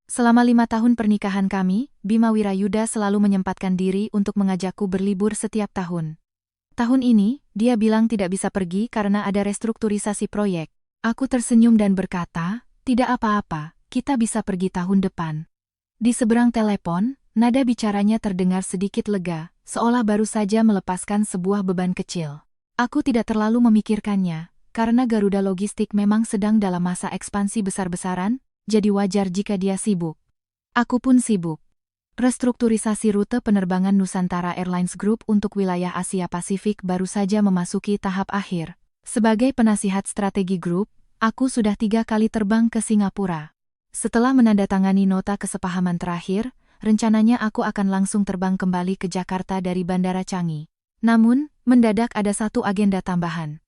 Selama 5 tahun pernikahan kami, Bima Wirayuda selalu menyempatkan diri untuk mengajakku berlibur setiap tahun. Tahun ini, dia bilang tidak bisa pergi karena ada restrukturisasi proyek. Aku tersenyum dan berkata, tidak apa-apa, kita bisa pergi tahun depan. Di seberang telepon, nada bicaranya terdengar sedikit lega, seolah baru saja melepaskan sebuah beban kecil. Aku tidak terlalu memikirkannya, karena Garuda Logistik memang sedang dalam masa ekspansi besar-besaran, jadi wajar jika dia sibuk. Aku pun sibuk. Restrukturisasi rute penerbangan Nusantara Airlines Group untuk wilayah Asia Pasifik baru saja memasuki tahap akhir. Sebagai penasihat strategi grup, aku sudah 3 kali terbang ke Singapura. Setelah menandatangani nota kesepahaman terakhir, rencananya aku akan langsung terbang kembali ke Jakarta dari Bandara Changi. Namun, mendadak ada satu agenda tambahan.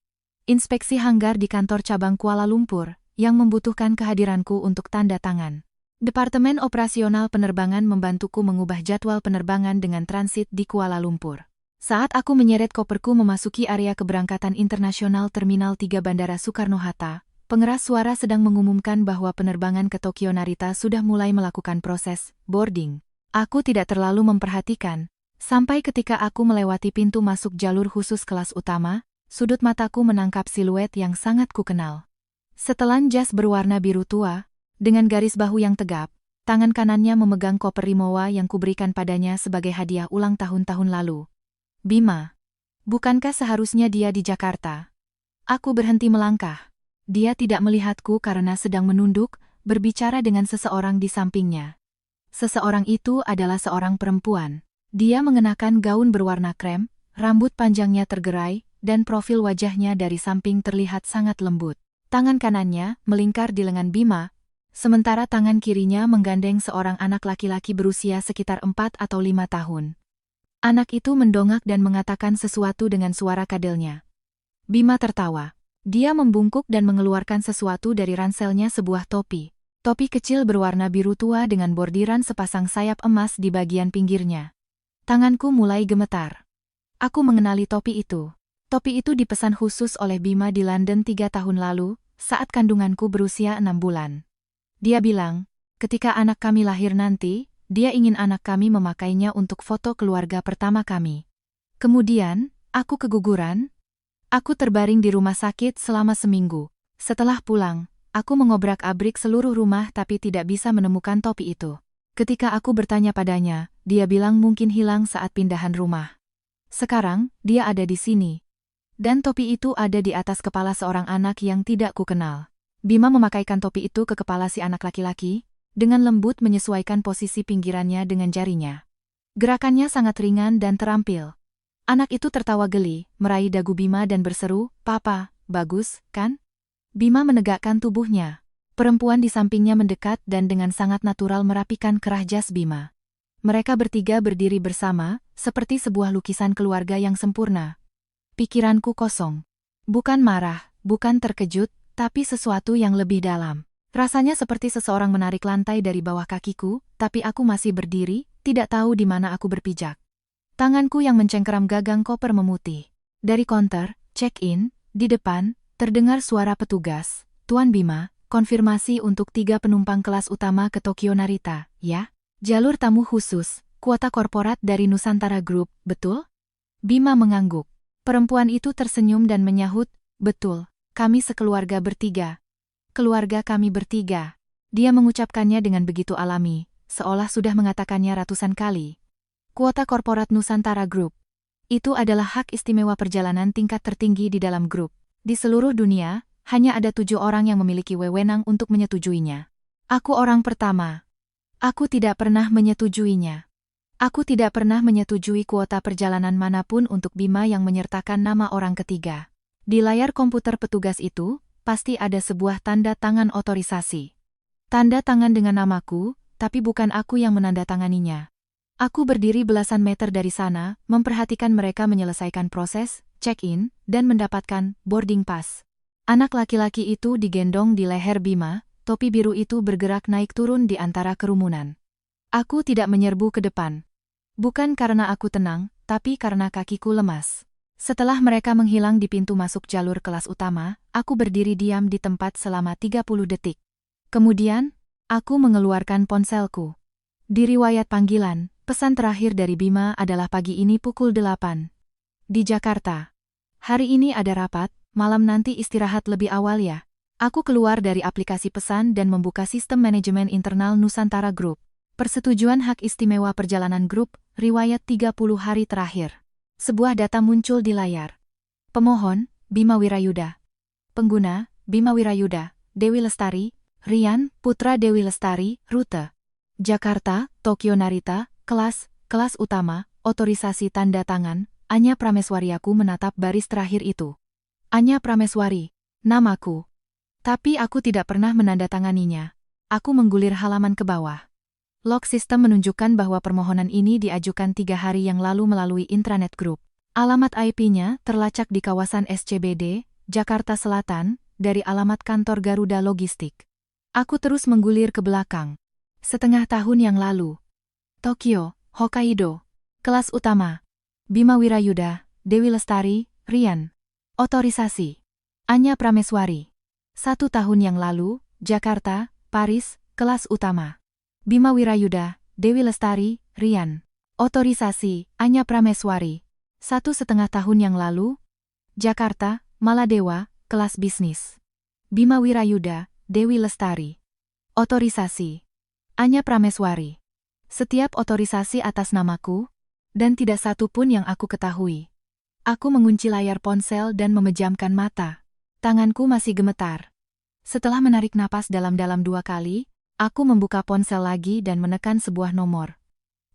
Inspeksi hanggar di kantor cabang Kuala Lumpur, yang membutuhkan kehadiranku untuk tanda tangan. Departemen Operasional Penerbangan membantuku mengubah jadwal penerbangan dengan transit di Kuala Lumpur. Saat aku menyeret koperku memasuki area keberangkatan internasional Terminal 3 Bandara Soekarno-Hatta, pengeras suara sedang mengumumkan bahwa penerbangan ke Tokyo Narita sudah mulai melakukan proses boarding. Aku tidak terlalu memperhatikan, sampai ketika aku melewati pintu masuk jalur khusus kelas utama, sudut mataku menangkap siluet yang sangat kukenal. Setelan jas berwarna biru tua, dengan garis bahu yang tegap, tangan kanannya memegang koper Rimowa yang kuberikan padanya sebagai hadiah ulang tahun lalu. Bima. Bukankah seharusnya dia di Jakarta? Aku berhenti melangkah. Dia tidak melihatku karena sedang menunduk, berbicara dengan seseorang di sampingnya. Seseorang itu adalah seorang perempuan. Dia mengenakan gaun berwarna krem, rambut panjangnya tergerai, dan profil wajahnya dari samping terlihat sangat lembut. Tangan kanannya melingkar di lengan Bima, sementara tangan kirinya menggandeng seorang anak laki-laki berusia sekitar 4 atau 5 tahun. Anak itu mendongak dan mengatakan sesuatu dengan suara kadelnya. Bima tertawa. Dia membungkuk dan mengeluarkan sesuatu dari ranselnya, sebuah topi. Topi kecil berwarna biru tua dengan bordiran sepasang sayap emas di bagian pinggirnya. Tanganku mulai gemetar. Aku mengenali topi itu. Topi itu dipesan khusus oleh Bima di London 3 tahun lalu, saat kandunganku berusia 6 bulan. Dia bilang, ketika anak kami lahir nanti, dia ingin anak kami memakainya untuk foto keluarga pertama kami. Kemudian, aku keguguran. Aku terbaring di rumah sakit selama seminggu. Setelah pulang, aku mengobrak-abrik seluruh rumah tapi tidak bisa menemukan topi itu. Ketika aku bertanya padanya, dia bilang mungkin hilang saat pindahan rumah. Sekarang, dia ada di sini. Dan topi itu ada di atas kepala seorang anak yang tidak kukenal. Bima memakaikan topi itu ke kepala si anak laki-laki, dengan lembut menyesuaikan posisi pinggirannya dengan jarinya. Gerakannya sangat ringan dan terampil. Anak itu tertawa geli, meraih dagu Bima dan berseru, "Papa, bagus, kan?" Bima menegakkan tubuhnya. Perempuan di sampingnya mendekat dan dengan sangat natural merapikan kerah jas Bima. Mereka bertiga berdiri bersama, seperti sebuah lukisan keluarga yang sempurna. Pikiranku kosong. Bukan marah, bukan terkejut, tapi sesuatu yang lebih dalam. Rasanya seperti seseorang menarik lantai dari bawah kakiku, tapi aku masih berdiri, tidak tahu di mana aku berpijak. Tanganku yang mencengkeram gagang koper memutih. Dari konter, check-in, di depan, terdengar suara petugas. "Tuan Bima, konfirmasi untuk 3 penumpang kelas utama ke Tokyo Narita, ya? Jalur tamu khusus, kuota korporat dari Nusantara Group, betul?" Bima mengangguk. Perempuan itu tersenyum dan menyahut, "Betul, kami sekeluarga bertiga. Keluarga kami bertiga." Dia mengucapkannya dengan begitu alami, seolah sudah mengatakannya ratusan kali. Kuota korporat Nusantara Group. Itu adalah hak istimewa perjalanan tingkat tertinggi di dalam grup. Di seluruh dunia, hanya ada 7 orang yang memiliki wewenang untuk menyetujuinya. Aku orang pertama. Aku tidak pernah menyetujuinya. Aku tidak pernah menyetujui kuota perjalanan manapun untuk Bima yang menyertakan nama orang ketiga. Di layar komputer petugas itu, pasti ada sebuah tanda tangan otorisasi. Tanda tangan dengan namaku, tapi bukan aku yang menandatanganinya. Aku berdiri belasan meter dari sana, memperhatikan mereka menyelesaikan proses, check-in, dan mendapatkan boarding pass. Anak laki-laki itu digendong di leher Bima, topi biru itu bergerak naik turun di antara kerumunan. Aku tidak menyerbu ke depan. Bukan karena aku tenang, tapi karena kakiku lemas. Setelah mereka menghilang di pintu masuk jalur kelas utama, aku berdiri diam di tempat selama 30 detik. Kemudian, Aku mengeluarkan ponselku. Di riwayat panggilan, pesan terakhir dari Bima adalah pagi ini pukul 8. Di Jakarta. Hari ini ada rapat, malam nanti istirahat lebih awal ya. Aku keluar dari aplikasi pesan dan membuka sistem manajemen internal Nusantara Group. Persetujuan hak istimewa perjalanan grup, riwayat 30 hari terakhir. Sebuah data muncul di layar. Pemohon, Bima Wirayuda. Pengguna, Bima Wirayuda, Dewi Lestari, Rian, Putra Dewi Lestari, Rute. Jakarta, Tokyo Narita, kelas utama, otorisasi tanda tangan, Anya Prameswari. Aku menatap baris terakhir itu. Anya Prameswari, namaku. Tapi aku tidak pernah menandatanganinya. Aku menggulir halaman ke bawah. Log sistem menunjukkan bahwa permohonan ini diajukan 3 hari yang lalu melalui intranet grup. Alamat IP-nya terlacak di kawasan SCBD, Jakarta Selatan, dari alamat kantor Garuda Logistik. Aku terus menggulir ke belakang. Setengah tahun yang lalu. Tokyo, Hokkaido. Kelas utama. Bima Wirayuda, Dewi Lestari, Rian. Otorisasi. Anya Prameswari. 1 tahun yang lalu, Jakarta, Paris, kelas utama. Bima Wirayuda, Dewi Lestari, Rian. Otorisasi, Anya Prameswari. 1,5 tahun yang lalu, Jakarta, Maladewa, kelas bisnis. Bima Wirayuda, Dewi Lestari. Otorisasi. Anya Prameswari. Setiap otorisasi atas namaku, dan tidak satu pun yang aku ketahui. Aku mengunci layar ponsel dan memejamkan mata. Tanganku masih gemetar. Setelah menarik napas dalam-dalam 2 kali, aku membuka ponsel lagi dan menekan sebuah nomor.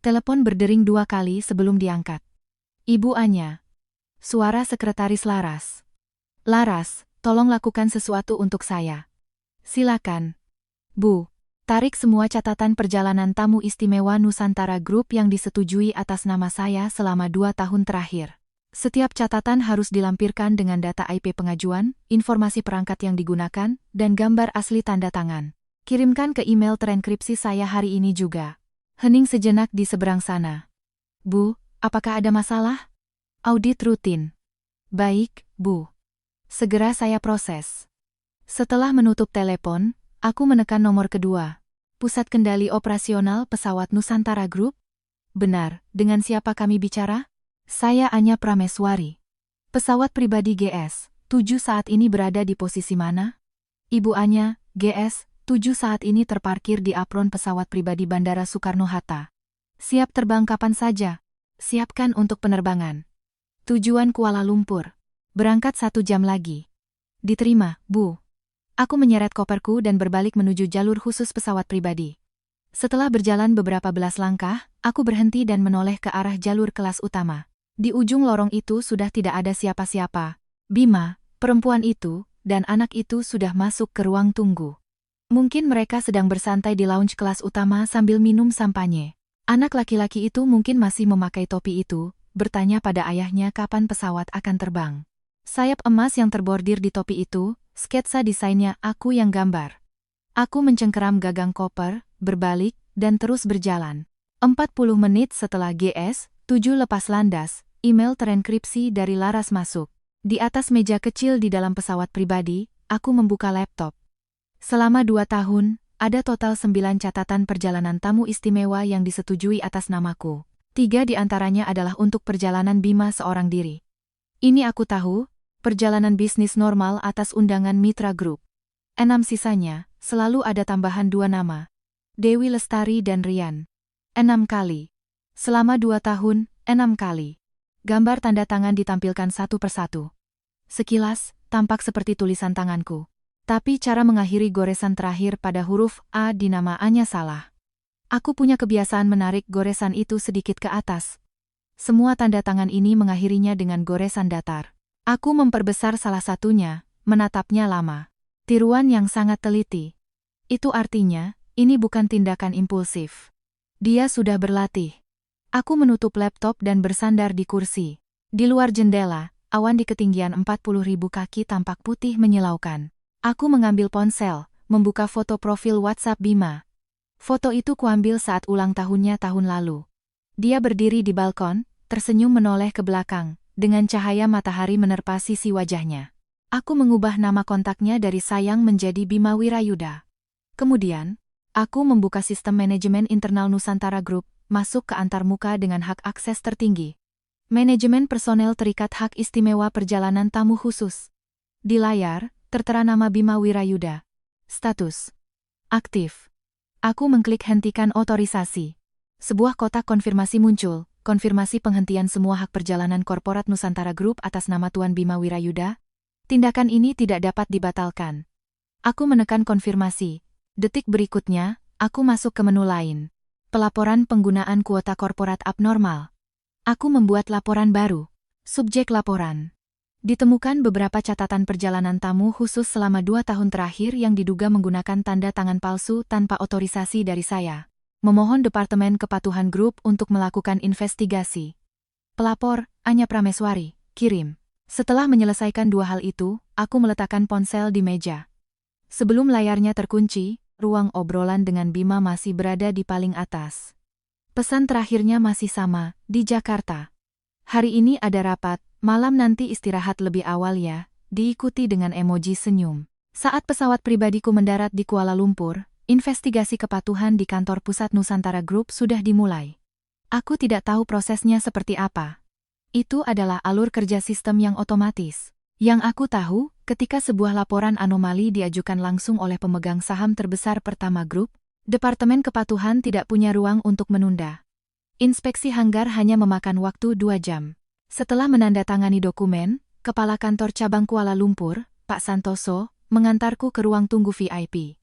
Telepon berdering 2 kali sebelum diangkat. Ibu Anya. Suara sekretaris Laras. Laras, tolong lakukan sesuatu untuk saya. Silakan. Bu, tarik semua catatan perjalanan tamu istimewa Nusantara Group yang disetujui atas nama saya selama 2 tahun terakhir. Setiap catatan harus dilampirkan dengan data IP pengajuan, informasi perangkat yang digunakan, dan gambar asli tanda tangan. Kirimkan ke email terenkripsi saya hari ini juga. Hening sejenak di seberang sana. Bu, apakah ada masalah? Audit rutin. Baik, Bu. Segera saya proses. Setelah menutup telepon, aku menekan nomor kedua. Pusat Kendali Operasional Pesawat Nusantara Group? Benar, dengan siapa kami bicara? Saya Anya Prameswari. Pesawat pribadi GS-7 saat ini berada di posisi mana? Ibu Anya, GS-7 saat ini terparkir di apron pesawat pribadi Bandara Soekarno-Hatta. Siap terbang kapan saja. Siapkan untuk penerbangan. Tujuan Kuala Lumpur. Berangkat 1 jam lagi. Diterima, Bu. Aku menyeret koperku dan berbalik menuju jalur khusus pesawat pribadi. Setelah berjalan beberapa belas langkah, aku berhenti dan menoleh ke arah jalur kelas utama. Di ujung lorong itu sudah tidak ada siapa-siapa. Bima, perempuan itu, dan anak itu sudah masuk ke ruang tunggu. Mungkin mereka sedang bersantai di lounge kelas utama sambil minum sampanye. Anak laki-laki itu mungkin masih memakai topi itu, bertanya pada ayahnya kapan pesawat akan terbang. Sayap emas yang terbordir di topi itu, sketsa desainnya aku yang gambar. Aku mencengkeram gagang koper, berbalik, dan terus berjalan. 40 menit setelah GS-7 lepas landas, email terenkripsi dari Laras masuk. Di atas meja kecil di dalam pesawat pribadi, aku membuka laptop. Selama 2 tahun, ada total 9 catatan perjalanan tamu istimewa yang disetujui atas namaku. 3 di antaranya adalah untuk perjalanan Bima seorang diri. Ini aku tahu, perjalanan bisnis normal atas undangan Mitra Group. 6 sisanya, selalu ada tambahan 2 nama. Dewi Lestari dan Rian. 6 kali. Selama 2 tahun, 6 kali. Gambar tanda tangan ditampilkan satu persatu. Sekilas, tampak seperti tulisan tanganku. Tapi cara mengakhiri goresan terakhir pada huruf A di nama Anya salah. Aku punya kebiasaan menarik goresan itu sedikit ke atas. Semua tanda tangan ini mengakhirinya dengan goresan datar. Aku memperbesar salah satunya, menatapnya lama. Tiruan yang sangat teliti. Itu artinya, ini bukan tindakan impulsif. Dia sudah berlatih. Aku menutup laptop dan bersandar di kursi. Di luar jendela, awan di ketinggian 40.000 kaki tampak putih menyilaukan. Aku mengambil ponsel, membuka foto profil WhatsApp Bima. Foto itu kuambil saat ulang tahunnya tahun lalu. Dia berdiri di balkon, tersenyum menoleh ke belakang, dengan cahaya matahari menerpa sisi wajahnya. Aku mengubah nama kontaknya dari Sayang menjadi Bima Wirayuda. Kemudian, Aku membuka sistem manajemen internal Nusantara Group, masuk ke antarmuka dengan hak akses tertinggi. Manajemen personel terikat hak istimewa perjalanan tamu khusus. Di layar, tertera nama Bima Wirayuda. Status: aktif. Aku mengklik hentikan otorisasi. Sebuah kotak konfirmasi muncul, konfirmasi penghentian semua hak perjalanan korporat Nusantara Group atas nama Tuan Bima Wirayuda. Tindakan ini tidak dapat dibatalkan. Aku menekan konfirmasi. Detik berikutnya, aku masuk ke menu lain. Pelaporan penggunaan kuota korporat abnormal. Aku membuat laporan baru. Subjek laporan: ditemukan beberapa catatan perjalanan tamu khusus selama 2 tahun terakhir yang diduga menggunakan tanda tangan palsu tanpa otorisasi dari saya. Memohon Departemen Kepatuhan Grup untuk melakukan investigasi. Pelapor, Anya Prameswari, kirim. Setelah menyelesaikan 2 hal itu, aku meletakkan ponsel di meja. Sebelum layarnya terkunci, ruang obrolan dengan Bima masih berada di paling atas. Pesan terakhirnya masih sama, di Jakarta. Hari ini ada rapat, malam nanti istirahat lebih awal ya, diikuti dengan emoji senyum. Saat pesawat pribadiku mendarat di Kuala Lumpur, investigasi kepatuhan di kantor pusat Nusantara Group sudah dimulai. Aku tidak tahu prosesnya seperti apa. Itu adalah alur kerja sistem yang otomatis. Yang aku tahu, ketika sebuah laporan anomali diajukan langsung oleh pemegang saham terbesar Pertama Group, Departemen Kepatuhan tidak punya ruang untuk menunda. Inspeksi hanggar hanya memakan waktu 2 jam. Setelah menandatangani dokumen, Kepala Kantor Cabang Kuala Lumpur, Pak Santoso, mengantarku ke ruang tunggu VIP.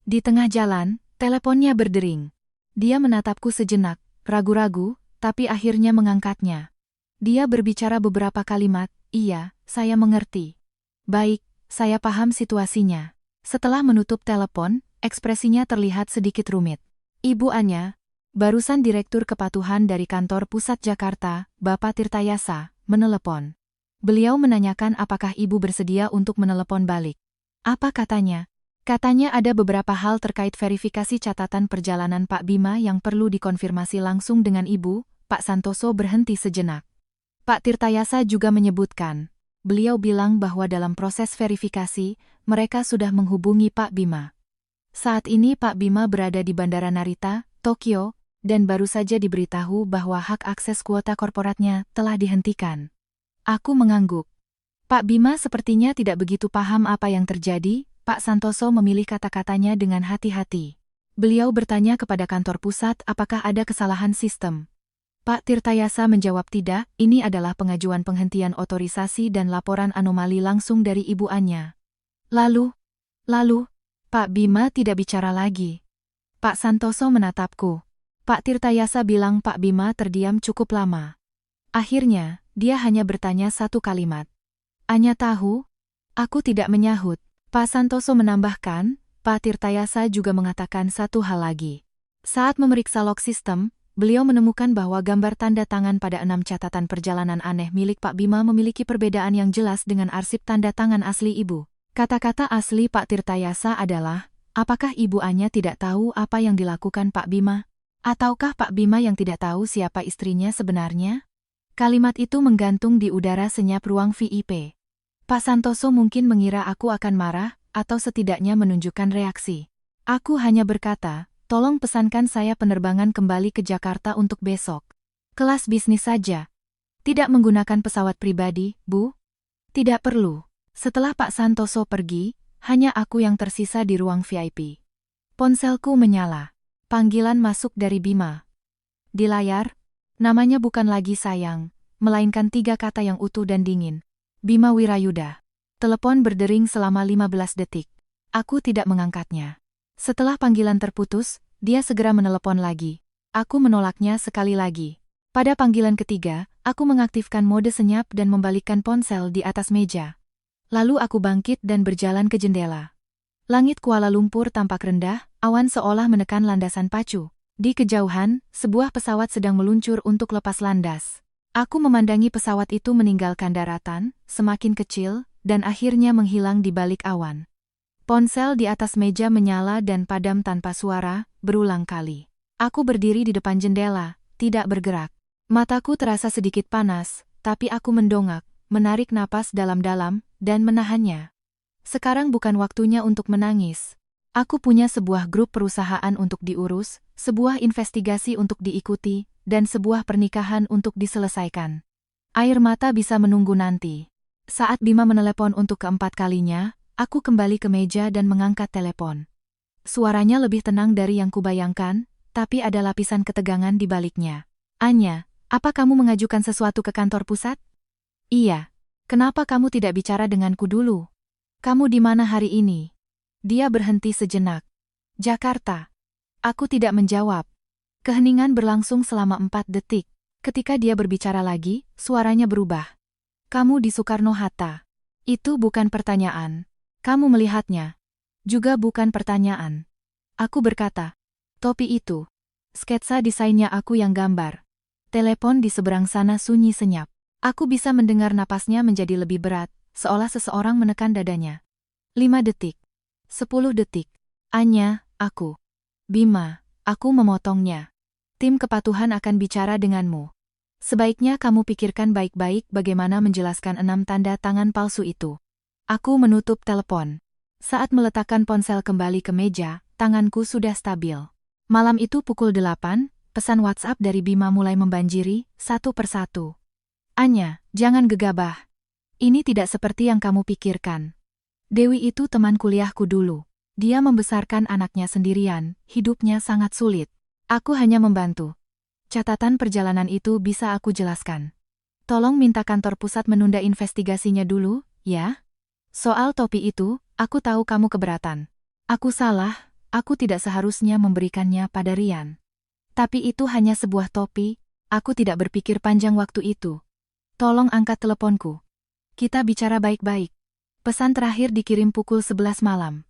Di tengah jalan, teleponnya berdering. Dia menatapku sejenak, ragu-ragu, tapi akhirnya mengangkatnya. Dia berbicara beberapa kalimat, "Iya, saya mengerti." "Baik, saya paham situasinya." Setelah menutup telepon, ekspresinya terlihat sedikit rumit. "Ibu Anya, barusan Direktur Kepatuhan dari Kantor Pusat Jakarta, Bapak Tirtayasa, menelepon. Beliau menanyakan apakah ibu bersedia untuk menelepon balik." "Apa katanya?" "Katanya ada beberapa hal terkait verifikasi catatan perjalanan Pak Bima yang perlu dikonfirmasi langsung dengan ibu." Pak Santoso berhenti sejenak. Pak Tirtayasa juga menyebutkan. Beliau bilang bahwa dalam proses verifikasi, mereka sudah menghubungi Pak Bima. Saat ini Pak Bima berada di Bandara Narita, Tokyo, dan baru saja diberitahu bahwa hak akses kuota korporatnya telah dihentikan. Aku mengangguk. Pak Bima sepertinya tidak begitu paham apa yang terjadi. Pak Santoso memilih kata-katanya dengan hati-hati. Beliau bertanya kepada kantor pusat apakah ada kesalahan sistem. Pak Tirtayasa menjawab tidak, ini adalah pengajuan penghentian otorisasi dan laporan anomali langsung dari Ibu Anya. Lalu, Pak Bima tidak bicara lagi. Pak Santoso menatapku. Pak Tirtayasa bilang Pak Bima terdiam cukup lama. Akhirnya, dia hanya bertanya satu kalimat. "Anya tahu?" Aku tidak menyahut. Pak Santoso menambahkan, Pak Tirtayasa juga mengatakan satu hal lagi. Saat memeriksa log sistem, beliau menemukan bahwa gambar tanda tangan pada 6 catatan perjalanan aneh milik Pak Bima memiliki perbedaan yang jelas dengan arsip tanda tangan asli ibu. Kata-kata asli Pak Tirtayasa adalah, apakah Ibu Anya tidak tahu apa yang dilakukan Pak Bima? Ataukah Pak Bima yang tidak tahu siapa istrinya sebenarnya? Kalimat itu menggantung di udara senyap ruang VIP. Pak Santoso mungkin mengira aku akan marah, atau setidaknya menunjukkan reaksi. Aku hanya berkata, tolong pesankan saya penerbangan kembali ke Jakarta untuk besok. Kelas bisnis saja. Tidak menggunakan pesawat pribadi, Bu? Tidak perlu. Setelah Pak Santoso pergi, hanya aku yang tersisa di ruang VIP. Ponselku menyala. Panggilan masuk dari Bima. Di layar, namanya bukan lagi sayang, melainkan 3 kata yang utuh dan dingin. Bima Wirayuda. Telepon berdering selama 15 detik. Aku tidak mengangkatnya. Setelah panggilan terputus, dia segera menelepon lagi. Aku menolaknya sekali lagi. Pada panggilan ketiga, aku mengaktifkan mode senyap dan membalikkan ponsel di atas meja. Lalu aku bangkit dan berjalan ke jendela. Langit Kuala Lumpur tampak rendah, awan seolah menekan landasan pacu. Di kejauhan, sebuah pesawat sedang meluncur untuk lepas landas. Aku memandangi pesawat itu meninggalkan daratan, semakin kecil, dan akhirnya menghilang di balik awan. Ponsel di atas meja menyala dan padam tanpa suara, berulang kali. Aku berdiri di depan jendela, tidak bergerak. Mataku terasa sedikit panas, tapi aku mendongak, menarik napas dalam-dalam, dan menahannya. Sekarang bukan waktunya untuk menangis. Aku punya sebuah grup perusahaan untuk diurus, sebuah investigasi untuk diikuti, dan sebuah pernikahan untuk diselesaikan. Air mata bisa menunggu nanti. Saat Bima menelepon untuk keempat kalinya, aku kembali ke meja dan mengangkat telepon. Suaranya lebih tenang dari yang kubayangkan, tapi ada lapisan ketegangan di baliknya. Anya, apa kamu mengajukan sesuatu ke kantor pusat? Iya. Kenapa kamu tidak bicara denganku dulu? Kamu di mana hari ini? Dia berhenti sejenak. Jakarta. Aku tidak menjawab. Keheningan berlangsung selama 4 detik. Ketika dia berbicara lagi, suaranya berubah. Kamu di Soekarno-Hatta. Itu bukan pertanyaan. Kamu melihatnya. Juga bukan pertanyaan. Aku berkata, topi itu. Sketsa desainnya aku yang gambar. Telepon di seberang sana sunyi senyap. Aku bisa mendengar napasnya menjadi lebih berat, seolah seseorang menekan dadanya. 5 detik. 10 detik. Anya, aku. Bima, aku memotongnya. Tim kepatuhan akan bicara denganmu. Sebaiknya kamu pikirkan baik-baik bagaimana menjelaskan 6 tanda tangan palsu itu. Aku menutup telepon. Saat meletakkan ponsel kembali ke meja, tanganku sudah stabil. Malam itu pukul 8, pesan WhatsApp dari Bima mulai membanjiri, satu persatu. Anya, jangan gegabah. Ini tidak seperti yang kamu pikirkan. Dewi itu teman kuliahku dulu. Dia membesarkan anaknya sendirian, hidupnya sangat sulit. Aku hanya membantu. Catatan perjalanan itu bisa aku jelaskan. Tolong minta kantor pusat menunda investigasinya dulu, ya? Soal topi itu, aku tahu kamu keberatan. Aku salah, aku tidak seharusnya memberikannya pada Rian. Tapi itu hanya sebuah topi, aku tidak berpikir panjang waktu itu. Tolong angkat teleponku. Kita bicara baik-baik. Pesan terakhir dikirim pukul 11 malam.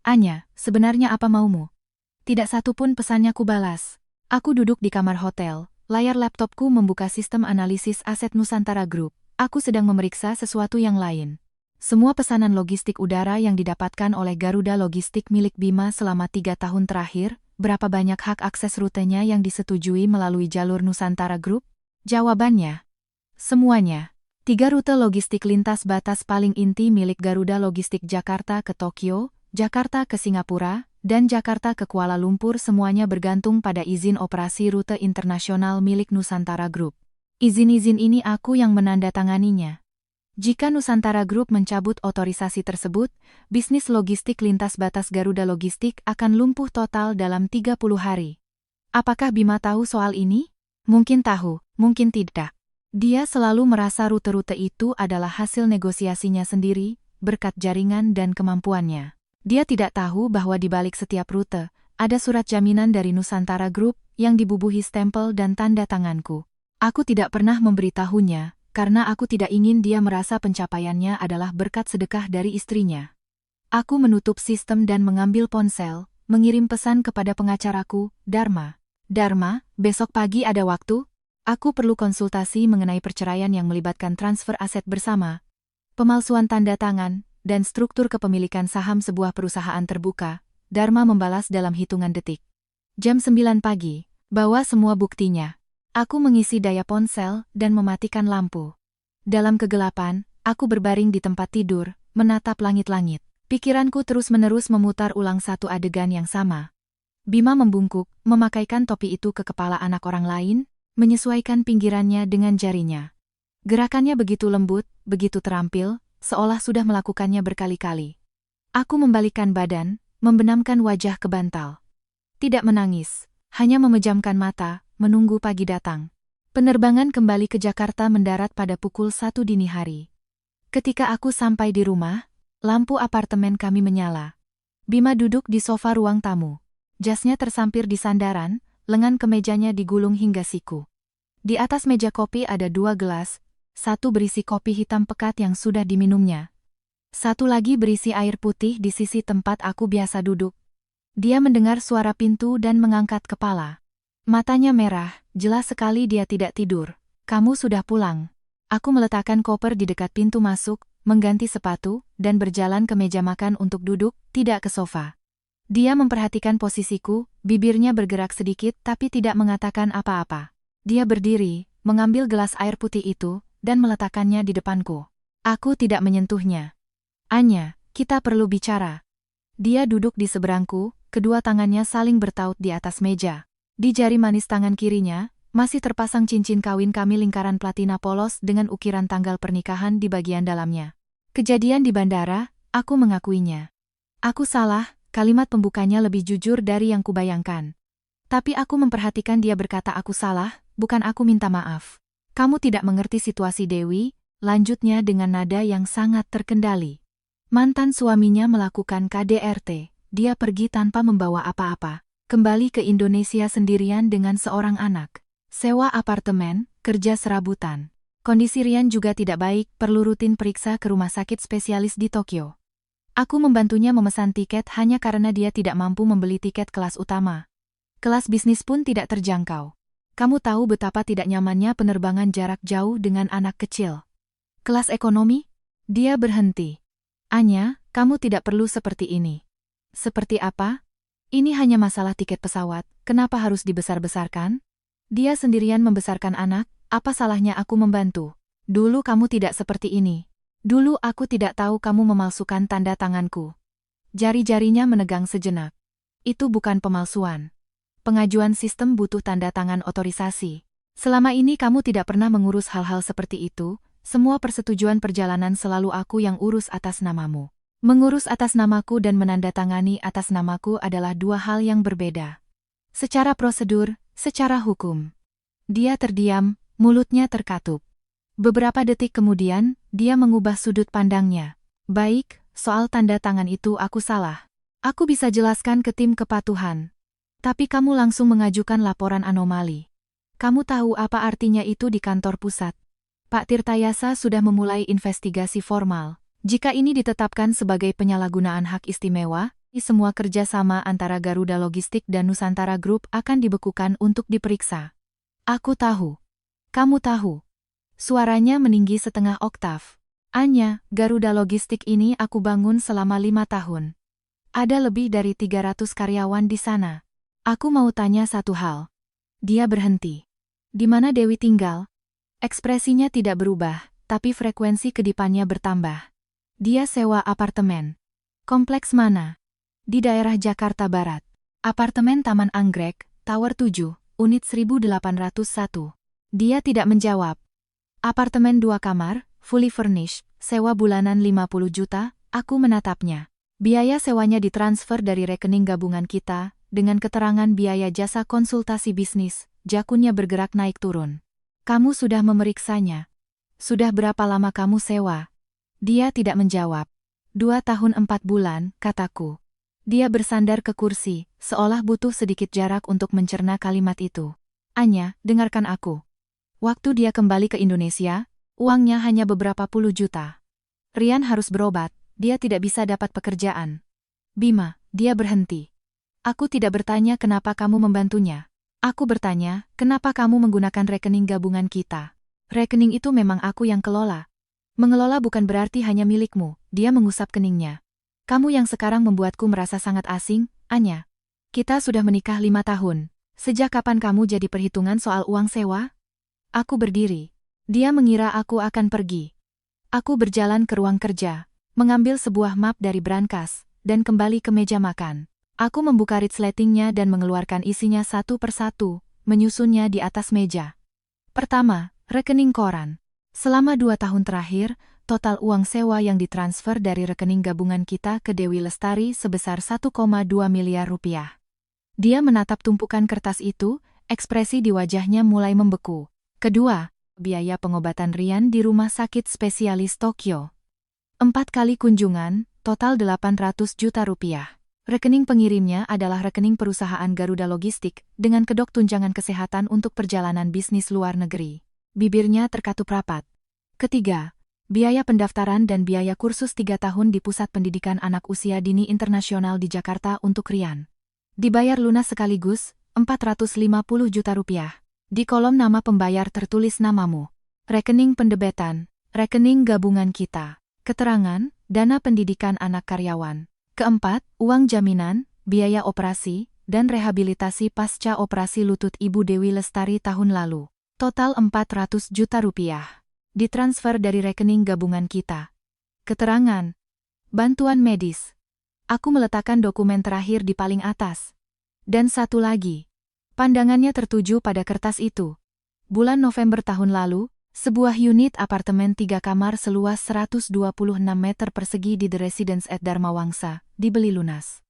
Anya, sebenarnya apa maumu? Tidak satu pun pesannya kubalas. Aku duduk di kamar hotel, layar laptopku membuka sistem analisis aset Nusantara Group. Aku sedang memeriksa sesuatu yang lain. Semua pesanan logistik udara yang didapatkan oleh Garuda Logistik milik Bima selama 3 tahun terakhir, berapa banyak hak akses rutenya yang disetujui melalui jalur Nusantara Group? Jawabannya, semuanya. 3 rute logistik lintas batas paling inti milik Garuda Logistik Jakarta ke Tokyo, Jakarta ke Singapura, dan Jakarta ke Kuala Lumpur semuanya bergantung pada izin operasi rute internasional milik Nusantara Group. Izin-izin ini aku yang menandatanganinya. Jika Nusantara Group mencabut otorisasi tersebut, bisnis logistik lintas batas Garuda Logistik akan lumpuh total dalam 30 hari. Apakah Bima tahu soal ini? Mungkin tahu, mungkin tidak. Dia selalu merasa rute-rute itu adalah hasil negosiasinya sendiri, berkat jaringan dan kemampuannya. Dia tidak tahu bahwa di balik setiap rute, ada surat jaminan dari Nusantara Group yang dibubuhi stempel dan tanda tanganku. Aku tidak pernah memberitahunya, karena aku tidak ingin dia merasa pencapaiannya adalah berkat sedekah dari istrinya. Aku menutup sistem dan mengambil ponsel, mengirim pesan kepada pengacaraku, Dharma. Dharma, besok pagi ada waktu? Aku perlu konsultasi mengenai perceraian yang melibatkan transfer aset bersama, pemalsuan tanda tangan, dan struktur kepemilikan saham sebuah perusahaan terbuka. Dharma membalas dalam hitungan detik. Jam 9 pagi, bawa semua buktinya. Aku mengisi daya ponsel dan mematikan lampu. Dalam kegelapan, aku berbaring di tempat tidur, menatap langit-langit. Pikiranku terus-menerus memutar ulang satu adegan yang sama. Bima membungkuk, memakaikan topi itu ke kepala anak orang lain, menyesuaikan pinggirannya dengan jarinya. Gerakannya begitu lembut, begitu terampil, seolah sudah melakukannya berkali-kali. Aku membalikkan badan, membenamkan wajah ke bantal. Tidak menangis, hanya memejamkan mata, menunggu pagi datang. Penerbangan kembali ke Jakarta mendarat pada pukul 1 dini hari. Ketika aku sampai di rumah, lampu apartemen kami menyala. Bima duduk di sofa ruang tamu. Jasnya tersampir di sandaran, lengan kemejanya digulung hingga siku. Di atas meja kopi ada 2 gelas, satu berisi kopi hitam pekat yang sudah diminumnya. Satu lagi berisi air putih di sisi tempat aku biasa duduk. Dia mendengar suara pintu dan mengangkat kepala. Matanya merah, jelas sekali dia tidak tidur. Kamu sudah pulang. Aku meletakkan koper di dekat pintu masuk, mengganti sepatu, dan berjalan ke meja makan untuk duduk, tidak ke sofa. Dia memperhatikan posisiku, bibirnya bergerak sedikit tapi tidak mengatakan apa-apa. Dia berdiri, mengambil gelas air putih itu, dan meletakkannya di depanku. Aku tidak menyentuhnya. Anya, kita perlu bicara. Dia duduk di seberangku, kedua tangannya saling bertaut di atas meja. Di jari manis tangan kirinya, masih terpasang cincin kawin kami lingkaran platina polos dengan ukiran tanggal pernikahan di bagian dalamnya. Kejadian di bandara, aku mengakuinya. Aku salah, kalimat pembukanya lebih jujur dari yang kubayangkan. Tapi aku memperhatikan dia berkata aku salah, bukan aku minta maaf. Kamu tidak mengerti situasi Dewi, lanjutnya dengan nada yang sangat terkendali. Mantan suaminya melakukan KDRT, dia pergi tanpa membawa apa-apa, kembali ke Indonesia sendirian dengan seorang anak. Sewa apartemen, kerja serabutan. Kondisi Rian juga tidak baik, perlu rutin periksa ke rumah sakit spesialis di Tokyo. Aku membantunya memesan tiket hanya karena dia tidak mampu membeli tiket kelas utama. Kelas bisnis pun tidak terjangkau. Kamu tahu betapa tidak nyamannya penerbangan jarak jauh dengan anak kecil. Kelas ekonomi? Dia berhenti. Anya, kamu tidak perlu seperti ini. Seperti apa? Ini hanya masalah tiket pesawat, kenapa harus dibesar-besarkan? Dia sendirian membesarkan anak, apa salahnya aku membantu? Dulu kamu tidak seperti ini. Dulu aku tidak tahu kamu memalsukan tanda tanganku. Jari-jarinya menegang sejenak. Itu bukan pemalsuan. Pengajuan sistem butuh tanda tangan otorisasi. Selama ini kamu tidak pernah mengurus hal-hal seperti itu, semua persetujuan perjalanan selalu aku yang urus atas namamu. Mengurus atas namaku dan menandatangani atas namaku adalah dua hal yang berbeda. Secara prosedur, secara hukum. Dia terdiam, mulutnya terkatup. Beberapa detik kemudian, dia mengubah sudut pandangnya. Baik, soal tanda tangan itu aku salah. Aku bisa jelaskan ke tim kepatuhan. Tapi kamu langsung mengajukan laporan anomali. Kamu tahu apa artinya itu di kantor pusat? Pak Tirtayasa sudah memulai investigasi formal. Jika ini ditetapkan sebagai penyalahgunaan hak istimewa, semua kerjasama antara Garuda Logistik dan Nusantara Group akan dibekukan untuk diperiksa. Aku tahu. Kamu tahu. Suaranya meninggi setengah oktav. Anya, Garuda Logistik ini aku bangun selama 5 tahun. Ada lebih dari 300 karyawan di sana. Aku mau tanya satu hal. Dia berhenti. Di mana Dewi tinggal? Ekspresinya tidak berubah, tapi frekuensi kedipannya bertambah. Dia sewa apartemen. Kompleks mana? Di daerah Jakarta Barat. Apartemen Taman Anggrek, Tower 7, unit 1801. Dia tidak menjawab. Apartemen 2 kamar, fully furnished, sewa bulanan 50 juta, aku menatapnya. Biaya sewanya ditransfer dari rekening gabungan kita, dengan keterangan biaya jasa konsultasi bisnis, jakunnya bergerak naik turun. Kamu sudah memeriksanya. Sudah berapa lama kamu sewa? Dia tidak menjawab. 2 tahun 4 bulan, kataku. Dia bersandar ke kursi, seolah butuh sedikit jarak untuk mencerna kalimat itu. Anya, dengarkan aku. Waktu dia kembali ke Indonesia, uangnya hanya beberapa puluh juta. Rian harus berobat, dia tidak bisa dapat pekerjaan. Bima, dia berhenti. Aku tidak bertanya kenapa kamu membantunya. Aku bertanya, kenapa kamu menggunakan rekening gabungan kita? Rekening itu memang aku yang kelola. Mengelola bukan berarti hanya milikmu, dia mengusap keningnya. Kamu yang sekarang membuatku merasa sangat asing, Anya. Kita sudah menikah 5 tahun. Sejak kapan kamu jadi perhitungan soal uang sewa? Aku berdiri. Dia mengira aku akan pergi. Aku berjalan ke ruang kerja, mengambil sebuah map dari brankas, dan kembali ke meja makan. Aku membuka resletingnya dan mengeluarkan isinya satu persatu, menyusunnya di atas meja. Pertama, rekening koran. Selama 2 tahun terakhir, total uang sewa yang ditransfer dari rekening gabungan kita ke Dewi Lestari sebesar 1,2 miliar rupiah. Dia menatap tumpukan kertas itu, ekspresi di wajahnya mulai membeku. Kedua, biaya pengobatan Rian di rumah sakit spesialis Tokyo. 4 kali kunjungan, total 800 juta rupiah. Rekening pengirimnya adalah rekening perusahaan Garuda Logistik, dengan kedok tunjangan kesehatan untuk perjalanan bisnis luar negeri. Bibirnya terkatup rapat. Ketiga, biaya pendaftaran dan biaya kursus 3 tahun di Pusat Pendidikan Anak Usia Dini Internasional di Jakarta untuk Rian. Dibayar lunas sekaligus, 450 juta rupiah. Di kolom nama pembayar tertulis namamu. Rekening pendebetan, rekening gabungan kita. Keterangan, dana pendidikan anak karyawan. Keempat, uang jaminan, biaya operasi, dan rehabilitasi pasca operasi lutut Ibu Dewi Lestari tahun lalu. Total 400 juta rupiah. Ditransfer dari rekening gabungan kita. Keterangan, bantuan medis. Aku meletakkan dokumen terakhir di paling atas. Dan satu lagi. Pandangannya tertuju pada kertas itu. Bulan November tahun lalu, sebuah unit apartemen 3 kamar seluas 126 meter persegi di The Residence at Dharma Wangsa, dibeli lunas.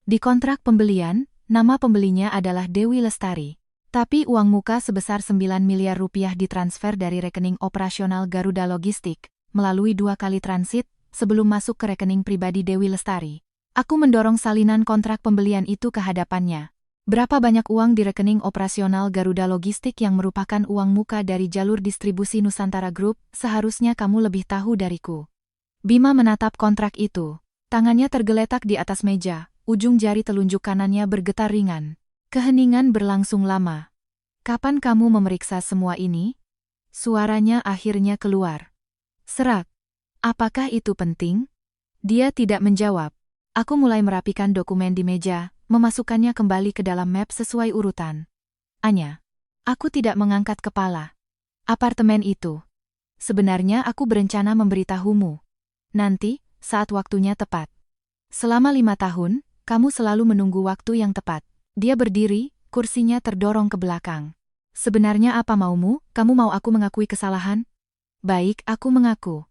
Di kontrak pembelian, nama pembelinya adalah Dewi Lestari. Tapi uang muka sebesar 9 miliar rupiah ditransfer dari rekening operasional Garuda Logistik, melalui 2 kali transit, sebelum masuk ke rekening pribadi Dewi Lestari. Aku mendorong salinan kontrak pembelian itu ke hadapannya. Berapa banyak uang di rekening operasional Garuda Logistik yang merupakan uang muka dari jalur distribusi Nusantara Group, seharusnya kamu lebih tahu dariku. Bima menatap kontrak itu. Tangannya tergeletak di atas meja, ujung jari telunjuk kanannya bergetar ringan. Keheningan berlangsung lama. Kapan kamu memeriksa semua ini? Suaranya akhirnya keluar. Serak. Apakah itu penting? Dia tidak menjawab. Aku mulai merapikan dokumen di meja, memasukkannya kembali ke dalam map sesuai urutan. Anya. Aku tidak mengangkat kepala. Apartemen itu. Sebenarnya aku berencana memberitahumu. Nanti, saat waktunya tepat. Selama 5 tahun, kamu selalu menunggu waktu yang tepat. Dia berdiri, kursinya terdorong ke belakang. Sebenarnya apa maumu? Kamu mau aku mengakui kesalahan? Baik, aku mengaku.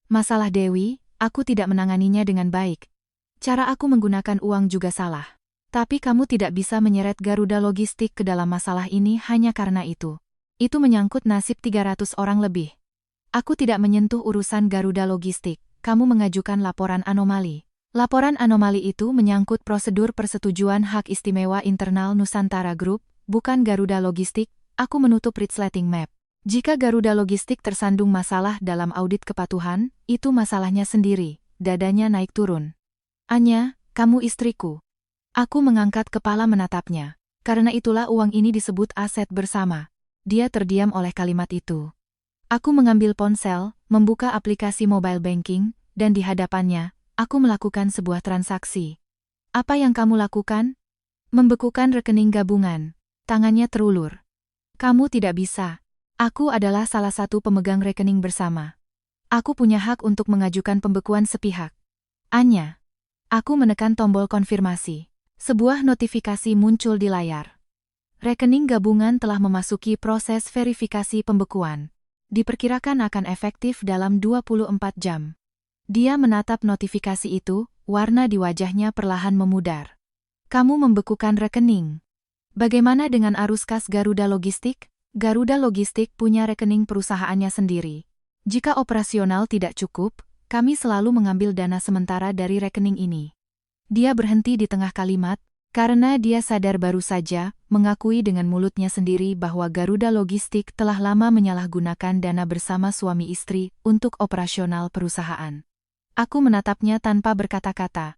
Masalah Dewi, aku tidak menanganinya dengan baik. Cara aku menggunakan uang juga salah. Tapi kamu tidak bisa menyeret Garuda Logistik ke dalam masalah ini hanya karena itu. Itu menyangkut nasib 300 orang lebih. Aku tidak menyentuh urusan Garuda Logistik. Kamu mengajukan laporan anomali. Laporan anomali itu menyangkut prosedur persetujuan hak istimewa internal Nusantara Group, bukan Garuda Logistik. Aku menutup resleting map. Jika Garuda Logistik tersandung masalah dalam audit kepatuhan, itu masalahnya sendiri. Dadanya naik turun. Anya, kamu istriku. Aku mengangkat kepala menatapnya. Karena itulah uang ini disebut aset bersama. Dia terdiam oleh kalimat itu. Aku mengambil ponsel, membuka aplikasi mobile banking, dan di hadapannya, aku melakukan sebuah transaksi. Apa yang kamu lakukan? Membekukan rekening gabungan. Tangannya terulur. Kamu tidak bisa. Aku adalah salah satu pemegang rekening bersama. Aku punya hak untuk mengajukan pembekuan sepihak. Anya. Aku menekan tombol konfirmasi. Sebuah notifikasi muncul di layar. Rekening gabungan telah memasuki proses verifikasi pembekuan. Diperkirakan akan efektif dalam 24 jam. Dia menatap notifikasi itu, warna di wajahnya perlahan memudar. Kamu membekukan rekening. Bagaimana dengan arus kas Garuda Logistik? Garuda Logistik punya rekening perusahaannya sendiri. Jika operasional tidak cukup, kami selalu mengambil dana sementara dari rekening ini. Dia berhenti di tengah kalimat, karena dia sadar baru saja, mengakui dengan mulutnya sendiri bahwa Garuda Logistik telah lama menyalahgunakan dana bersama suami istri untuk operasional perusahaan. Aku menatapnya tanpa berkata-kata.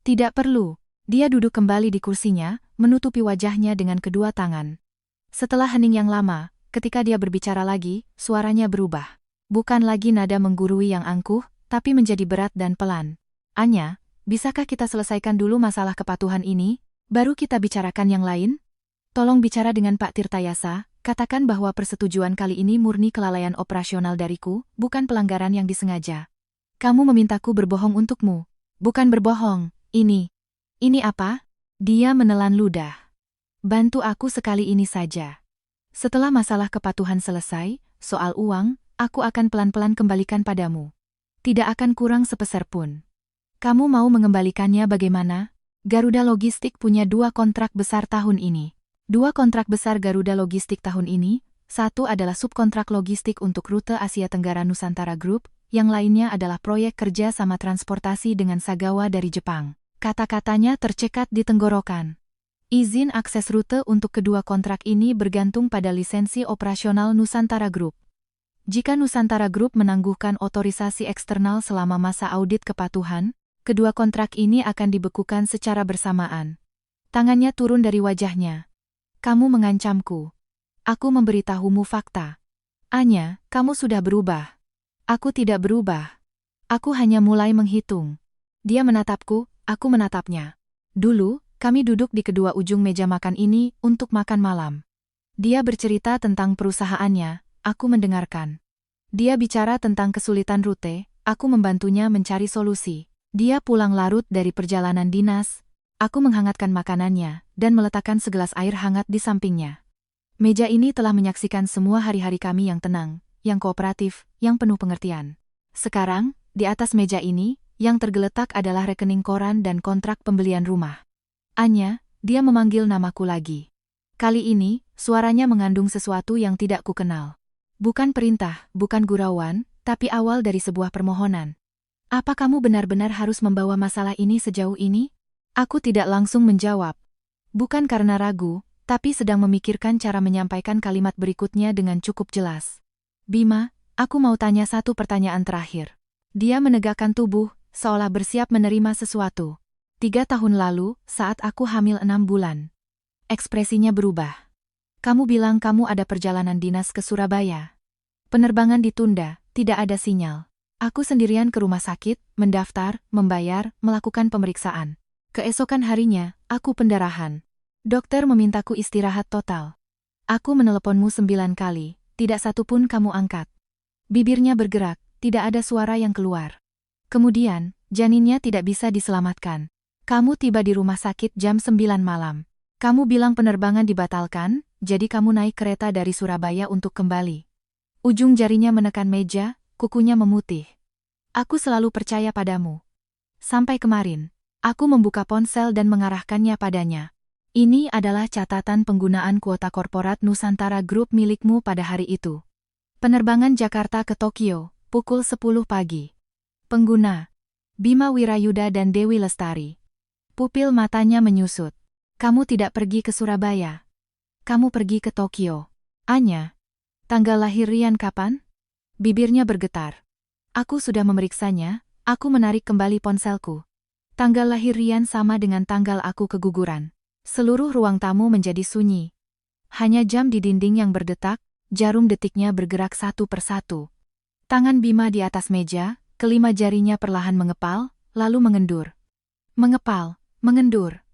Tidak perlu. Dia duduk kembali di kursinya, menutupi wajahnya dengan kedua tangan. Setelah hening yang lama, ketika dia berbicara lagi, suaranya berubah. Bukan lagi nada menggurui yang angkuh, tapi menjadi berat dan pelan. Anya, bisakah kita selesaikan dulu masalah kepatuhan ini, baru kita bicarakan yang lain? Tolong bicara dengan Pak Tirtayasa, katakan bahwa persetujuan kali ini murni kelalaian operasional dariku, bukan pelanggaran yang disengaja. Kamu memintaku berbohong untukmu. Bukan berbohong, ini apa? Dia menelan ludah. Bantu aku sekali ini saja. Setelah masalah kepatuhan selesai, soal uang, aku akan pelan-pelan kembalikan padamu. Tidak akan kurang sepeser pun. Kamu mau mengembalikannya bagaimana? Garuda Logistik punya 2 kontrak besar tahun ini. 2 kontrak besar Garuda Logistik tahun ini, satu adalah subkontrak logistik untuk rute Asia Tenggara Nusantara Group, yang lainnya adalah proyek kerja sama transportasi dengan Sagawa dari Jepang. Kata-katanya tercekat di tenggorokan. Izin akses rute untuk kedua kontrak ini bergantung pada lisensi operasional Nusantara Group. Jika Nusantara Group menangguhkan otorisasi eksternal selama masa audit kepatuhan, kedua kontrak ini akan dibekukan secara bersamaan. Tangannya turun dari wajahnya. Kamu mengancamku. Aku memberitahumu fakta. Anya, kamu sudah berubah. Aku tidak berubah. Aku hanya mulai menghitung. Dia menatapku, aku menatapnya. Dulu, kami duduk di kedua ujung meja makan ini untuk makan malam. Dia bercerita tentang perusahaannya. Aku mendengarkan. Dia bicara tentang kesulitan rute, aku membantunya mencari solusi. Dia pulang larut dari perjalanan dinas. Aku menghangatkan makanannya dan meletakkan segelas air hangat di sampingnya. Meja ini telah menyaksikan semua hari-hari kami yang tenang, yang kooperatif, yang penuh pengertian. Sekarang, di atas meja ini, yang tergeletak adalah rekening koran dan kontrak pembelian rumah. Anya, dia memanggil namaku lagi. Kali ini, suaranya mengandung sesuatu yang tidak kukenal. Bukan perintah, bukan gurauan, tapi awal dari sebuah permohonan. Apa kamu benar-benar harus membawa masalah ini sejauh ini? Aku tidak langsung menjawab. Bukan karena ragu, tapi sedang memikirkan cara menyampaikan kalimat berikutnya dengan cukup jelas. Bima, aku mau tanya satu pertanyaan terakhir. Dia menegakkan tubuh, seolah bersiap menerima sesuatu. 3 tahun lalu, saat aku hamil 6 bulan. Ekspresinya berubah. Kamu bilang kamu ada perjalanan dinas ke Surabaya. Penerbangan ditunda, tidak ada sinyal. Aku sendirian ke rumah sakit, mendaftar, membayar, melakukan pemeriksaan. Keesokan harinya, aku pendarahan. Dokter memintaku istirahat total. Aku meneleponmu 9 kali, tidak satu pun kamu angkat. Bibirnya bergerak, tidak ada suara yang keluar. Kemudian, janinnya tidak bisa diselamatkan. Kamu tiba di rumah sakit jam 9 malam. Kamu bilang penerbangan dibatalkan, jadi kamu naik kereta dari Surabaya untuk kembali. Ujung jarinya menekan meja, kukunya memutih. Aku selalu percaya padamu. Sampai kemarin, aku membuka ponsel dan mengarahkannya padanya. Ini adalah catatan penggunaan kuota korporat Nusantara Group milikmu pada hari itu. Penerbangan Jakarta ke Tokyo, pukul 10 pagi. Pengguna, Bima Wirayuda dan Dewi Lestari. Pupil matanya menyusut. Kamu tidak pergi ke Surabaya. Kamu pergi ke Tokyo. Anya. Tanggal lahir Rian kapan? Bibirnya bergetar. Aku sudah memeriksanya, aku menarik kembali ponselku. Tanggal lahir Rian sama dengan tanggal aku keguguran. Seluruh ruang tamu menjadi sunyi. Hanya jam di dinding yang berdetak, jarum detiknya bergerak satu persatu. Tangan Bima di atas meja, kelima jarinya perlahan mengepal, lalu mengendur. Mengepal, mengendur.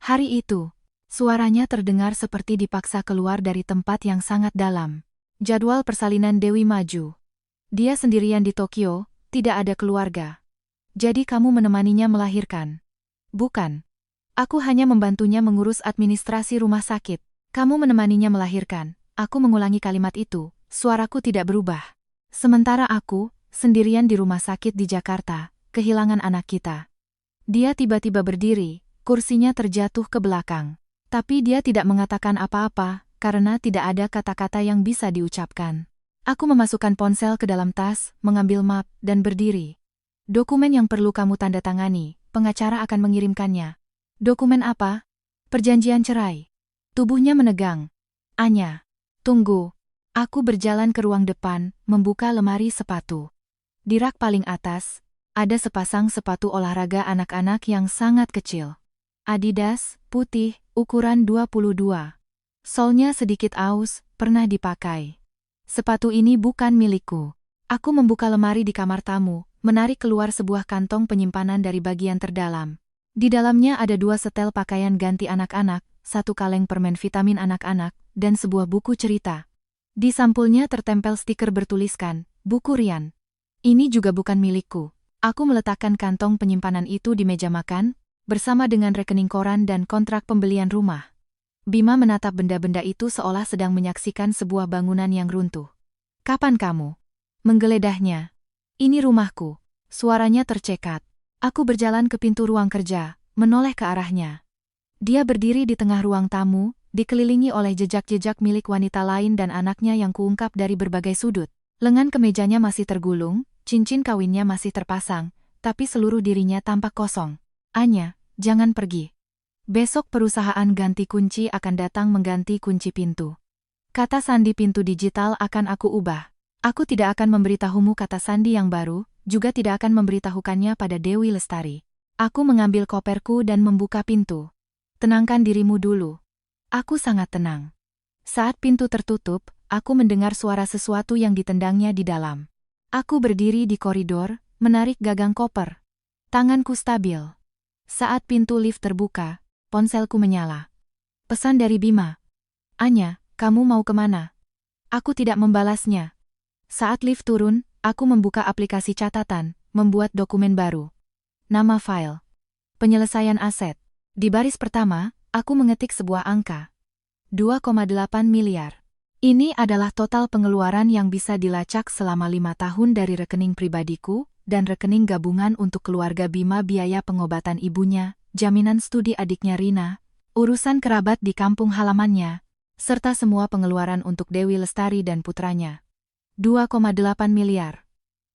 Hari itu, suaranya terdengar seperti dipaksa keluar dari tempat yang sangat dalam. Jadwal persalinan Dewi maju. Dia sendirian di Tokyo, tidak ada keluarga. Jadi kamu menemaninya melahirkan? Bukan. Aku hanya membantunya mengurus administrasi rumah sakit. Kamu menemaninya melahirkan. Aku mengulangi kalimat itu, suaraku tidak berubah. Sementara aku, sendirian di rumah sakit di Jakarta, kehilangan anak kita. Dia tiba-tiba berdiri. Kursinya terjatuh ke belakang. Tapi dia tidak mengatakan apa-apa, karena tidak ada kata-kata yang bisa diucapkan. Aku memasukkan ponsel ke dalam tas, mengambil map, dan berdiri. Dokumen yang perlu kamu tanda tangani, pengacara akan mengirimkannya. Dokumen apa? Perjanjian cerai. Tubuhnya menegang. Anya. Tunggu. Aku berjalan ke ruang depan, membuka lemari sepatu. Di rak paling atas, ada sepasang sepatu olahraga anak-anak yang sangat kecil. Adidas, putih, ukuran 22. Solnya sedikit aus, pernah dipakai. Sepatu ini bukan milikku. Aku membuka lemari di kamar tamu, menarik keluar sebuah kantong penyimpanan dari bagian terdalam. Di dalamnya ada 2 setel pakaian ganti anak-anak, 1 kaleng permen vitamin anak-anak, dan sebuah buku cerita. Di sampulnya tertempel stiker bertuliskan, buku Rian. Ini juga bukan milikku. Aku meletakkan kantong penyimpanan itu di meja makan, bersama dengan rekening koran dan kontrak pembelian rumah. Bima menatap benda-benda itu seolah sedang menyaksikan sebuah bangunan yang runtuh. Kapan kamu menggeledahnya? Ini rumahku. Suaranya tercekat. Aku berjalan ke pintu ruang kerja, menoleh ke arahnya. Dia berdiri di tengah ruang tamu, dikelilingi oleh jejak-jejak milik wanita lain dan anaknya yang kuungkap dari berbagai sudut. Lengan kemejanya masih tergulung, cincin kawinnya masih terpasang, tapi seluruh dirinya tampak kosong. Anya, jangan pergi. Besok perusahaan ganti kunci akan datang mengganti kunci pintu. Kata sandi pintu digital akan aku ubah. Aku tidak akan memberitahumu kata sandi yang baru, juga tidak akan memberitahukannya pada Dewi Lestari. Aku mengambil koperku dan membuka pintu. Tenangkan dirimu dulu. Aku sangat tenang. Saat pintu tertutup, aku mendengar suara sesuatu yang ditendangnya di dalam. Aku berdiri di koridor, menarik gagang koper. Tanganku stabil. Saat pintu lift terbuka, ponselku menyala. Pesan dari Bima. Anya, kamu mau kemana? Aku tidak membalasnya. Saat lift turun, aku membuka aplikasi catatan, membuat dokumen baru. nama file, penyelesaian aset. Di baris pertama, aku mengetik sebuah angka. 2,8 miliar. Ini adalah total pengeluaran yang bisa dilacak selama 5 tahun dari rekening pribadiku dan rekening gabungan untuk keluarga Bima, biaya pengobatan ibunya, jaminan studi adiknya Rina, urusan kerabat di kampung halamannya, serta semua pengeluaran untuk Dewi Lestari dan putranya. 2,8 miliar.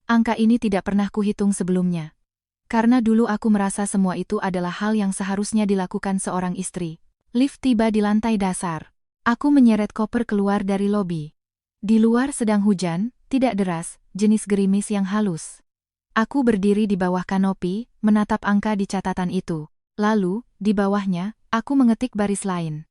Angka ini tidak pernah kuhitung sebelumnya. Karena dulu aku merasa semua itu adalah hal yang seharusnya dilakukan seorang istri. Lift tiba di lantai dasar. Aku menyeret koper keluar dari lobi. Di luar sedang hujan, tidak deras, jenis gerimis yang halus. Aku berdiri di bawah kanopi, menatap angka di catatan itu. Lalu, di bawahnya, aku mengetik baris lain.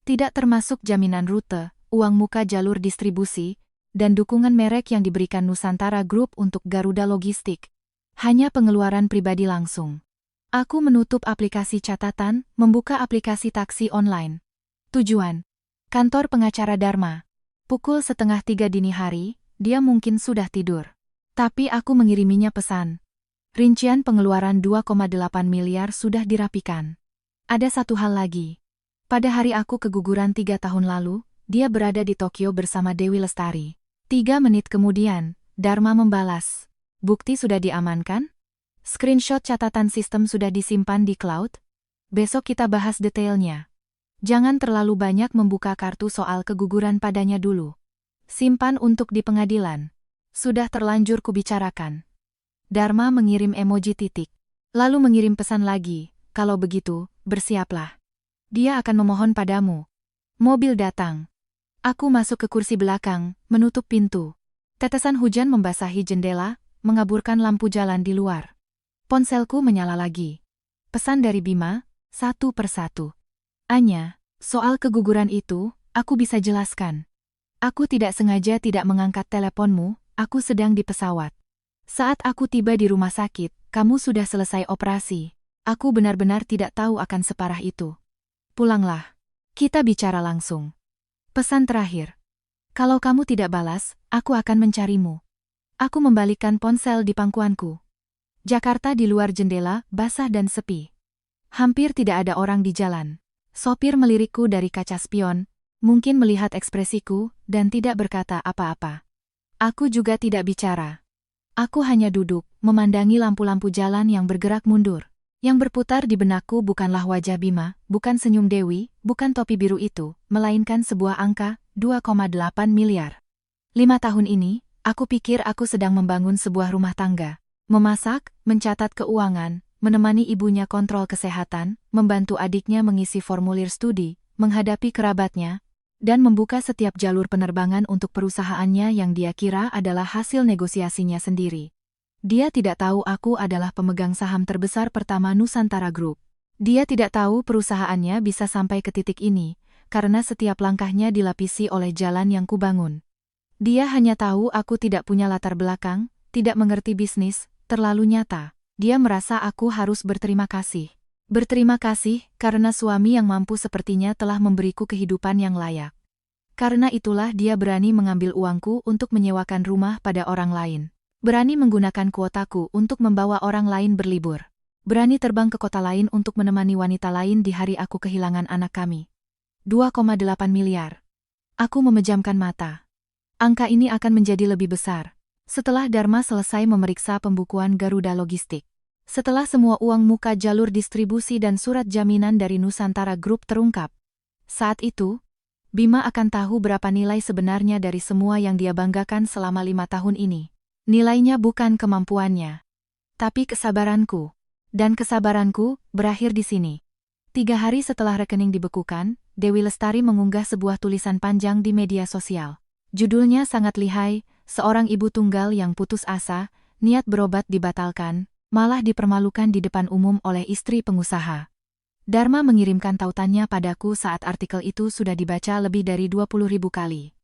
Tidak termasuk jaminan rute, uang muka jalur distribusi, dan dukungan merek yang diberikan Nusantara Group untuk Garuda Logistik. Hanya pengeluaran pribadi langsung. Aku menutup aplikasi catatan, membuka aplikasi taksi online. Tujuan: kantor pengacara Dharma. Pukul 2:30 dini hari, dia mungkin sudah tidur. Tapi aku mengiriminya pesan. Rincian pengeluaran 2,8 miliar sudah dirapikan. Ada satu hal lagi. Pada hari aku keguguran 3 tahun lalu, dia berada di Tokyo bersama Dewi Lestari. 3 menit kemudian, Dharma membalas. Bukti sudah diamankan? Screenshot catatan sistem sudah disimpan di cloud? Besok kita bahas detailnya. Jangan terlalu banyak membuka kartu soal keguguran padanya dulu. Simpan untuk di pengadilan. Sudah terlanjur kubicarakan. Dharma mengirim emoji titik. Lalu mengirim pesan lagi, kalau begitu, bersiaplah. Dia akan memohon padamu. Mobil datang. Aku masuk ke kursi belakang, menutup pintu. Tetesan hujan membasahi jendela, mengaburkan lampu jalan di luar. Ponselku menyala lagi. Pesan dari Bima, satu persatu. Anya, soal keguguran itu, aku bisa jelaskan. Aku tidak sengaja tidak mengangkat teleponmu, aku sedang di pesawat. Saat aku tiba di rumah sakit, kamu sudah selesai operasi. Aku benar-benar tidak tahu akan separah itu. Pulanglah. Kita bicara langsung. Pesan terakhir. Kalau kamu tidak balas, aku akan mencarimu. Aku membalikkan ponsel di pangkuanku. Jakarta di luar jendela, basah dan sepi. Hampir tidak ada orang di jalan. Sopir melirikku dari kaca spion, mungkin melihat ekspresiku, dan tidak berkata apa-apa. Aku juga tidak bicara. Aku hanya duduk, memandangi lampu-lampu jalan yang bergerak mundur. Yang berputar di benakku bukanlah wajah Bima, bukan senyum Dewi, bukan topi biru itu, melainkan sebuah angka, 2,8 miliar. 5 tahun ini, aku pikir aku sedang membangun sebuah rumah tangga. Memasak, mencatat keuangan, menemani ibunya kontrol kesehatan, membantu adiknya mengisi formulir studi, menghadapi kerabatnya, dan membuka setiap jalur penerbangan untuk perusahaannya yang dia kira adalah hasil negosiasinya sendiri. Dia tidak tahu aku adalah pemegang saham terbesar pertama Nusantara Group. Dia tidak tahu perusahaannya bisa sampai ke titik ini, karena setiap langkahnya dilapisi oleh jalan yang kubangun. Dia hanya tahu aku tidak punya latar belakang, tidak mengerti bisnis, terlalu nyata. Dia merasa aku harus berterima kasih. Berterima kasih karena suami yang mampu sepertinya telah memberiku kehidupan yang layak. Karena itulah dia berani mengambil uangku untuk menyewakan rumah pada orang lain. Berani menggunakan kuotaku untuk membawa orang lain berlibur. Berani terbang ke kota lain untuk menemani wanita lain di hari aku kehilangan anak kami. 2,8 miliar. Aku memejamkan mata. Angka ini akan menjadi lebih besar. Setelah Dharma selesai memeriksa pembukuan Garuda Logistik. Setelah semua uang muka jalur distribusi dan surat jaminan dari Nusantara Group terungkap. Saat itu, Bima akan tahu berapa nilai sebenarnya dari semua yang dia banggakan selama 5 tahun ini. Nilainya bukan kemampuannya, tapi kesabaranku. Dan kesabaranku berakhir di sini. 3 hari setelah rekening dibekukan, Dewi Lestari mengunggah sebuah tulisan panjang di media sosial. Judulnya sangat lihai, seorang ibu tunggal yang putus asa, niat berobat dibatalkan, malah dipermalukan di depan umum oleh istri pengusaha. Dharma mengirimkan tautannya padaku saat artikel itu sudah dibaca lebih dari 20.000 kali.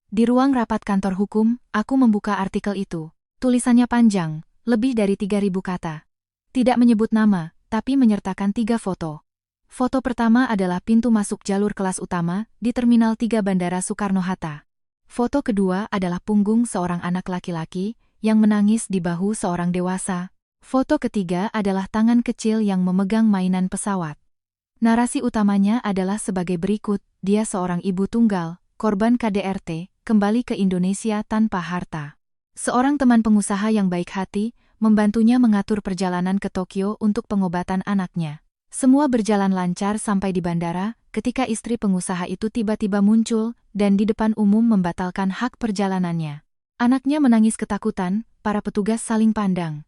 Di ruang rapat kantor hukum, aku membuka artikel itu. Tulisannya panjang, lebih dari 3.000 kata. Tidak menyebut nama, tapi menyertakan 3 foto. Foto pertama adalah pintu masuk jalur kelas utama di Terminal 3 Bandara Soekarno-Hatta. Foto kedua adalah punggung seorang anak laki-laki yang menangis di bahu seorang dewasa, Foto ketiga adalah tangan kecil yang memegang mainan pesawat. Narasi utamanya adalah sebagai berikut, dia seorang ibu tunggal, korban KDRT, kembali ke Indonesia tanpa harta. Seorang teman pengusaha yang baik hati, membantunya mengatur perjalanan ke Tokyo untuk pengobatan anaknya. Semua berjalan lancar sampai di bandara, ketika istri pengusaha itu tiba-tiba muncul, dan di depan umum membatalkan hak perjalanannya. Anaknya menangis ketakutan, para petugas saling pandang.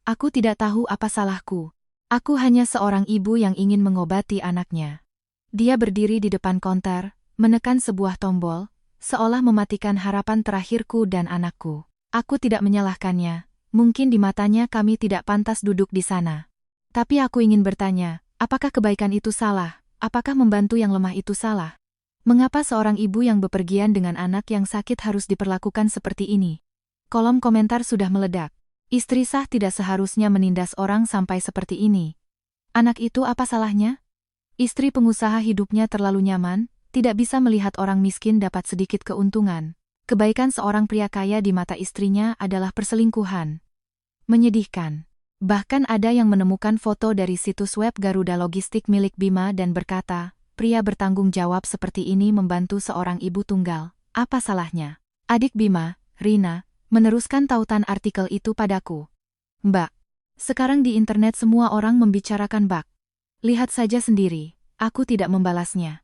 Aku tidak tahu apa salahku. Aku hanya seorang ibu yang ingin mengobati anaknya. Dia berdiri di depan konter, menekan sebuah tombol, seolah mematikan harapan terakhirku dan anakku. Aku tidak menyalahkannya, mungkin di matanya kami tidak pantas duduk di sana. Tapi aku ingin bertanya, apakah kebaikan itu salah? Apakah membantu yang lemah itu salah? Mengapa seorang ibu yang bepergian dengan anak yang sakit harus diperlakukan seperti ini? Kolom komentar sudah meledak. Istri sah tidak seharusnya menindas orang sampai seperti ini. Anak itu apa salahnya? Istri pengusaha hidupnya terlalu nyaman, tidak bisa melihat orang miskin dapat sedikit keuntungan. Kebaikan seorang pria kaya di mata istrinya adalah perselingkuhan. Menyedihkan. Bahkan ada yang menemukan foto dari situs web Garuda Logistik milik Bima dan berkata, pria bertanggung jawab seperti ini membantu seorang ibu tunggal. Apa salahnya? Adik Bima, Rina, meneruskan tautan artikel itu padaku. Mbak, sekarang di internet semua orang membicarakan bak. Lihat saja sendiri, aku tidak membalasnya.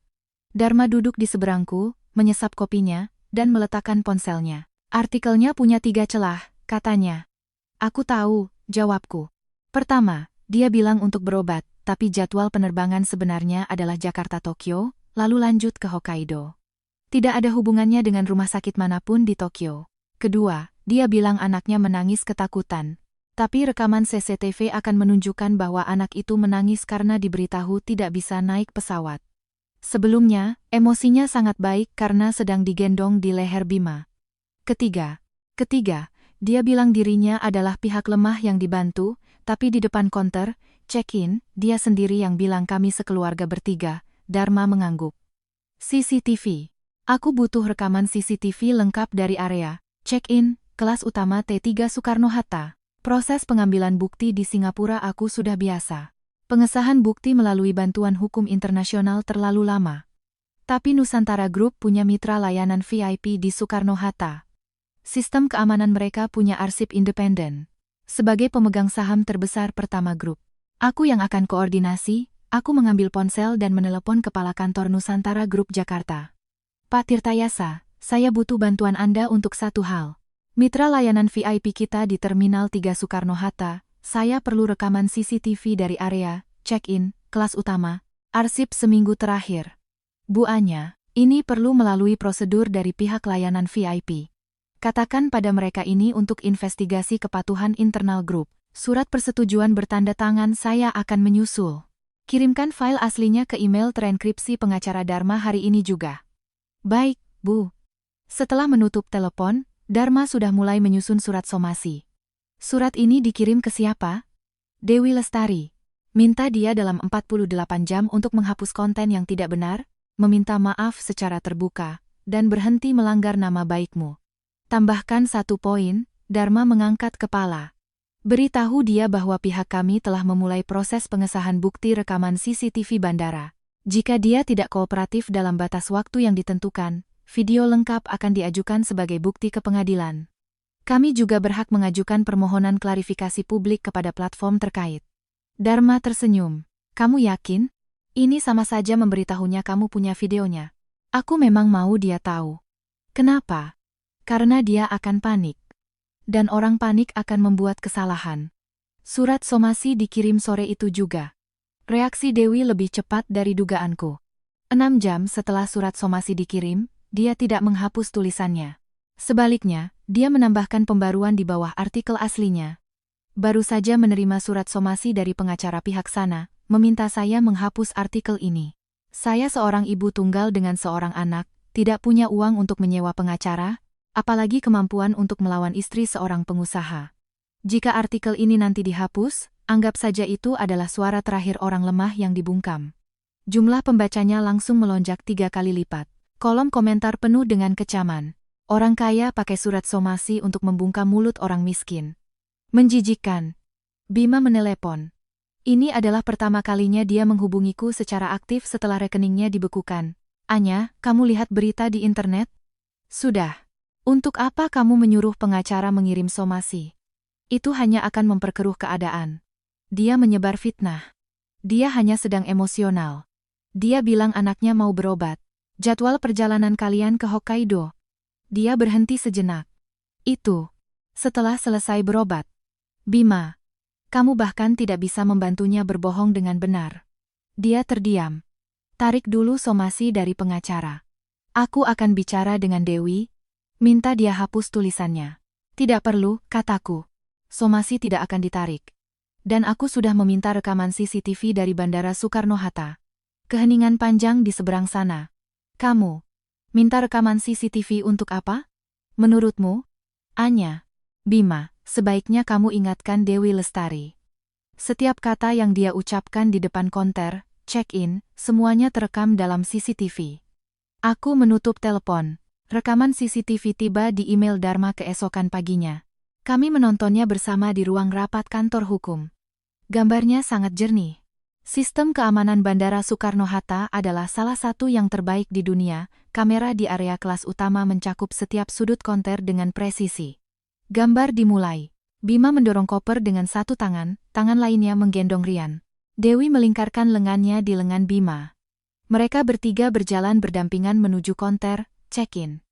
Dharma duduk di seberangku, menyesap kopinya, dan meletakkan ponselnya. Artikelnya punya 3 celah, katanya. Aku tahu, jawabku. Pertama, dia bilang untuk berobat, tapi jadwal penerbangan sebenarnya adalah Jakarta-Tokyo, lalu lanjut ke Hokkaido. Tidak ada hubungannya dengan rumah sakit manapun di Tokyo. Kedua, dia bilang anaknya menangis ketakutan. Tapi rekaman CCTV akan menunjukkan bahwa anak itu menangis karena diberitahu tidak bisa naik pesawat. Sebelumnya, emosinya sangat baik karena sedang digendong di leher Bima. Ketiga, dia bilang dirinya adalah pihak lemah yang dibantu, tapi di depan konter, check-in, dia sendiri yang bilang kami sekeluarga bertiga, Dharma mengangguk. CCTV. Aku butuh rekaman CCTV lengkap dari area check-in, kelas utama T3 Soekarno-Hatta. Proses pengambilan bukti di Singapura aku sudah biasa. Pengesahan bukti melalui bantuan hukum internasional terlalu lama. Tapi Nusantara Group punya mitra layanan VIP di Soekarno-Hatta. Sistem keamanan mereka punya arsip independen. Sebagai pemegang saham terbesar Pertama Group, aku yang akan koordinasi, aku mengambil ponsel dan menelepon kepala kantor Nusantara Group Jakarta. Pak Tirtayasa, saya butuh bantuan Anda untuk satu hal. Mitra layanan VIP kita di Terminal 3 Soekarno-Hatta, saya perlu rekaman CCTV dari area check-in, kelas utama, arsip seminggu terakhir. Bu Anya, ini perlu melalui prosedur dari pihak layanan VIP. Katakan pada mereka ini untuk investigasi kepatuhan internal grup. Surat persetujuan bertanda tangan saya akan menyusul. Kirimkan file aslinya ke email terenkripsi pengacara Dharma hari ini juga. Baik, Bu. Setelah menutup telepon, Dharma sudah mulai menyusun surat somasi. Surat ini dikirim ke siapa? Dewi Lestari. Minta dia dalam 48 jam untuk menghapus konten yang tidak benar, meminta maaf secara terbuka, dan berhenti melanggar nama baikmu. Tambahkan 1 poin, Dharma mengangkat kepala. Beritahu dia bahwa pihak kami telah memulai proses pengesahan bukti rekaman CCTV bandara. Jika dia tidak kooperatif dalam batas waktu yang ditentukan, video lengkap akan diajukan sebagai bukti ke pengadilan. Kami juga berhak mengajukan permohonan klarifikasi publik kepada platform terkait. Dharma tersenyum. Kamu yakin? Ini sama saja memberitahunya kamu punya videonya. Aku memang mau dia tahu. Kenapa? Karena dia akan panik. Dan orang panik akan membuat kesalahan. Surat somasi dikirim sore itu juga. Reaksi Dewi lebih cepat dari dugaanku. 6 jam setelah surat somasi dikirim, dia tidak menghapus tulisannya. Sebaliknya, dia menambahkan pembaruan di bawah artikel aslinya. Baru saja menerima surat somasi dari pengacara pihak sana, meminta saya menghapus artikel ini. Saya seorang ibu tunggal dengan seorang anak, tidak punya uang untuk menyewa pengacara, apalagi kemampuan untuk melawan istri seorang pengusaha. Jika artikel ini nanti dihapus, anggap saja itu adalah suara terakhir orang lemah yang dibungkam. Jumlah pembacanya langsung melonjak 3 kali lipat. Kolom komentar penuh dengan kecaman. Orang kaya pakai surat somasi untuk membungkam mulut orang miskin. Menjijikkan. Bima menelepon. Ini adalah pertama kalinya dia menghubungiku secara aktif setelah rekeningnya dibekukan. Anya, kamu lihat berita di internet? Sudah. Untuk apa kamu menyuruh pengacara mengirim somasi? Itu hanya akan memperkeruh keadaan. Dia menyebar fitnah. Dia hanya sedang emosional. Dia bilang anaknya mau berobat. Jadwal perjalanan kalian ke Hokkaido. Dia berhenti sejenak. Itu. Setelah selesai berobat. Bima. Kamu bahkan tidak bisa membantunya berbohong dengan benar. Dia terdiam. Tarik dulu somasi dari pengacara. Aku akan bicara dengan Dewi. Minta dia hapus tulisannya. Tidak perlu, kataku. Somasi tidak akan ditarik. Dan aku sudah meminta rekaman CCTV dari Bandara Soekarno-Hatta. Keheningan panjang di seberang sana. Kamu. Minta rekaman CCTV untuk apa? Menurutmu? Anya. Bima, sebaiknya kamu ingatkan Dewi Lestari. Setiap kata yang dia ucapkan di depan konter, check-in, semuanya terekam dalam CCTV. Aku menutup telepon. Rekaman CCTV tiba di email Dharma keesokan paginya. Kami menontonnya bersama di ruang rapat kantor hukum. Gambarnya sangat jernih. Sistem keamanan Bandara Soekarno-Hatta adalah salah satu yang terbaik di dunia. Kamera di area kelas utama mencakup setiap sudut konter dengan presisi. Gambar dimulai. Bima mendorong koper dengan satu tangan, tangan lainnya menggendong Rian. Dewi melingkarkan lengannya di lengan Bima. Mereka bertiga berjalan berdampingan menuju konter, check-in.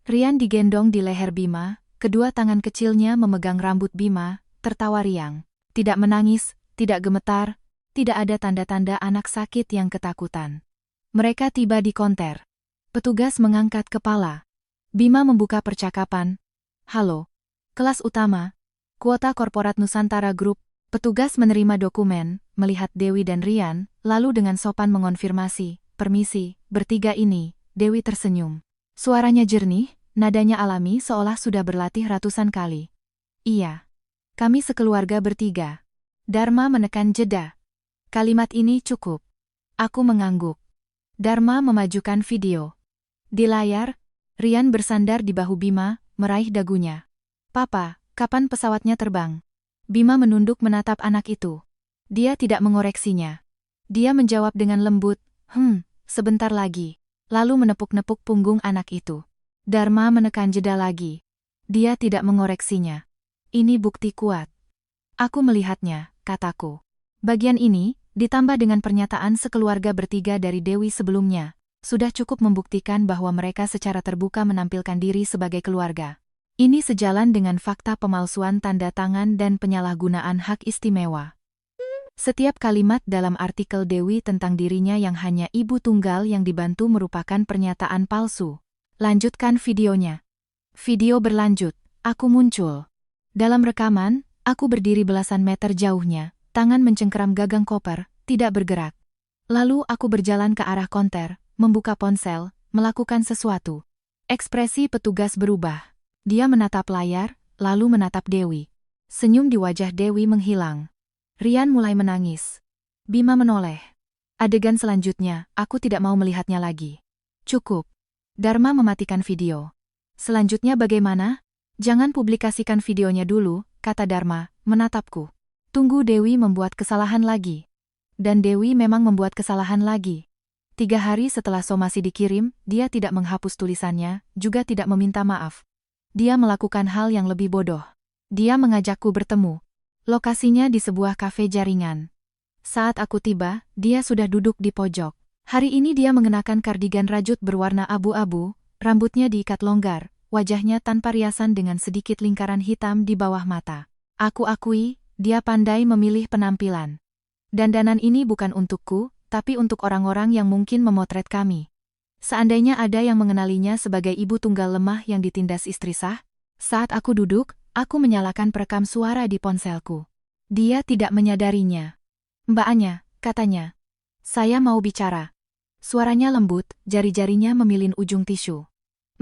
Rian digendong di leher Bima, kedua tangan kecilnya memegang rambut Bima, tertawa riang. Tidak menangis, tidak gemetar, tidak ada tanda-tanda anak sakit yang ketakutan. Mereka tiba di konter. Petugas mengangkat kepala. Bima membuka percakapan. Halo. Kelas utama. Kuota Korporat Nusantara Group. Petugas menerima dokumen, melihat Dewi dan Rian, lalu dengan sopan mengonfirmasi. Permisi, bertiga ini. Dewi tersenyum. Suaranya jernih, nadanya alami seolah sudah berlatih ratusan kali. Iya. Kami sekeluarga bertiga. Dharma menekan jeda. Kalimat ini cukup. Aku mengangguk. Dharma memajukan video. Di layar, Rian bersandar di bahu Bima, meraih dagunya. Papa, kapan pesawatnya terbang? Bima menunduk menatap anak itu. Dia tidak mengoreksinya. Dia menjawab dengan lembut, sebentar lagi. Lalu menepuk-nepuk punggung anak itu. Dharma menekan jeda lagi. Dia tidak mengoreksinya. Ini bukti kuat. Aku melihatnya, kataku. Bagian ini, ditambah dengan pernyataan sekeluarga bertiga dari Dewi sebelumnya, sudah cukup membuktikan bahwa mereka secara terbuka menampilkan diri sebagai keluarga. Ini sejalan dengan fakta pemalsuan tanda tangan dan penyalahgunaan hak istimewa. Setiap kalimat dalam artikel Dewi tentang dirinya yang hanya ibu tunggal yang dibantu merupakan pernyataan palsu. Lanjutkan videonya. Video berlanjut. Aku muncul. Dalam rekaman, aku berdiri belasan meter jauhnya, tangan mencengkeram gagang koper, tidak bergerak. Lalu aku berjalan ke arah konter, membuka ponsel, melakukan sesuatu. Ekspresi petugas berubah. Dia menatap layar, lalu menatap Dewi. Senyum di wajah Dewi menghilang. Rian mulai menangis. Bima menoleh. Adegan selanjutnya, aku tidak mau melihatnya lagi. Cukup. Dharma mematikan video. Selanjutnya bagaimana? Jangan publikasikan videonya dulu, kata Dharma, menatapku. Tunggu Dewi membuat kesalahan lagi. Dan Dewi memang membuat kesalahan lagi. 3 hari setelah somasi dikirim, dia tidak menghapus tulisannya, juga tidak meminta maaf. Dia melakukan hal yang lebih bodoh. Dia mengajakku bertemu. Lokasinya di sebuah kafe jaringan. Saat aku tiba, dia sudah duduk di pojok. Hari ini dia mengenakan kardigan rajut berwarna abu-abu, rambutnya diikat longgar, wajahnya tanpa riasan dengan sedikit lingkaran hitam di bawah mata. Aku akui, dia pandai memilih penampilan. Dandanan ini bukan untukku, tapi untuk orang-orang yang mungkin memotret kami. Seandainya ada yang mengenalinya sebagai ibu tunggal lemah yang ditindas istri sah, saat aku duduk, aku menyalakan perekam suara di ponselku. Dia tidak menyadarinya. Mbak Anya, katanya. Saya mau bicara. Suaranya lembut, jari-jarinya memilin ujung tisu.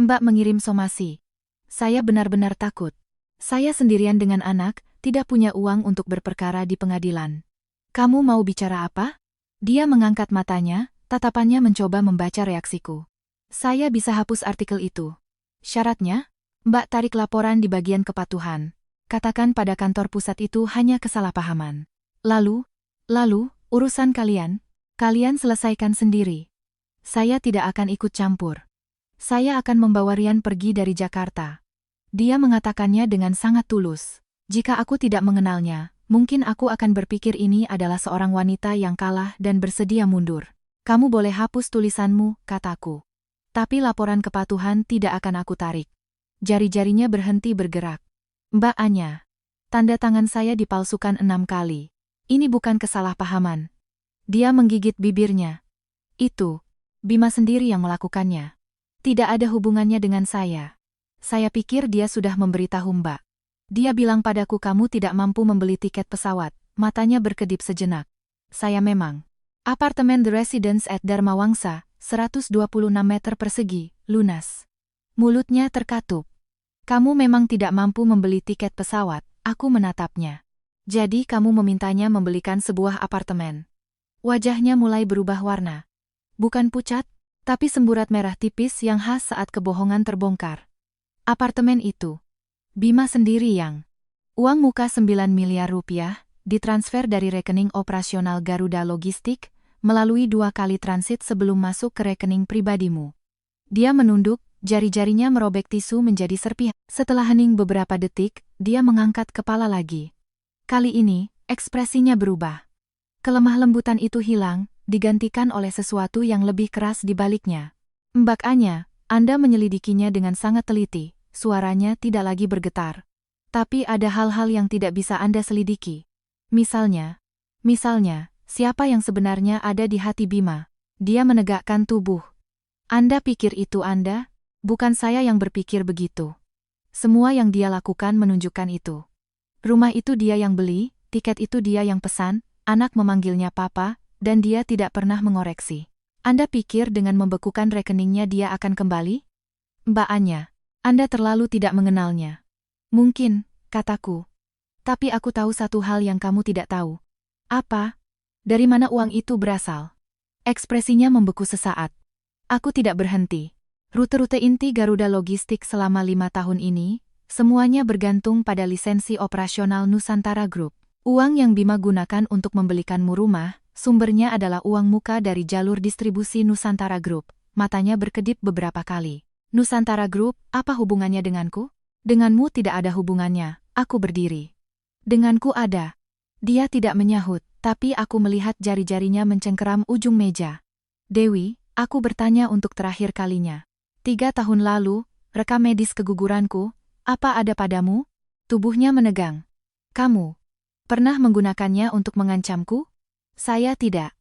Mbak mengirim somasi. Saya benar-benar takut. Saya sendirian dengan anak, tidak punya uang untuk berperkara di pengadilan. Kamu mau bicara apa? Dia mengangkat matanya, tatapannya mencoba membaca reaksiku. Saya bisa hapus artikel itu. Syaratnya? Mbak tarik laporan di bagian kepatuhan. Katakan pada kantor pusat itu hanya kesalahpahaman. Lalu, urusan kalian selesaikan sendiri. Saya tidak akan ikut campur. Saya akan membawa Rian pergi dari Jakarta. Dia mengatakannya dengan sangat tulus. Jika aku tidak mengenalnya, mungkin aku akan berpikir ini adalah seorang wanita yang kalah dan bersedia mundur. Kamu boleh hapus tulisanmu, kataku. Tapi laporan kepatuhan tidak akan aku tarik. Jari-jarinya berhenti bergerak. Mbak Anya. Tanda tangan saya dipalsukan 6 kali. Ini bukan kesalahpahaman. Dia menggigit bibirnya. Itu, Bima sendiri yang melakukannya. Tidak ada hubungannya dengan saya. Saya pikir dia sudah memberitahu Mbak. Dia bilang padaku kamu tidak mampu membeli tiket pesawat. Matanya berkedip sejenak. Saya memang. Apartemen The Residence at Dharma Wangsa, 126 meter persegi, lunas. Mulutnya terkatup. Kamu memang tidak mampu membeli tiket pesawat, aku menatapnya. Jadi kamu memintanya membelikan sebuah apartemen. Wajahnya mulai berubah warna. Bukan pucat, tapi semburat merah tipis yang khas saat kebohongan terbongkar. Apartemen itu. Bima sendiri yang. Uang muka 9 miliar rupiah, ditransfer dari rekening operasional Garuda Logistik, melalui 2 kali transit sebelum masuk ke rekening pribadimu. Dia menunduk, jari-jarinya merobek tisu menjadi serpihan. Setelah hening beberapa detik, dia mengangkat kepala lagi. Kali ini, ekspresinya berubah. Kelemah lembutan itu hilang, digantikan oleh sesuatu yang lebih keras di baliknya. Mbak Anya, Anda menyelidikinya dengan sangat teliti, suaranya tidak lagi bergetar. Tapi ada hal-hal yang tidak bisa Anda selidiki. Misalnya, siapa yang sebenarnya ada di hati Bima? Dia menegakkan tubuh. Anda pikir itu Anda? Bukan saya yang berpikir begitu. Semua yang dia lakukan menunjukkan itu. Rumah itu dia yang beli, tiket itu dia yang pesan, anak memanggilnya papa, dan dia tidak pernah mengoreksi. Anda pikir dengan membekukan rekeningnya dia akan kembali? Mbak Anya, Anda terlalu tidak mengenalnya. Mungkin, kataku. Tapi aku tahu satu hal yang kamu tidak tahu. Apa? Dari mana uang itu berasal? Ekspresinya membeku sesaat. Aku tidak berhenti. Rute-rute inti Garuda Logistik selama 5 tahun ini, semuanya bergantung pada lisensi operasional Nusantara Group. Uang yang Bima gunakan untuk membelikanmu rumah, sumbernya adalah uang muka dari jalur distribusi Nusantara Group. Matanya berkedip beberapa kali. Nusantara Group, apa hubungannya denganku? Denganmu tidak ada hubungannya, aku berdiri. Denganku ada. Dia tidak menyahut, tapi aku melihat jari-jarinya mencengkeram ujung meja. Dewi, aku bertanya untuk terakhir kalinya. 3 tahun lalu, rekam medis keguguranku, apa ada padamu? Tubuhnya menegang. Kamu pernah menggunakannya untuk mengancamku? Saya tidak.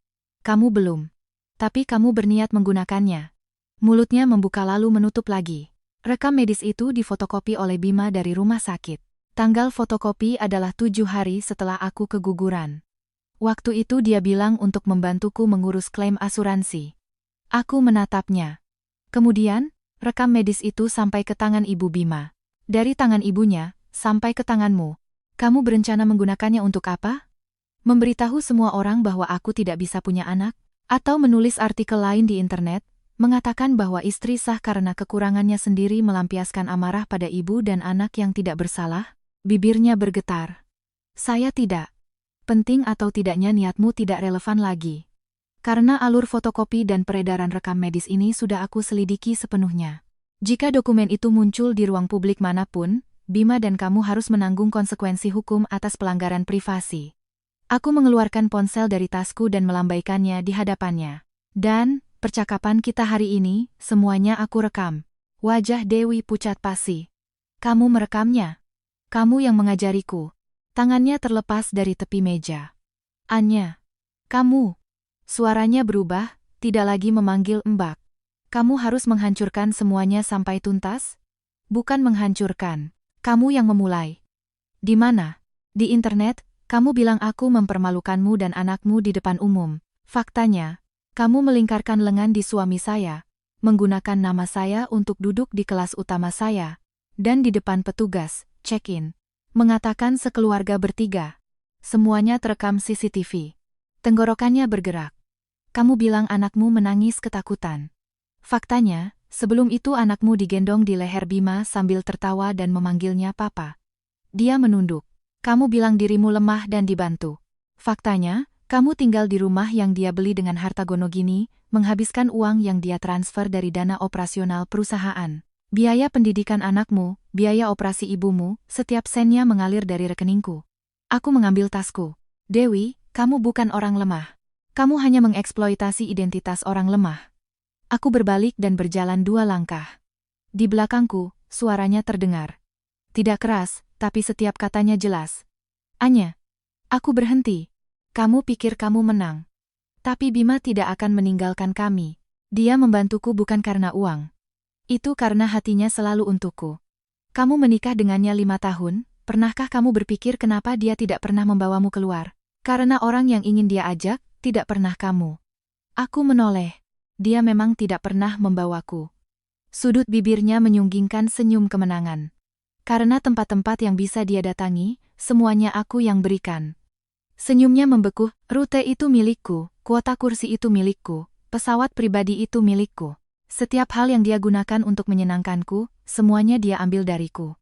Kamu belum. Tapi kamu berniat menggunakannya. Mulutnya membuka lalu menutup lagi. Rekam medis itu difotokopi oleh Bima dari rumah sakit. Tanggal fotokopi adalah 7 hari setelah aku keguguran. Waktu itu dia bilang untuk membantuku mengurus klaim asuransi. Aku menatapnya. Kemudian, rekam medis itu sampai ke tangan Ibu Bima. Dari tangan ibunya, sampai ke tanganmu. Kamu berencana menggunakannya untuk apa? Memberitahu semua orang bahwa aku tidak bisa punya anak? Atau menulis artikel lain di internet, mengatakan bahwa istri sah karena kekurangannya sendiri melampiaskan amarah pada ibu dan anak yang tidak bersalah? Bibirnya bergetar. Saya tidak. Penting atau tidaknya niatmu tidak relevan lagi. Karena alur fotokopi dan peredaran rekam medis ini sudah aku selidiki sepenuhnya. Jika dokumen itu muncul di ruang publik manapun, Bima dan kamu harus menanggung konsekuensi hukum atas pelanggaran privasi. Aku mengeluarkan ponsel dari tasku dan melambaikannya di hadapannya. Dan, percakapan kita hari ini, semuanya aku rekam. Wajah Dewi pucat pasi. Kamu merekamnya. Kamu yang mengajariku. Tangannya terlepas dari tepi meja. Anya. Kamu. Suaranya berubah, tidak lagi memanggil Mbak. Kamu harus menghancurkan semuanya sampai tuntas? Bukan menghancurkan. Kamu yang memulai. Di mana? Di internet, kamu bilang aku mempermalukanmu dan anakmu di depan umum. Faktanya, kamu melingkarkan lengan di suami saya, menggunakan nama saya untuk duduk di kelas utama saya, dan di depan petugas, check-in. Mengatakan sekeluarga bertiga. Semuanya terekam CCTV. Tenggorokannya bergerak. Kamu bilang anakmu menangis ketakutan. Faktanya, sebelum itu anakmu digendong di leher Bima sambil tertawa dan memanggilnya papa. Dia menunduk. Kamu bilang dirimu lemah dan dibantu. Faktanya, kamu tinggal di rumah yang dia beli dengan harta gono gini, menghabiskan uang yang dia transfer dari dana operasional perusahaan. Biaya pendidikan anakmu, biaya operasi ibumu, setiap sennya mengalir dari rekeningku. Aku mengambil tasku. Dewi, kamu bukan orang lemah. Kamu hanya mengeksploitasi identitas orang lemah. Aku berbalik dan berjalan 2 langkah. Di belakangku, suaranya terdengar. Tidak keras, tapi setiap katanya jelas. Anya. Aku berhenti. Kamu pikir kamu menang. Tapi Bima tidak akan meninggalkan kami. Dia membantuku bukan karena uang. Itu karena hatinya selalu untukku. Kamu menikah dengannya 5 tahun, pernahkah kamu berpikir kenapa dia tidak pernah membawamu keluar? Karena orang yang ingin dia ajak, tidak pernah kamu. Aku menoleh. Dia memang tidak pernah membawaku. Sudut bibirnya menyunggingkan senyum kemenangan. Karena tempat-tempat yang bisa dia datangi, semuanya aku yang berikan. Senyumnya membeku, rute itu milikku, kuota kursi itu milikku, pesawat pribadi itu milikku. Setiap hal yang dia gunakan untuk menyenangkanku, semuanya dia ambil dariku.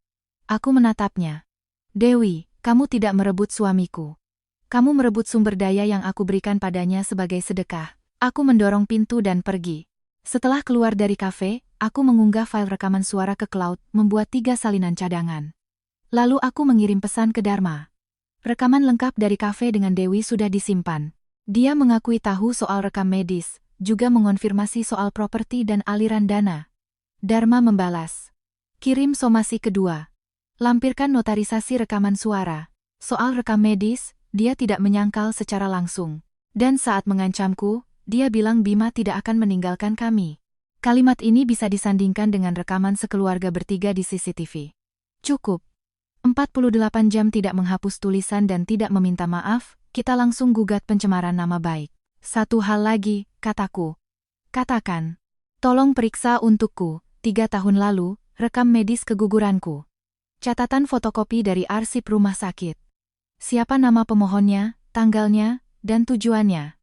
Aku menatapnya. Dewi, kamu tidak merebut suamiku. Kamu merebut sumber daya yang aku berikan padanya sebagai sedekah. Aku mendorong pintu dan pergi. Setelah keluar dari kafe, aku mengunggah file rekaman suara ke cloud, membuat 3 salinan cadangan. Lalu aku mengirim pesan ke Dharma. Rekaman lengkap dari kafe dengan Dewi sudah disimpan. Dia mengakui tahu soal rekam medis, juga mengonfirmasi soal properti dan aliran dana. Dharma membalas. Kirim somasi kedua. Lampirkan notarisasi rekaman suara. Soal rekam medis, dia tidak menyangkal secara langsung. Dan saat mengancamku, dia bilang Bima tidak akan meninggalkan kami. Kalimat ini bisa disandingkan dengan rekaman sekeluarga bertiga di CCTV. Cukup. 48 jam tidak menghapus tulisan dan tidak meminta maaf, kita langsung gugat pencemaran nama baik. Satu hal lagi, kataku. Katakan. Tolong periksa untukku, 3 tahun lalu, rekam medis keguguranku. Catatan fotokopi dari arsip rumah sakit. Siapa nama pemohonnya, tanggalnya, dan tujuannya.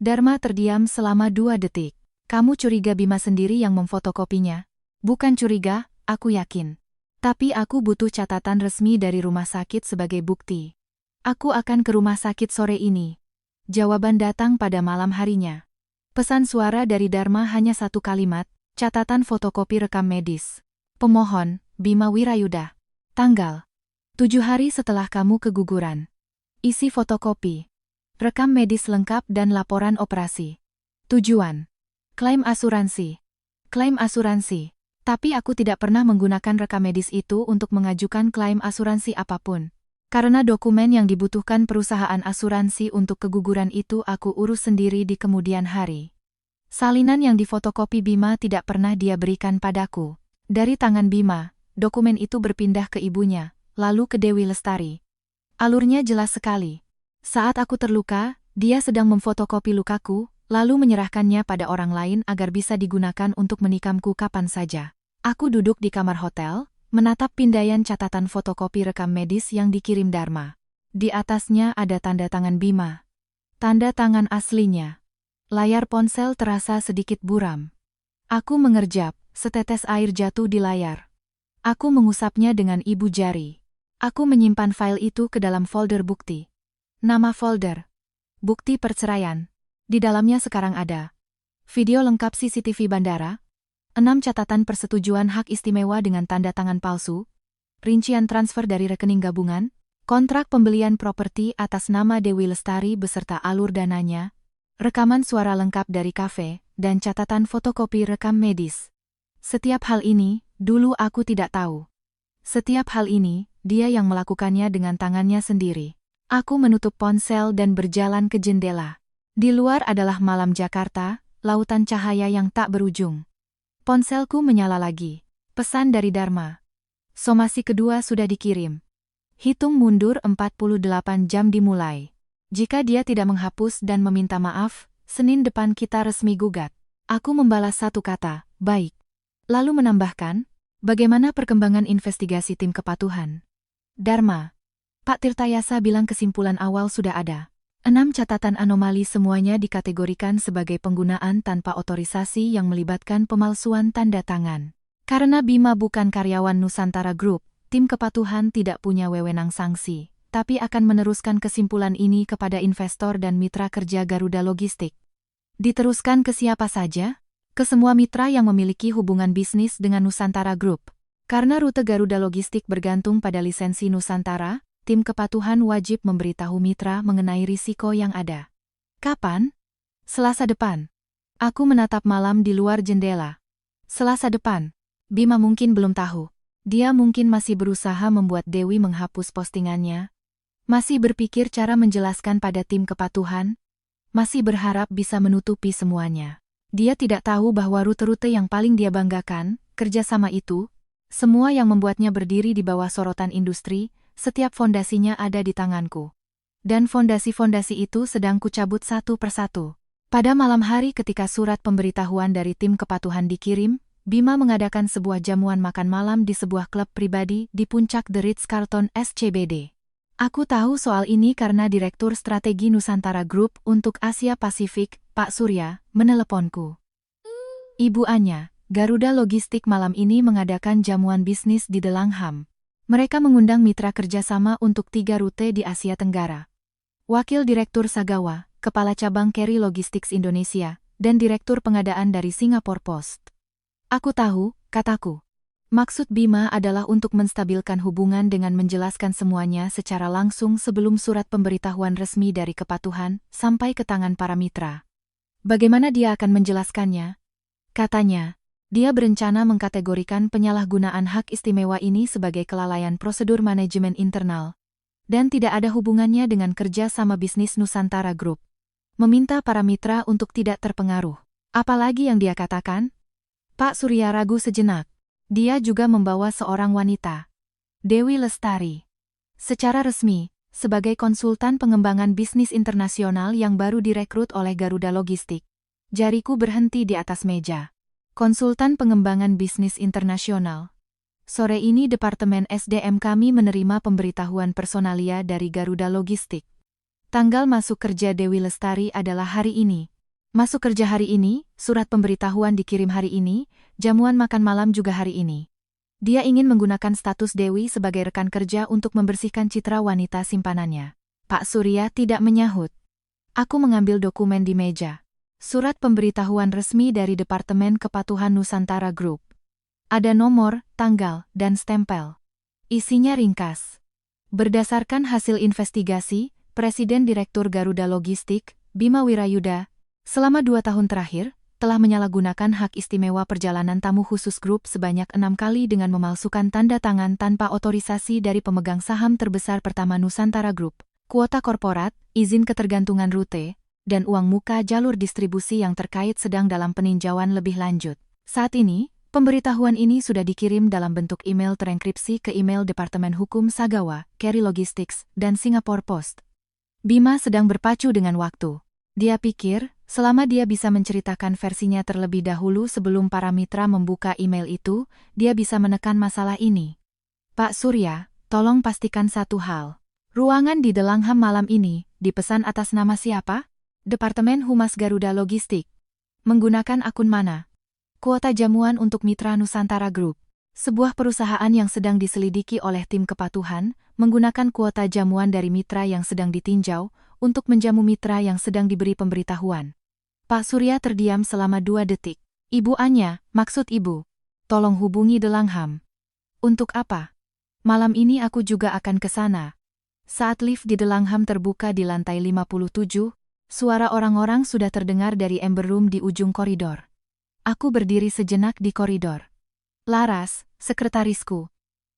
Dharma terdiam selama 2 detik. Kamu curiga Bima sendiri yang memfotokopinya? Bukan curiga, aku yakin. Tapi aku butuh catatan resmi dari rumah sakit sebagai bukti. Aku akan ke rumah sakit sore ini. Jawaban datang pada malam harinya. Pesan suara dari Dharma hanya 1 kalimat, catatan fotokopi rekam medis. Pemohon, Bima Wirayuda. Tanggal. 7 hari setelah kamu keguguran. Isi fotokopi. Rekam medis lengkap dan laporan operasi. Tujuan. Klaim asuransi. Klaim asuransi. Tapi aku tidak pernah menggunakan rekam medis itu untuk mengajukan klaim asuransi apapun. Karena dokumen yang dibutuhkan perusahaan asuransi untuk keguguran itu aku urus sendiri di kemudian hari. Salinan yang difotokopi Bima tidak pernah dia berikan padaku. Dari tangan Bima, dokumen itu berpindah ke ibunya, lalu ke Dewi Lestari. Alurnya jelas sekali. Saat aku terluka, dia sedang memfotokopi lukaku, lalu menyerahkannya pada orang lain agar bisa digunakan untuk menikamku kapan saja. Aku duduk di kamar hotel, menatap pindaian catatan fotokopi rekam medis yang dikirim Dharma. Di atasnya ada tanda tangan Bima. Tanda tangan aslinya. Layar ponsel terasa sedikit buram. Aku mengerjap, setetes air jatuh di layar. Aku mengusapnya dengan ibu jari. Aku menyimpan file itu ke dalam folder bukti. Nama folder. Bukti perceraian. Di dalamnya sekarang ada video lengkap CCTV bandara, 6 catatan persetujuan hak istimewa dengan tanda tangan palsu, rincian transfer dari rekening gabungan, kontrak pembelian properti atas nama Dewi Lestari beserta alur dananya, rekaman suara lengkap dari kafe, dan catatan fotokopi rekam medis. Setiap hal ini, dulu aku tidak tahu. Setiap hal ini, dia yang melakukannya dengan tangannya sendiri. Aku menutup ponsel dan berjalan ke jendela. Di luar adalah malam Jakarta, lautan cahaya yang tak berujung. Ponselku menyala lagi. Pesan dari Dharma. Somasi kedua sudah dikirim. Hitung mundur 48 jam dimulai. Jika dia tidak menghapus dan meminta maaf, Senin depan kita resmi gugat. Aku membalas 1 kata, baik. Lalu menambahkan, bagaimana perkembangan investigasi tim kepatuhan? Dharma. Pak Tirtayasa bilang kesimpulan awal sudah ada. 6 catatan anomali semuanya dikategorikan sebagai penggunaan tanpa otorisasi yang melibatkan pemalsuan tanda tangan. Karena Bima bukan karyawan Nusantara Group, tim kepatuhan tidak punya wewenang sanksi, tapi akan meneruskan kesimpulan ini kepada investor dan mitra kerja Garuda Logistik. Diteruskan ke siapa saja? Ke semua mitra yang memiliki hubungan bisnis dengan Nusantara Group. Karena rute Garuda Logistik bergantung pada lisensi Nusantara, tim kepatuhan wajib memberitahu mitra mengenai risiko yang ada. Kapan? Selasa depan. Aku menatap malam di luar jendela. Selasa depan. Bima mungkin belum tahu. Dia mungkin masih berusaha membuat Dewi menghapus postingannya. Masih berpikir cara menjelaskan pada tim kepatuhan. Masih berharap bisa menutupi semuanya. Dia tidak tahu bahwa rute-rute yang paling dia banggakan, kerjasama itu, semua yang membuatnya berdiri di bawah sorotan industri, setiap fondasinya ada di tanganku. Dan fondasi-fondasi itu sedang kucabut satu persatu. Pada malam hari ketika surat pemberitahuan dari tim kepatuhan dikirim, Bima mengadakan sebuah jamuan makan malam di sebuah klub pribadi di puncak The Ritz-Carlton SCBD. Aku tahu soal ini karena Direktur Strategi Nusantara Group untuk Asia Pasifik, Pak Surya, meneleponku. Ibu Anya, Garuda Logistik malam ini mengadakan jamuan bisnis di The Langham. Mereka mengundang mitra kerjasama untuk 3 rute di Asia Tenggara. Wakil Direktur Sagawa, Kepala Cabang Carry Logistics Indonesia, dan Direktur Pengadaan dari Singapore Post. Aku tahu, kataku. Maksud Bima adalah untuk menstabilkan hubungan dengan menjelaskan semuanya secara langsung sebelum surat pemberitahuan resmi dari kepatuhan sampai ke tangan para mitra. Bagaimana dia akan menjelaskannya? Katanya, dia berencana mengkategorikan penyalahgunaan hak istimewa ini sebagai kelalaian prosedur manajemen internal dan tidak ada hubungannya dengan kerja sama bisnis Nusantara Group. Meminta para mitra untuk tidak terpengaruh. Apalagi yang dia katakan? Pak Surya ragu sejenak. Dia juga membawa seorang wanita, Dewi Lestari. Secara resmi, sebagai konsultan pengembangan bisnis internasional yang baru direkrut oleh Garuda Logistik. Jariku berhenti di atas meja. Konsultan pengembangan bisnis internasional. Sore ini Departemen SDM kami menerima pemberitahuan personalia dari Garuda Logistik. Tanggal masuk kerja Dewi Lestari adalah hari ini. Masuk kerja hari ini, surat pemberitahuan dikirim hari ini, jamuan makan malam juga hari ini. Dia ingin menggunakan status Dewi sebagai rekan kerja untuk membersihkan citra wanita simpanannya. Pak Surya tidak menyahut. Aku mengambil dokumen di meja. Surat pemberitahuan resmi dari Departemen Kepatuhan Nusantara Group. Ada nomor, tanggal, dan stempel. Isinya ringkas. Berdasarkan hasil investigasi, Presiden Direktur Garuda Logistik, Bima Wirayuda, selama 2 tahun terakhir, telah menyalahgunakan hak istimewa perjalanan tamu khusus grup sebanyak 6 kali dengan memalsukan tanda tangan tanpa otorisasi dari pemegang saham terbesar pertama Nusantara Group, kuota korporat, izin ketergantungan rute, dan uang muka jalur distribusi yang terkait sedang dalam peninjauan lebih lanjut. Saat ini, pemberitahuan ini sudah dikirim dalam bentuk email terenkripsi ke email Departemen Hukum Sagawa, Carry Logistics, dan Singapore Post. Bima sedang berpacu dengan waktu. Dia pikir, selama dia bisa menceritakan versinya terlebih dahulu sebelum para mitra membuka email itu, dia bisa menekan masalah ini. Pak Surya, tolong pastikan satu hal. Ruangan di The Langham malam ini, dipesan atas nama siapa? Departemen Humas Garuda Logistik. Menggunakan akun mana? Kuota jamuan untuk mitra Nusantara Group. Sebuah perusahaan yang sedang diselidiki oleh tim kepatuhan, menggunakan kuota jamuan dari mitra yang sedang ditinjau, untuk menjamu mitra yang sedang diberi pemberitahuan. Pak Surya terdiam selama 2 detik. Ibu Anya, maksud ibu. Tolong hubungi The Langham. Untuk apa? Malam ini aku juga akan ke sana. Saat lift di The Langham terbuka di lantai 57, suara orang-orang sudah terdengar dari Amber Room di ujung koridor. Aku berdiri sejenak di koridor. Laras, sekretarisku,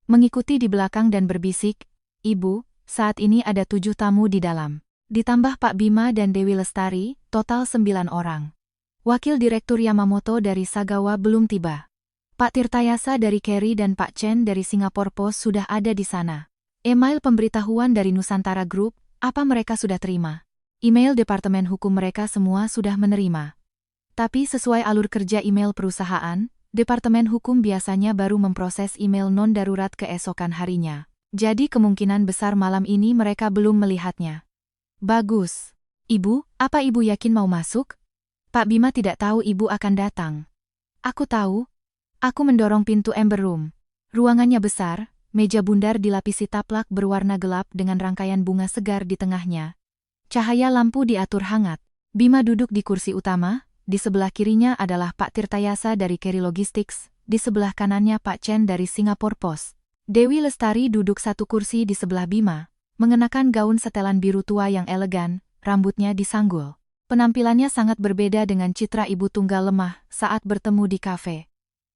mengikuti di belakang dan berbisik, Ibu, saat ini ada 7 tamu di dalam. Ditambah Pak Bima dan Dewi Lestari, total 9 orang. Wakil Direktur Yamamoto dari Sagawa belum tiba. Pak Tirtayasa dari Carry dan Pak Chen dari Singapore Post sudah ada di sana. Email pemberitahuan dari Nusantara Group, apa mereka sudah terima? Email Departemen Hukum mereka semua sudah menerima. Tapi sesuai alur kerja email perusahaan, Departemen Hukum biasanya baru memproses email non-darurat keesokan harinya. Jadi kemungkinan besar malam ini mereka belum melihatnya. Bagus. Ibu, apa ibu yakin mau masuk? Pak Bima tidak tahu ibu akan datang. Aku tahu. Aku mendorong pintu Amber Room. Ruangannya besar, meja bundar dilapisi taplak berwarna gelap dengan rangkaian bunga segar di tengahnya. Cahaya lampu diatur hangat. Bima duduk di kursi utama, di sebelah kirinya adalah Pak Tirtayasa dari Kerry Logistics, di sebelah kanannya Pak Chen dari Singapore Post. Dewi Lestari duduk satu kursi di sebelah Bima, mengenakan gaun setelan biru tua yang elegan, rambutnya disanggul. Penampilannya sangat berbeda dengan citra ibu tunggal lemah saat bertemu di kafe.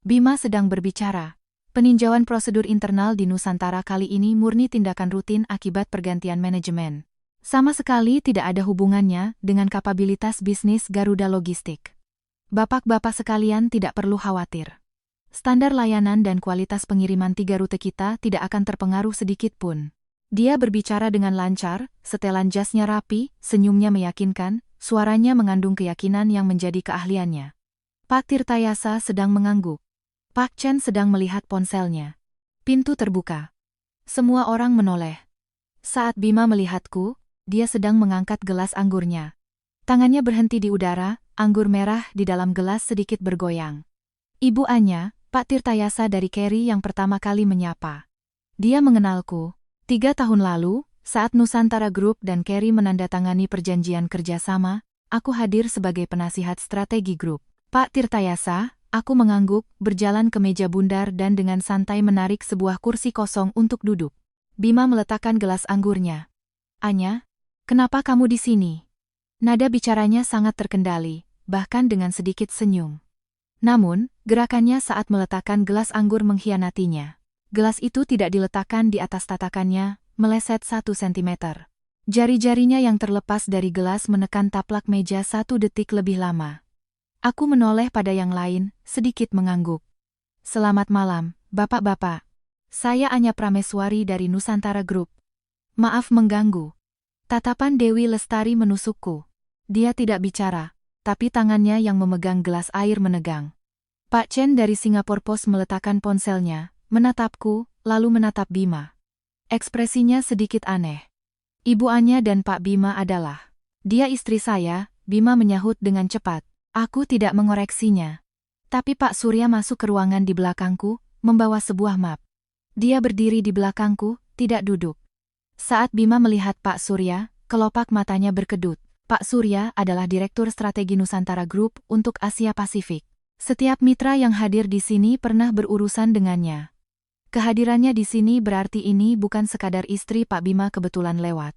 Bima sedang berbicara. Peninjauan prosedur internal di Nusantara kali ini murni tindakan rutin akibat pergantian manajemen. Sama sekali tidak ada hubungannya dengan kapabilitas bisnis Garuda Logistik. Bapak-bapak sekalian tidak perlu khawatir. Standar layanan dan kualitas pengiriman 3 rute kita tidak akan terpengaruh sedikit pun. Dia berbicara dengan lancar, setelan jasnya rapi, senyumnya meyakinkan, suaranya mengandung keyakinan yang menjadi keahliannya. Pak Tirtayasa sedang mengangguk. Pak Chen sedang melihat ponselnya. Pintu terbuka. Semua orang menoleh. Saat Bima melihatku, dia sedang mengangkat gelas anggurnya. Tangannya berhenti di udara, anggur merah di dalam gelas sedikit bergoyang. Ibu Anya, Pak Tirtayasa dari Kerry yang pertama kali menyapa. Dia mengenalku. 3 tahun lalu, saat Nusantara Group dan Kerry menandatangani perjanjian kerjasama, aku hadir sebagai penasihat strategi grup. Pak Tirtayasa, aku mengangguk, berjalan ke meja bundar dan dengan santai menarik sebuah kursi kosong untuk duduk. Bima meletakkan gelas anggurnya. Anya, kenapa kamu di sini? Nada bicaranya sangat terkendali, bahkan dengan sedikit senyum. Namun, gerakannya saat meletakkan gelas anggur mengkhianatinya. Gelas itu tidak diletakkan di atas tatakannya, meleset 1 sentimeter. Jari-jarinya yang terlepas dari gelas menekan taplak meja 1 detik lebih lama. Aku menoleh pada yang lain, sedikit mengangguk. Selamat malam, bapak-bapak. Saya Anya Prameswari dari Nusantara Group. Maaf mengganggu. Tatapan Dewi Lestari menusukku. Dia tidak bicara, tapi tangannya yang memegang gelas air menegang. Pak Chen dari Singapore Post meletakkan ponselnya, menatapku, lalu menatap Bima. Ekspresinya sedikit aneh. Ibu Anya dan Pak Bima adalah. Dia istri saya, Bima menyahut dengan cepat. Aku tidak mengoreksinya. Tapi Pak Surya masuk ke ruangan di belakangku, membawa sebuah map. Dia berdiri di belakangku, tidak duduk. Saat Bima melihat Pak Surya, kelopak matanya berkedut. Pak Surya adalah Direktur Strategi Nusantara Group untuk Asia Pasifik. Setiap mitra yang hadir di sini pernah berurusan dengannya. Kehadirannya di sini berarti ini bukan sekadar istri Pak Bima kebetulan lewat.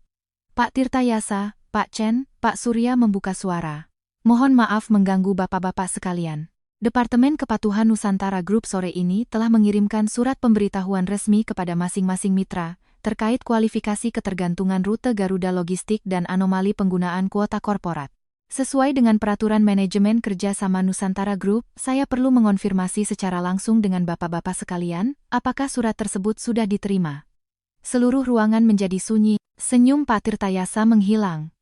Pak Tirtayasa, Pak Chen, Pak Surya membuka suara. Mohon maaf mengganggu bapak-bapak sekalian. Departemen Kepatuhan Nusantara Group sore ini telah mengirimkan surat pemberitahuan resmi kepada masing-masing mitra, terkait kualifikasi ketergantungan rute Garuda Logistik dan anomali penggunaan kuota korporat. Sesuai dengan peraturan manajemen kerjasama Nusantara Group, saya perlu mengonfirmasi secara langsung dengan bapak-bapak sekalian, apakah surat tersebut sudah diterima. Seluruh ruangan menjadi sunyi, senyum Pak Tirtayasa menghilang.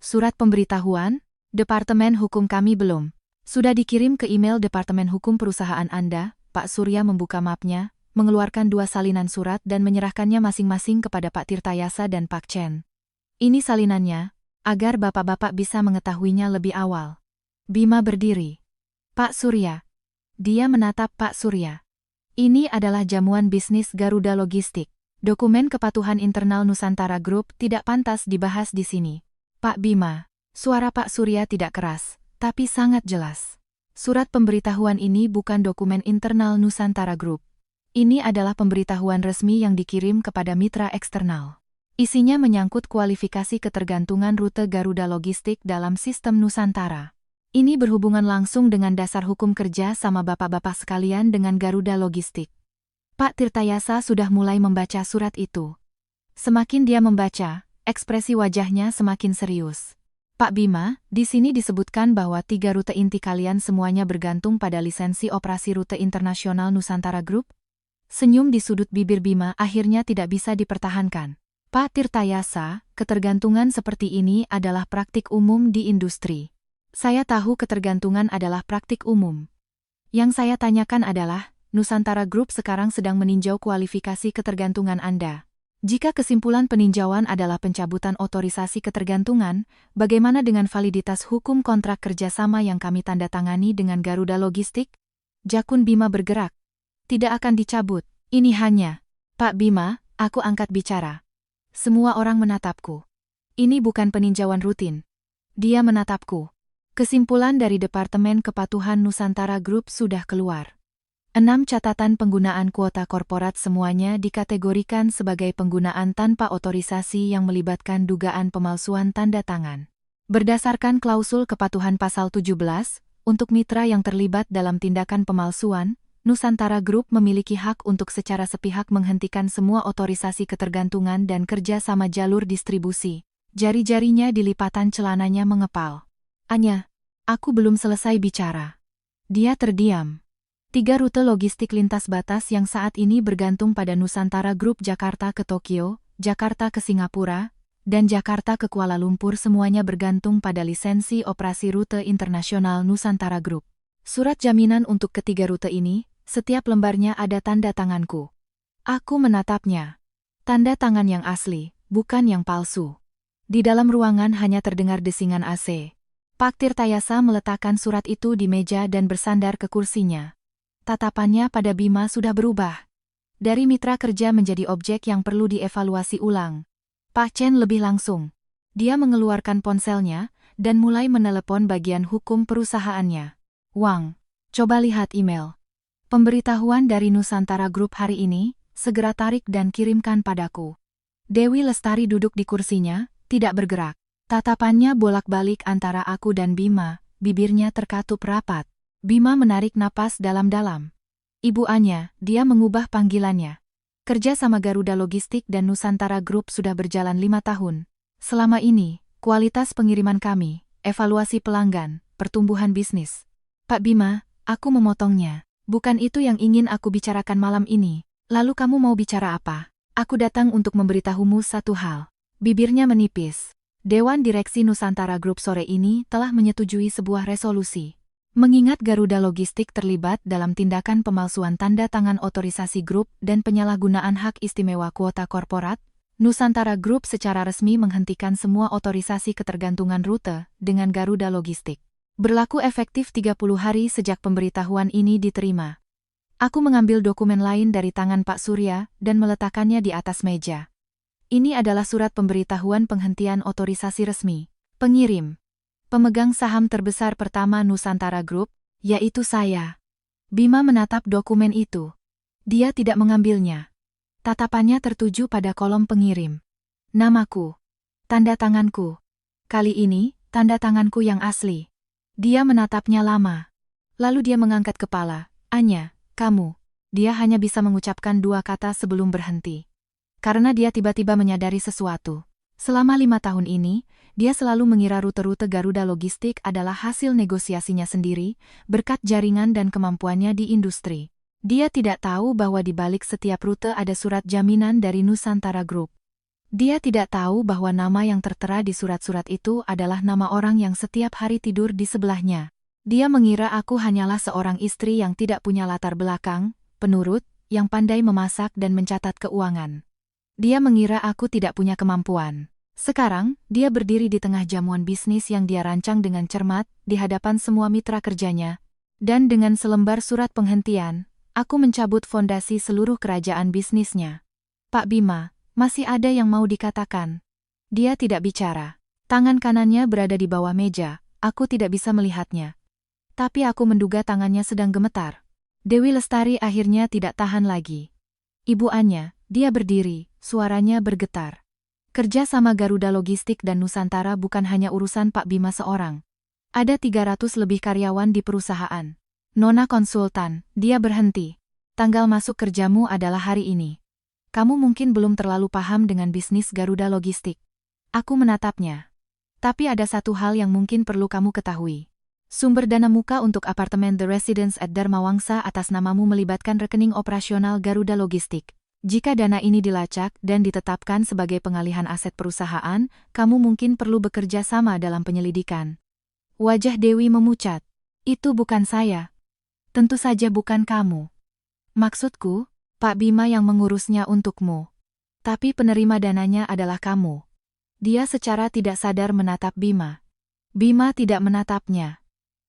Surat pemberitahuan? Departemen Hukum kami belum. Sudah dikirim ke email Departemen Hukum perusahaan Anda. Pak Surya membuka mapnya, mengeluarkan 2 salinan surat dan menyerahkannya masing-masing kepada Pak Tirtayasa dan Pak Chen. Ini salinannya, agar bapak-bapak bisa mengetahuinya lebih awal. Bima berdiri. Pak Surya. Dia menatap Pak Surya. Ini adalah jamuan bisnis Garuda Logistik. Dokumen kepatuhan internal Nusantara Group tidak pantas dibahas di sini. Pak Bima. Suara Pak Surya tidak keras, tapi sangat jelas. Surat pemberitahuan ini bukan dokumen internal Nusantara Group. Ini adalah pemberitahuan resmi yang dikirim kepada mitra eksternal. Isinya menyangkut kualifikasi ketergantungan rute Garuda Logistik dalam sistem Nusantara. Ini berhubungan langsung dengan dasar hukum kerja sama bapak-bapak sekalian dengan Garuda Logistik. Pak Tirtayasa sudah mulai membaca surat itu. Semakin dia membaca, ekspresi wajahnya semakin serius. Pak Bima, di sini disebutkan bahwa 3 rute inti kalian semuanya bergantung pada lisensi operasi rute internasional Nusantara Group? Senyum di sudut bibir Bima akhirnya tidak bisa dipertahankan. Pak Tirtayasa, ketergantungan seperti ini adalah praktik umum di industri. Saya tahu ketergantungan adalah praktik umum. Yang saya tanyakan adalah, Nusantara Group sekarang sedang meninjau kualifikasi ketergantungan Anda. Jika kesimpulan peninjauan adalah pencabutan otorisasi ketergantungan, bagaimana dengan validitas hukum kontrak kerjasama yang kami tanda tangani dengan Garuda Logistik? Jakun Bima bergerak. Tidak akan dicabut, ini hanya Pak Bima, aku angkat bicara. Semua orang menatapku. Ini bukan peninjauan rutin. Dia menatapku. Kesimpulan dari Departemen Kepatuhan Nusantara Group sudah keluar. 6 catatan penggunaan kuota korporat semuanya dikategorikan sebagai penggunaan tanpa otorisasi yang melibatkan dugaan pemalsuan tanda tangan. Berdasarkan klausul kepatuhan pasal 17, untuk mitra yang terlibat dalam tindakan pemalsuan, Nusantara Group memiliki hak untuk secara sepihak menghentikan semua otorisasi ketergantungan dan kerja sama jalur distribusi. Jari-jarinya di lipatan celananya mengepal. Anya, aku belum selesai bicara. Dia terdiam. 3 rute logistik lintas batas yang saat ini bergantung pada Nusantara Group Jakarta ke Tokyo, Jakarta ke Singapura, dan Jakarta ke Kuala Lumpur semuanya bergantung pada lisensi operasi rute internasional Nusantara Group. Surat jaminan untuk ketiga rute ini, setiap lembarnya ada tanda tanganku. Aku menatapnya. Tanda tangan yang asli, bukan yang palsu. Di dalam ruangan hanya terdengar desingan AC. Pak Tirtayasa meletakkan surat itu di meja dan bersandar ke kursinya. Tatapannya pada Bima sudah berubah. Dari mitra kerja menjadi objek yang perlu dievaluasi ulang. Pak Chen lebih langsung. Dia mengeluarkan ponselnya dan mulai menelepon bagian hukum perusahaannya. Wang, coba lihat email. Pemberitahuan dari Nusantara Group hari ini, segera tarik dan kirimkan padaku. Dewi Lestari duduk di kursinya, tidak bergerak. Tatapannya bolak-balik antara aku dan Bima, bibirnya terkatup rapat. Bima menarik napas dalam-dalam. Ibu Anya, dia mengubah panggilannya. Kerja sama Garuda Logistik dan Nusantara Group sudah berjalan 5 tahun. Selama ini, kualitas pengiriman kami, evaluasi pelanggan, pertumbuhan bisnis. Pak Bima, aku memotongnya. Bukan itu yang ingin aku bicarakan malam ini. Lalu kamu mau bicara apa? Aku datang untuk memberitahumu satu hal. Bibirnya menipis. Dewan Direksi Nusantara Group sore ini telah menyetujui sebuah resolusi. Mengingat Garuda Logistik terlibat dalam tindakan pemalsuan tanda tangan otorisasi grup dan penyalahgunaan hak istimewa kuota korporat, Nusantara Group secara resmi menghentikan semua otorisasi ketergantungan rute dengan Garuda Logistik. Berlaku efektif 30 hari sejak pemberitahuan ini diterima. Aku mengambil dokumen lain dari tangan Pak Surya dan meletakkannya di atas meja. Ini adalah surat pemberitahuan penghentian otorisasi resmi. Pengirim. Pemegang saham terbesar pertama Nusantara Group, yaitu saya. Bima menatap dokumen itu. Dia tidak mengambilnya. Tatapannya tertuju pada kolom pengirim. Namaku. Tanda tanganku. Kali ini, tanda tanganku yang asli. Dia menatapnya lama. Lalu dia mengangkat kepala. Anya, kamu. Dia hanya bisa mengucapkan 2 kata sebelum berhenti. Karena dia tiba-tiba menyadari sesuatu. Selama 5 tahun ini, dia selalu mengira rute-rute Garuda Logistik adalah hasil negosiasinya sendiri, berkat jaringan dan kemampuannya di industri. Dia tidak tahu bahwa di balik setiap rute ada surat jaminan dari Nusantara Group. Dia tidak tahu bahwa nama yang tertera di surat-surat itu adalah nama orang yang setiap hari tidur di sebelahnya. Dia mengira aku hanyalah seorang istri yang tidak punya latar belakang, penurut, yang pandai memasak dan mencatat keuangan. Dia mengira aku tidak punya kemampuan. Sekarang, dia berdiri di tengah jamuan bisnis yang dia rancang dengan cermat, di hadapan semua mitra kerjanya. Dan dengan selembar surat penghentian, aku mencabut fondasi seluruh kerajaan bisnisnya. Pak Bima, masih ada yang mau dikatakan. Dia tidak bicara. Tangan kanannya berada di bawah meja, aku tidak bisa melihatnya. Tapi aku menduga tangannya sedang gemetar. Dewi Lestari akhirnya tidak tahan lagi. Ibu Anya, dia berdiri, suaranya bergetar. Kerja sama Garuda Logistik dan Nusantara bukan hanya urusan Pak Bima seorang. Ada 300 lebih karyawan di perusahaan. Nona konsultan, dia berhenti. Tanggal masuk kerjamu adalah hari ini. Kamu mungkin belum terlalu paham dengan bisnis Garuda Logistik. Aku menatapnya. Tapi ada satu hal yang mungkin perlu kamu ketahui. Sumber dana muka untuk apartemen The Residence at Dharma Wangsa atas namamu melibatkan rekening operasional Garuda Logistik. Jika dana ini dilacak dan ditetapkan sebagai pengalihan aset perusahaan, kamu mungkin perlu bekerja sama dalam penyelidikan. Wajah Dewi memucat. Itu bukan saya. Tentu saja bukan kamu. Maksudku, Pak Bima yang mengurusnya untukmu. Tapi penerima dananya adalah kamu. Dia secara tidak sadar menatap Bima. Bima tidak menatapnya.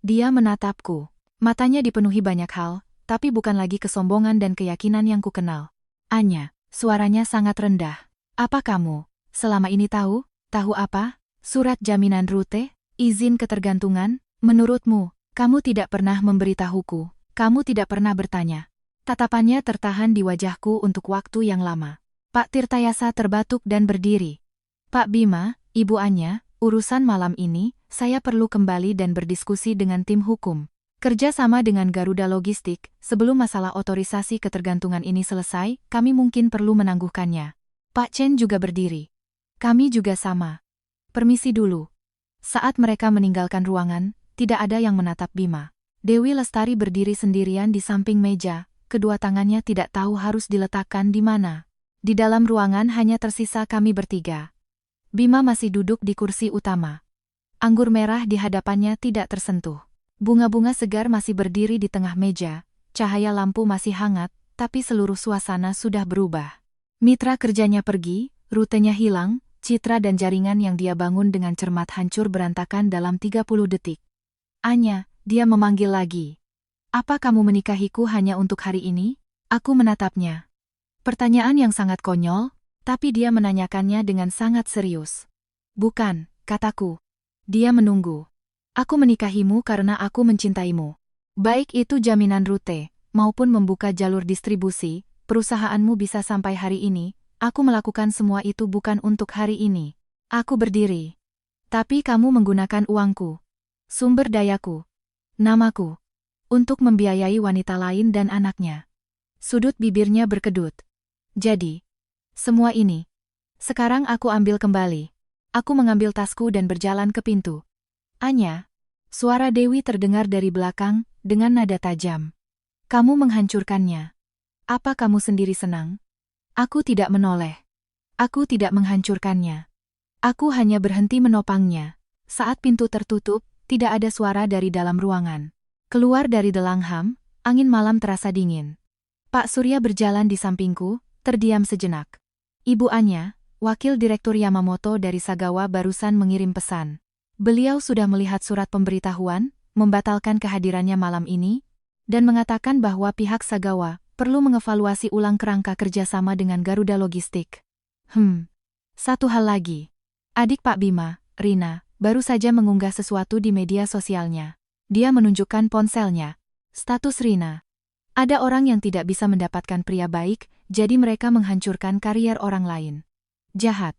Dia menatapku. Matanya dipenuhi banyak hal, tapi bukan lagi kesombongan dan keyakinan yang kukenal. Anya, Suaranya sangat rendah. Apa kamu selama ini tahu? Tahu apa? Surat jaminan rute? Izin ketergantungan? Menurutmu, kamu tidak pernah memberitahuku. Kamu tidak pernah bertanya. Tatapannya tertahan di wajahku untuk waktu yang lama. Pak Tirtayasa terbatuk dan berdiri. Pak Bima, Ibu Anya, urusan malam ini, saya perlu kembali dan berdiskusi dengan tim hukum. Kerja sama dengan Garuda Logistik, sebelum masalah otorisasi ketergantungan ini selesai, kami mungkin perlu menangguhkannya. Pak Chen juga berdiri. Kami juga sama. Permisi dulu. Saat mereka meninggalkan ruangan, tidak ada yang menatap Bima. Dewi Lestari berdiri sendirian di samping meja, kedua tangannya tidak tahu harus diletakkan di mana. Di dalam ruangan hanya tersisa kami bertiga. Bima masih duduk di kursi utama. Anggur merah di hadapannya tidak tersentuh. Bunga-bunga segar masih berdiri di tengah meja, cahaya lampu masih hangat, tapi seluruh suasana sudah berubah. Mitra kerjanya pergi, rutenya hilang, citra dan jaringan yang dia bangun dengan cermat hancur berantakan dalam 30 detik. Anya, dia memanggil lagi. Apa kamu menikahiku hanya untuk hari ini? Aku menatapnya. Pertanyaan yang sangat konyol, tapi dia menanyakannya dengan sangat serius. Bukan, kataku. Dia menunggu. Aku menikahimu karena aku mencintaimu. Baik itu jaminan rute, maupun membuka jalur distribusi, perusahaanmu bisa sampai hari ini, aku melakukan semua itu bukan untuk hari ini. Aku berdiri. Tapi kamu menggunakan uangku, sumber dayaku, namaku, untuk membiayai wanita lain dan anaknya. Sudut bibirnya berkedut. Jadi, semua ini. Sekarang aku ambil kembali. Aku mengambil tasku dan berjalan ke pintu. Anya, suara Dewi terdengar dari belakang, dengan nada tajam. Kamu menghancurkannya. Apa kamu sendiri senang? Aku tidak menoleh. Aku tidak menghancurkannya. Aku hanya berhenti menopangnya. Saat pintu tertutup, tidak ada suara dari dalam ruangan. Keluar dari Delangham, angin malam terasa dingin. Pak Surya berjalan di sampingku, terdiam sejenak. Ibu Anya, wakil direktur Yamamoto dari Sagawa barusan mengirim pesan. Beliau sudah melihat surat pemberitahuan, membatalkan kehadirannya malam ini, dan mengatakan bahwa pihak Sagawa perlu mengevaluasi ulang kerangka kerjasama dengan Garuda Logistik. Satu hal lagi. Adik Pak Bima, Rina, baru saja mengunggah sesuatu di media sosialnya. Dia menunjukkan ponselnya. Status Rina. Ada orang yang tidak bisa mendapatkan pria baik, jadi mereka menghancurkan karier orang lain. Jahat.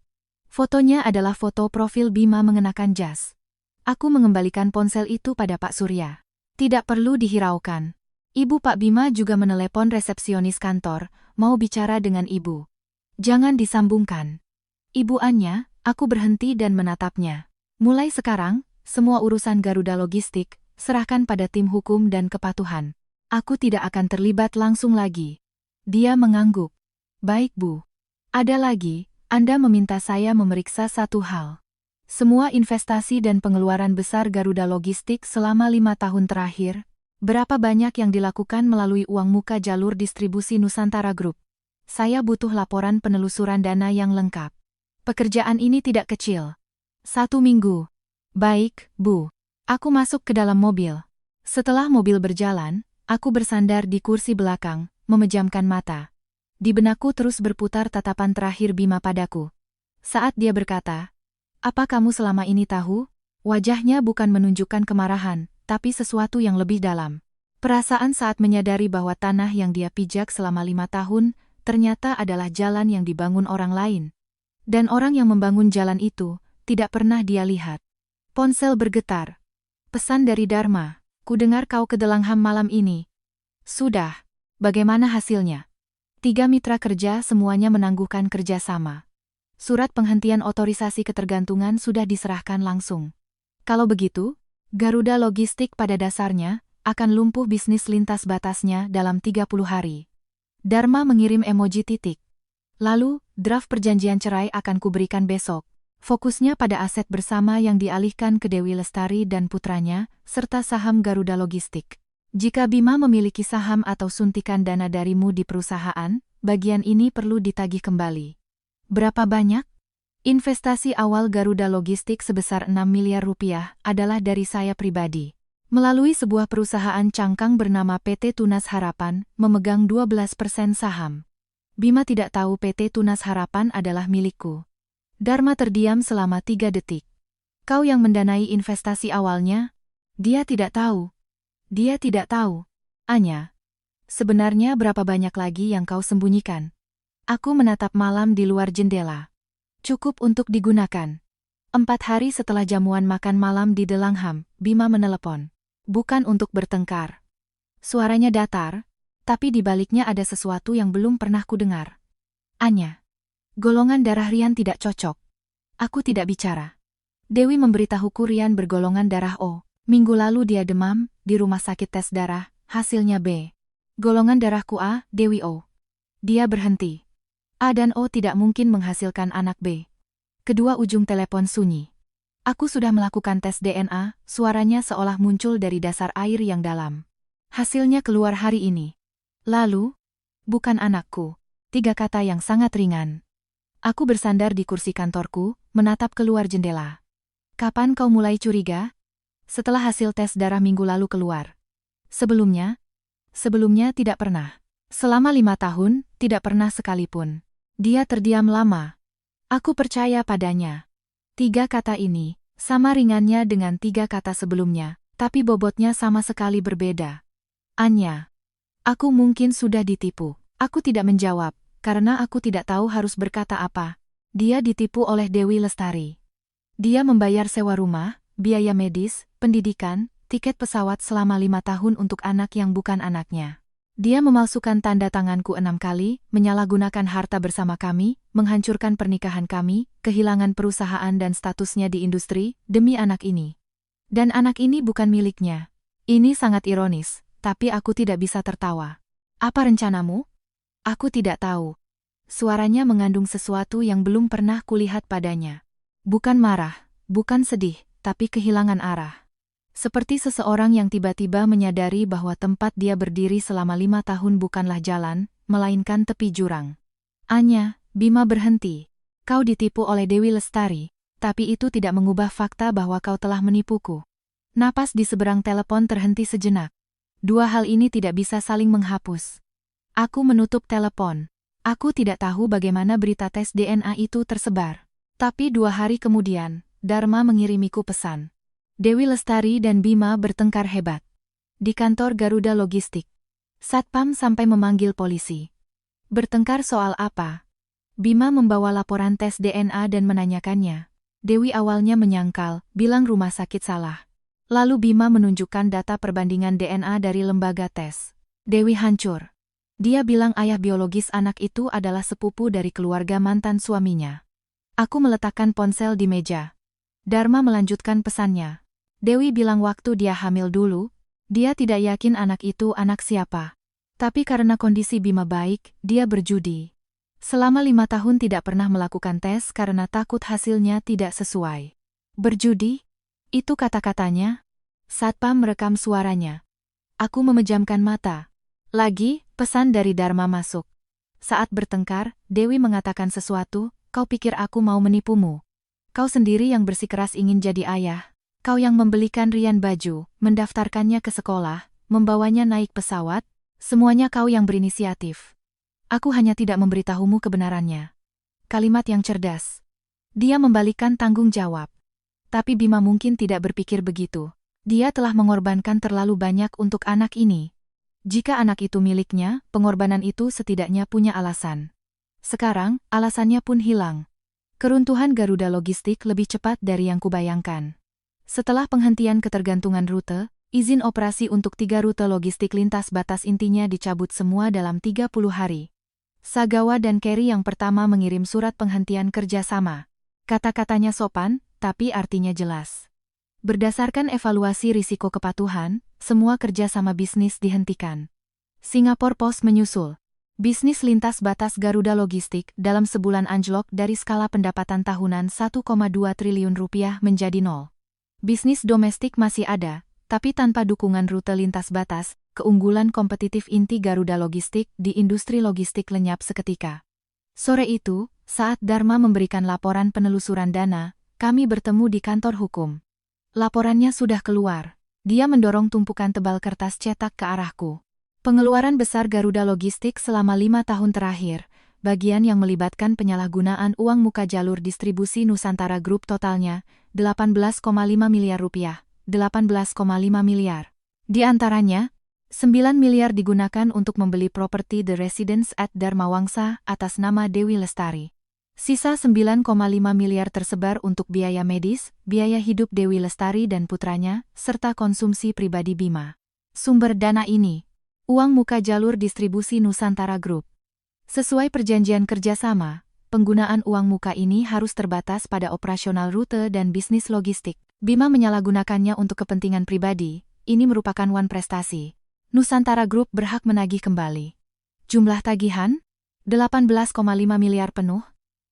Fotonya adalah foto profil Bima mengenakan jas. Aku mengembalikan ponsel itu pada Pak Surya. Tidak perlu dihiraukan. Ibu Pak Bima juga menelepon resepsionis kantor, mau bicara dengan ibu. Jangan disambungkan. Ibu Anya, aku berhenti dan menatapnya. Mulai sekarang, semua urusan Garuda Logistik, serahkan pada tim hukum dan kepatuhan. Aku tidak akan terlibat langsung lagi. Dia mengangguk. Baik Bu. Ada lagi, Anda meminta saya memeriksa satu hal. Semua investasi dan pengeluaran besar Garuda Logistik selama 5 tahun terakhir, berapa banyak yang dilakukan melalui uang muka jalur distribusi Nusantara Group? Saya butuh laporan penelusuran dana yang lengkap. Pekerjaan ini tidak kecil. 1 minggu. Baik, Bu. Aku masuk ke dalam mobil. Setelah mobil berjalan, aku bersandar di kursi belakang, memejamkan mata. Di benakku terus berputar tatapan terakhir Bima padaku. Saat dia berkata, "Apa kamu selama ini tahu?" Wajahnya bukan menunjukkan kemarahan, tapi sesuatu yang lebih dalam. Perasaan saat menyadari bahwa tanah yang dia pijak selama 5 tahun, ternyata adalah jalan yang dibangun orang lain. Dan orang yang membangun jalan itu, tidak pernah dia lihat. Ponsel bergetar. Pesan dari Dharma, ku dengar kau ke Delangham malam ini. Sudah. Bagaimana hasilnya? 3 mitra kerja semuanya menangguhkan kerjasama. Surat penghentian otorisasi ketergantungan sudah diserahkan langsung. Kalau begitu, Garuda Logistik pada dasarnya akan lumpuh bisnis lintas batasnya dalam 30 hari. Dharma mengirim emoji titik. Lalu, draft perjanjian cerai akan kuberikan besok. Fokusnya pada aset bersama yang dialihkan ke Dewi Lestari dan putranya, serta saham Garuda Logistik. Jika Bima memiliki saham atau suntikan dana darimu di perusahaan, bagian ini perlu ditagih kembali. Berapa banyak? Investasi awal Garuda Logistik sebesar 6 miliar rupiah adalah dari saya pribadi. Melalui sebuah perusahaan cangkang bernama PT Tunas Harapan, memegang 12% saham. Bima tidak tahu PT Tunas Harapan adalah milikku. Dharma terdiam selama 3 detik. Kau yang mendanai investasi awalnya? Dia tidak tahu. Dia tidak tahu. Anya. Sebenarnya berapa banyak lagi yang kau sembunyikan? Aku menatap malam di luar jendela. Cukup untuk digunakan. 4 hari setelah jamuan makan malam di Delangham, Bima menelepon. Bukan untuk bertengkar. Suaranya datar, tapi di baliknya ada sesuatu yang belum pernah kudengar. Anya. Golongan darah Rian tidak cocok. Aku tidak bicara. Dewi memberitahuku Rian bergolongan darah O. Minggu lalu dia demam, di rumah sakit tes darah, hasilnya B. Golongan darahku A, Dewi O. Dia berhenti. A dan O tidak mungkin menghasilkan anak B. Kedua ujung telepon sunyi. Aku sudah melakukan tes DNA, suaranya seolah muncul dari dasar air yang dalam. Hasilnya keluar hari ini. Lalu, bukan anakku. 3 kata yang sangat ringan. Aku bersandar di kursi kantorku, menatap keluar jendela. Kapan kau mulai curiga? Setelah hasil tes darah minggu lalu keluar. Sebelumnya tidak pernah. Selama 5 tahun, tidak pernah sekalipun. Dia terdiam lama. Aku percaya padanya. 3 kata ini, sama ringannya dengan 3 kata sebelumnya, tapi bobotnya sama sekali berbeda. Anya. Aku mungkin sudah ditipu. Aku tidak menjawab, karena aku tidak tahu harus berkata apa. Dia ditipu oleh Dewi Lestari. Dia membayar sewa rumah, biaya medis, pendidikan, tiket pesawat selama 5 tahun untuk anak yang bukan anaknya. Dia memalsukan tanda tanganku 6 kali, menyalahgunakan harta bersama kami, menghancurkan pernikahan kami, kehilangan perusahaan dan statusnya di industri, demi anak ini. Dan anak ini bukan miliknya. Ini sangat ironis. Tapi aku tidak bisa tertawa. Apa rencanamu? Aku tidak tahu. Suaranya mengandung sesuatu yang belum pernah kulihat padanya. Bukan marah, bukan sedih, tapi kehilangan arah. Seperti seseorang yang tiba-tiba menyadari bahwa tempat dia berdiri selama 5 tahun bukanlah jalan, melainkan tepi jurang. Anya, Bima berhenti. Kau ditipu oleh Dewi Lestari, tapi itu tidak mengubah fakta bahwa kau telah menipuku. Napas di seberang telepon terhenti sejenak. 2 hal ini tidak bisa saling menghapus. Aku menutup telepon. Aku tidak tahu bagaimana berita tes DNA itu tersebar. Tapi 2 hari kemudian, Dharma mengirimiku pesan. Dewi Lestari dan Bima bertengkar hebat. Di kantor Garuda Logistik. Satpam sampai memanggil polisi. Bertengkar soal apa? Bima membawa laporan tes DNA dan menanyakannya. Dewi awalnya menyangkal, bilang rumah sakit salah. Lalu Bima menunjukkan data perbandingan DNA dari lembaga tes. Dewi hancur. Dia bilang ayah biologis anak itu adalah sepupu dari keluarga mantan suaminya. Aku meletakkan ponsel di meja. Dharma melanjutkan pesannya. Dewi bilang waktu dia hamil dulu, dia tidak yakin anak itu anak siapa. Tapi karena kondisi Bima baik, dia berjudi. Selama 5 tahun tidak pernah melakukan tes karena takut hasilnya tidak sesuai. Berjudi? Itu kata-katanya. Satpam merekam suaranya. Aku memejamkan mata. Lagi, pesan dari Dharma masuk. Saat bertengkar, Dewi mengatakan sesuatu, kau pikir aku mau menipumu. Kau sendiri yang bersikeras ingin jadi ayah. Kau yang membelikan Rian baju, mendaftarkannya ke sekolah, membawanya naik pesawat, semuanya kau yang berinisiatif. Aku hanya tidak memberitahumu kebenarannya. Kalimat yang cerdas. Dia membalikkan tanggung jawab. Tapi Bima mungkin tidak berpikir begitu. Dia telah mengorbankan terlalu banyak untuk anak ini. Jika anak itu miliknya, pengorbanan itu setidaknya punya alasan. Sekarang, alasannya pun hilang. Keruntuhan Garuda Logistik lebih cepat dari yang kubayangkan. Setelah penghentian ketergantungan rute, izin operasi untuk 3 rute logistik lintas batas intinya dicabut semua dalam 30 hari. Sagawa dan Kerry yang pertama mengirim surat penghentian kerjasama. Kata-katanya sopan, tapi artinya jelas. Berdasarkan evaluasi risiko kepatuhan, semua kerjasama bisnis dihentikan. Singapore Post menyusul. Bisnis lintas batas Garuda Logistik dalam sebulan anjlok dari skala pendapatan tahunan 1,2 triliun rupiah menjadi 0. Bisnis domestik masih ada, tapi tanpa dukungan rute lintas batas, keunggulan kompetitif inti Garuda Logistik di industri logistik lenyap seketika. Sore itu, saat Dharma memberikan laporan penelusuran dana, kami bertemu di kantor hukum. Laporannya sudah keluar. Dia mendorong tumpukan tebal kertas cetak ke arahku. Pengeluaran besar Garuda Logistik selama 5 tahun terakhir, bagian yang melibatkan penyalahgunaan uang muka jalur distribusi Nusantara Group totalnya 18,5 miliar rupiah, 18,5 miliar. Di antaranya, 9 miliar digunakan untuk membeli properti The Residence at Dharma Wangsa atas nama Dewi Lestari. Sisa 9,5 miliar tersebar untuk biaya medis, biaya hidup Dewi Lestari dan putranya, serta konsumsi pribadi Bima. Sumber dana ini, uang muka jalur distribusi Nusantara Group. Sesuai perjanjian kerjasama, penggunaan uang muka ini harus terbatas pada operasional rute dan bisnis logistik. Bima menyalahgunakannya untuk kepentingan pribadi, ini merupakan prestasi. Nusantara Group berhak menagih kembali. Jumlah tagihan, 18,5 miliar penuh,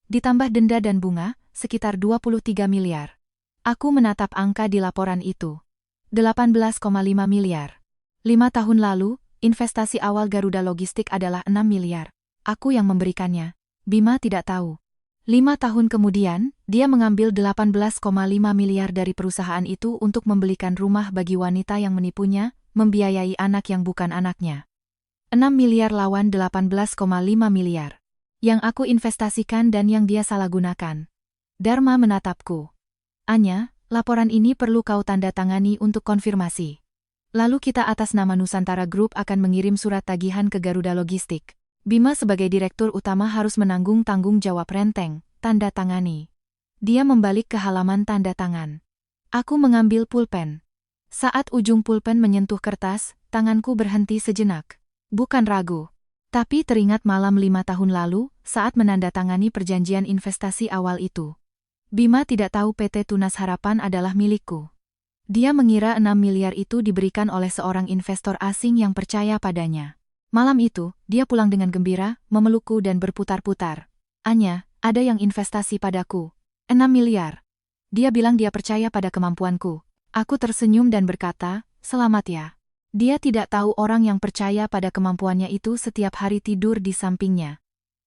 ditambah denda dan bunga, sekitar 23 miliar. Aku menatap angka di laporan itu. 18,5 miliar. 5 tahun lalu, investasi awal Garuda Logistik adalah 6 miliar. Aku yang memberikannya. Bima tidak tahu. 5 tahun kemudian, dia mengambil 18,5 miliar dari perusahaan itu untuk membelikan rumah bagi wanita yang menipunya, membiayai anak yang bukan anaknya. 6 miliar lawan 18,5 miliar. Yang aku investasikan dan yang dia salahgunakan. Dharma menatapku. Anya, laporan ini perlu kau tanda tangani untuk konfirmasi. Lalu kita atas nama Nusantara Group akan mengirim surat tagihan ke Garuda Logistik. Bima sebagai direktur utama harus menanggung tanggung jawab renteng, tanda tangani. Dia membalik ke halaman tanda tangan. Aku mengambil pulpen. Saat ujung pulpen menyentuh kertas, tanganku berhenti sejenak. Bukan ragu. Tapi teringat malam 5 tahun lalu, saat menandatangani perjanjian investasi awal itu. Bima tidak tahu PT Tunas Harapan adalah milikku. Dia mengira 6 miliar itu diberikan oleh seorang investor asing yang percaya padanya. Malam itu, dia pulang dengan gembira, memelukku dan berputar-putar. Anya, ada yang investasi padaku. 6 miliar. Dia bilang dia percaya pada kemampuanku. Aku tersenyum dan berkata, selamat ya. Dia tidak tahu orang yang percaya pada kemampuannya itu setiap hari tidur di sampingnya.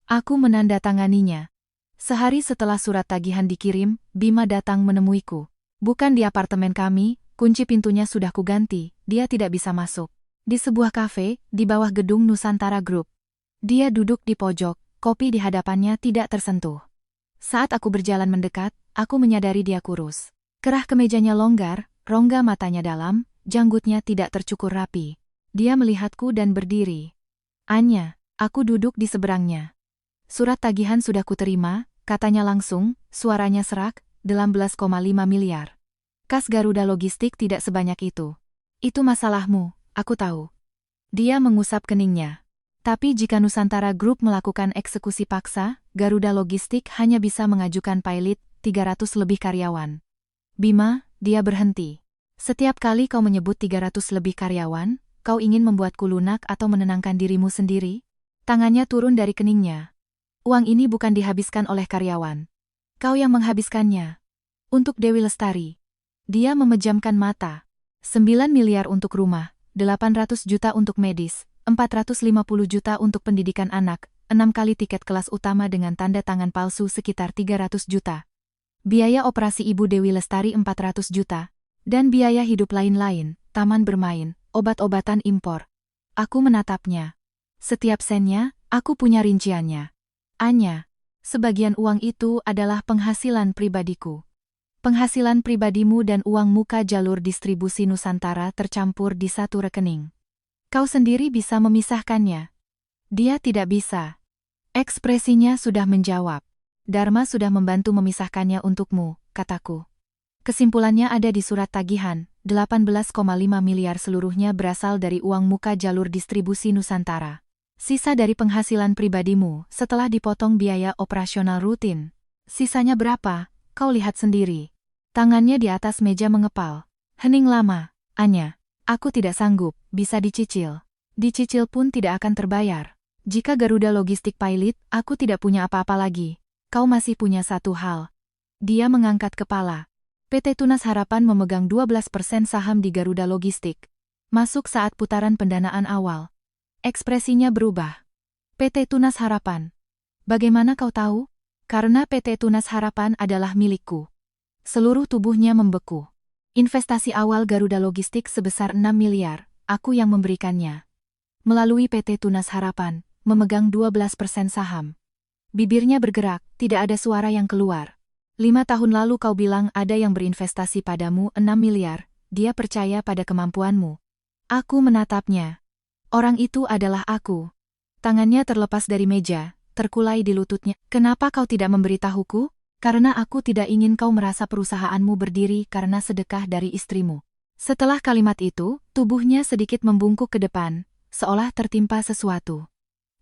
Aku menandatanganinya. Sehari setelah surat tagihan dikirim, Bima datang menemuiku. Bukan di apartemen kami, kunci pintunya sudah kuganti, dia tidak bisa masuk. Di sebuah kafe, di bawah gedung Nusantara Group. Dia duduk di pojok, kopi di hadapannya tidak tersentuh. Saat aku berjalan mendekat, aku menyadari dia kurus. Kerah kemejanya longgar, rongga matanya dalam, janggutnya tidak tercukur rapi. Dia melihatku dan berdiri. Anya, aku duduk di seberangnya. Surat tagihan sudah kuterima, katanya langsung, suaranya serak, 18,5 miliar. Kas Garuda Logistik tidak sebanyak itu. Itu masalahmu, aku tahu. Dia mengusap keningnya. Tapi jika Nusantara Group melakukan eksekusi paksa, Garuda Logistik hanya bisa mengajukan pilot, 300 lebih karyawan. Bima, dia berhenti. Setiap kali kau menyebut 300 lebih karyawan, kau ingin membuatku lunak atau menenangkan dirimu sendiri? Tangannya turun dari keningnya. Uang ini bukan dihabiskan oleh karyawan. Kau yang menghabiskannya. Untuk Dewi Lestari. Dia memejamkan mata. 9 miliar untuk rumah, 800 juta untuk medis, 450 juta untuk pendidikan anak, 6 kali tiket kelas utama dengan tanda tangan palsu sekitar 300 juta. Biaya operasi Ibu Dewi Lestari 400 juta. Dan biaya hidup lain-lain, taman bermain, obat-obatan impor. Aku menatapnya. Setiap sennya, aku punya rinciannya. Anya, sebagian uang itu adalah penghasilan pribadiku. Penghasilan pribadimu dan uang muka jalur distribusi Nusantara tercampur di satu rekening. Kau sendiri bisa memisahkannya. Dia tidak bisa. Ekspresinya sudah menjawab. Dharma sudah membantu memisahkannya untukmu, kataku. Kesimpulannya ada di surat tagihan, 18,5 miliar seluruhnya berasal dari uang muka jalur distribusi Nusantara. Sisa dari penghasilan pribadimu setelah dipotong biaya operasional rutin. Sisanya berapa? Kau lihat sendiri. Tangannya di atas meja mengepal. Hening lama. Anya, aku tidak sanggup, bisa dicicil. Dicicil pun tidak akan terbayar. Jika Garuda Logistik pilot, aku tidak punya apa-apa lagi. Kau masih punya satu hal. Dia mengangkat kepala. PT Tunas Harapan memegang 12% saham di Garuda Logistik. Masuk saat putaran pendanaan awal. Ekspresinya berubah. PT Tunas Harapan. Bagaimana kau tahu? Karena PT Tunas Harapan adalah milikku. Seluruh tubuhnya membeku. Investasi awal Garuda Logistik sebesar 6 miliar, aku yang memberikannya. Melalui PT Tunas Harapan, memegang 12% saham. Bibirnya bergerak, tidak ada suara yang keluar. 5 tahun lalu kau bilang ada yang berinvestasi padamu 6 miliar, dia percaya pada kemampuanmu. Aku menatapnya. Orang itu adalah aku. Tangannya terlepas dari meja, terkulai di lututnya. Kenapa kau tidak memberitahuku? Karena aku tidak ingin kau merasa perusahaanmu berdiri karena sedekah dari istrimu. Setelah kalimat itu, tubuhnya sedikit membungkuk ke depan, seolah tertimpa sesuatu.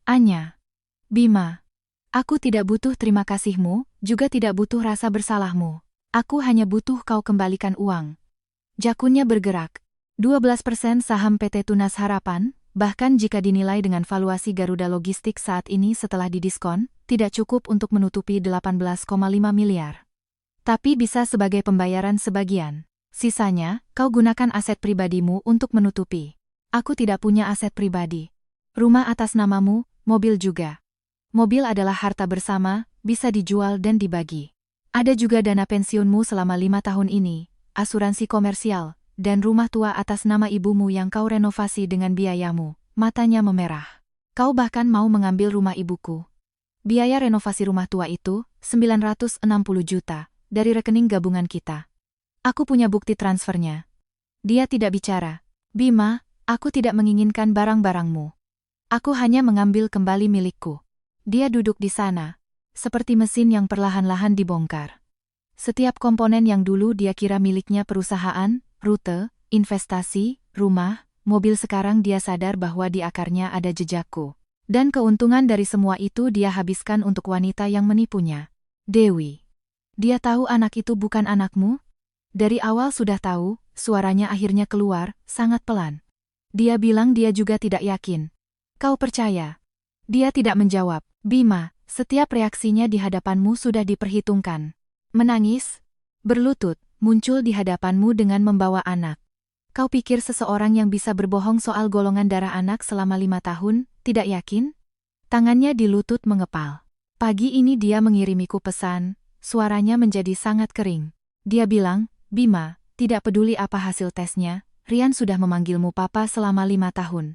Anya. Bima. Aku tidak butuh terima kasihmu, juga tidak butuh rasa bersalahmu. Aku hanya butuh kau kembalikan uang. Jakunnya bergerak. 12% saham PT Tunas Harapan, bahkan jika dinilai dengan valuasi Garuda Logistik saat ini setelah didiskon, tidak cukup untuk menutupi 18,5 miliar. Tapi bisa sebagai pembayaran sebagian. Sisanya, kau gunakan aset pribadimu untuk menutupi. Aku tidak punya aset pribadi. Rumah atas namamu, mobil juga. Mobil adalah harta bersama, bisa dijual dan dibagi. Ada juga dana pensiunmu selama 5 tahun ini, asuransi komersial, dan rumah tua atas nama ibumu yang kau renovasi dengan biayamu. Matanya memerah. Kau bahkan mau mengambil rumah ibuku. Biaya renovasi rumah tua itu, 960 juta, dari rekening gabungan kita. Aku punya bukti transfernya. Dia tidak bicara. Bima, aku tidak menginginkan barang-barangmu. Aku hanya mengambil kembali milikku. Dia duduk di sana, seperti mesin yang perlahan-lahan dibongkar. Setiap komponen yang dulu dia kira miliknya perusahaan, rute, investasi, rumah, mobil sekarang dia sadar bahwa di akarnya ada jejakku. Dan keuntungan dari semua itu dia habiskan untuk wanita yang menipunya. Dewi. Dia tahu anak itu bukan anakmu? Dari awal sudah tahu, suaranya akhirnya keluar, sangat pelan. Dia bilang dia juga tidak yakin. Kau percaya? Dia tidak menjawab. Bima, setiap reaksinya di hadapanmu sudah diperhitungkan. Menangis, berlutut, muncul di hadapanmu dengan membawa anak. Kau pikir seseorang yang bisa berbohong soal golongan darah anak selama 5 tahun, tidak yakin? Tangannya di lutut mengepal. Pagi ini dia mengirimiku pesan, suaranya menjadi sangat kering. Dia bilang, Bima, tidak peduli apa hasil tesnya, Rian sudah memanggilmu papa selama 5 tahun.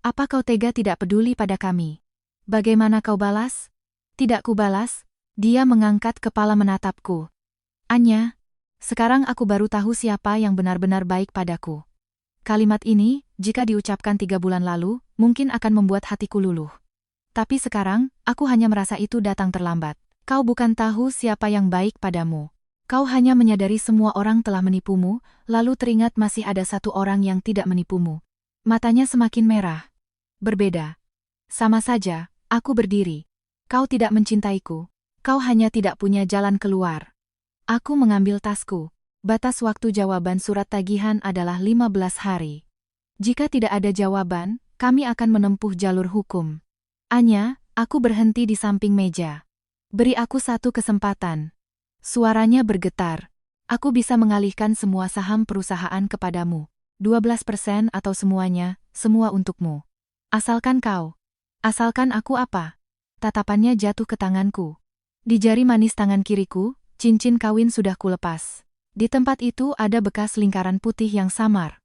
Apa kau tega tidak peduli pada kami? Bagaimana kau balas? Tidak kubalas. Dia mengangkat kepala menatapku. Anya, sekarang aku baru tahu siapa yang benar-benar baik padaku. Kalimat ini, jika diucapkan 3 bulan lalu, mungkin akan membuat hatiku luluh. Tapi sekarang, aku hanya merasa itu datang terlambat. Kau bukan tahu siapa yang baik padamu. Kau hanya menyadari semua orang telah menipumu, lalu teringat masih ada satu orang yang tidak menipumu. Matanya semakin merah. Berbeda. Sama saja, aku berdiri. Kau tidak mencintaiku. Kau hanya tidak punya jalan keluar. Aku mengambil tasku. Batas waktu jawaban surat tagihan adalah 15 hari. Jika tidak ada jawaban, kami akan menempuh jalur hukum. Anya, aku berhenti di samping meja. Beri aku satu kesempatan. Suaranya bergetar. Aku bisa mengalihkan semua saham perusahaan kepadamu. 12% atau semuanya, semua untukmu. Asalkan kau. Asalkan aku apa? Tatapannya jatuh ke tanganku. Di jari manis tangan kiriku, cincin kawin sudah kulepas. Di tempat itu ada bekas lingkaran putih yang samar.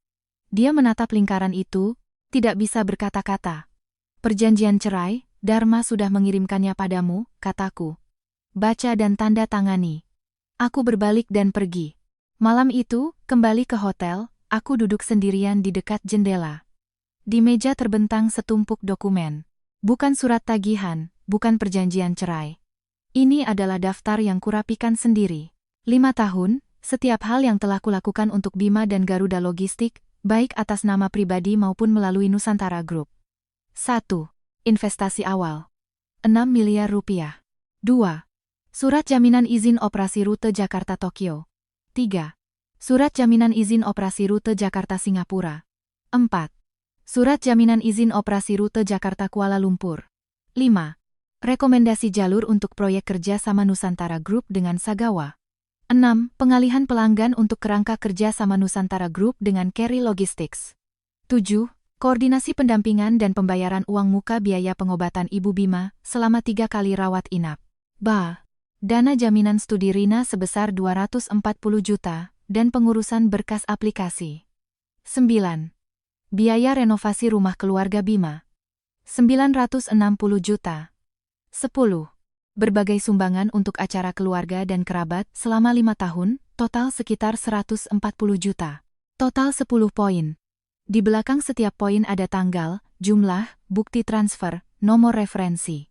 Dia menatap lingkaran itu, tidak bisa berkata-kata. Perjanjian cerai, Dharma sudah mengirimkannya padamu, kataku. Baca dan tanda tangani. Aku berbalik dan pergi. Malam itu, kembali ke hotel, aku duduk sendirian di dekat jendela. Di meja terbentang setumpuk dokumen. Bukan surat tagihan, bukan perjanjian cerai. Ini adalah daftar yang kurapikan sendiri. 5 tahun, setiap hal yang telah kulakukan untuk Bima dan Garuda Logistik, baik atas nama pribadi maupun melalui Nusantara Group. 1. Investasi awal. 6 miliar rupiah. 2. Surat jaminan izin operasi rute Jakarta-Tokyo. 3. Surat jaminan izin operasi rute Jakarta-Singapura. 4. Surat jaminan izin operasi rute Jakarta-Kuala Lumpur. 5. Rekomendasi jalur untuk proyek kerja sama Nusantara Group dengan Sagawa. 6. Pengalihan pelanggan untuk kerangka kerja sama Nusantara Group dengan Kerry Logistics. 7. Koordinasi pendampingan dan pembayaran uang muka biaya pengobatan Ibu Bima selama 3 kali rawat inap. Dana jaminan studi Rina sebesar 240 juta, dan pengurusan berkas aplikasi. 9. Biaya renovasi rumah keluarga Bima. 960 juta. 10. berbagai sumbangan untuk acara keluarga dan kerabat selama 5 tahun, total sekitar 140 juta. Total 10 poin. Di belakang setiap poin ada tanggal, jumlah, bukti transfer, nomor referensi.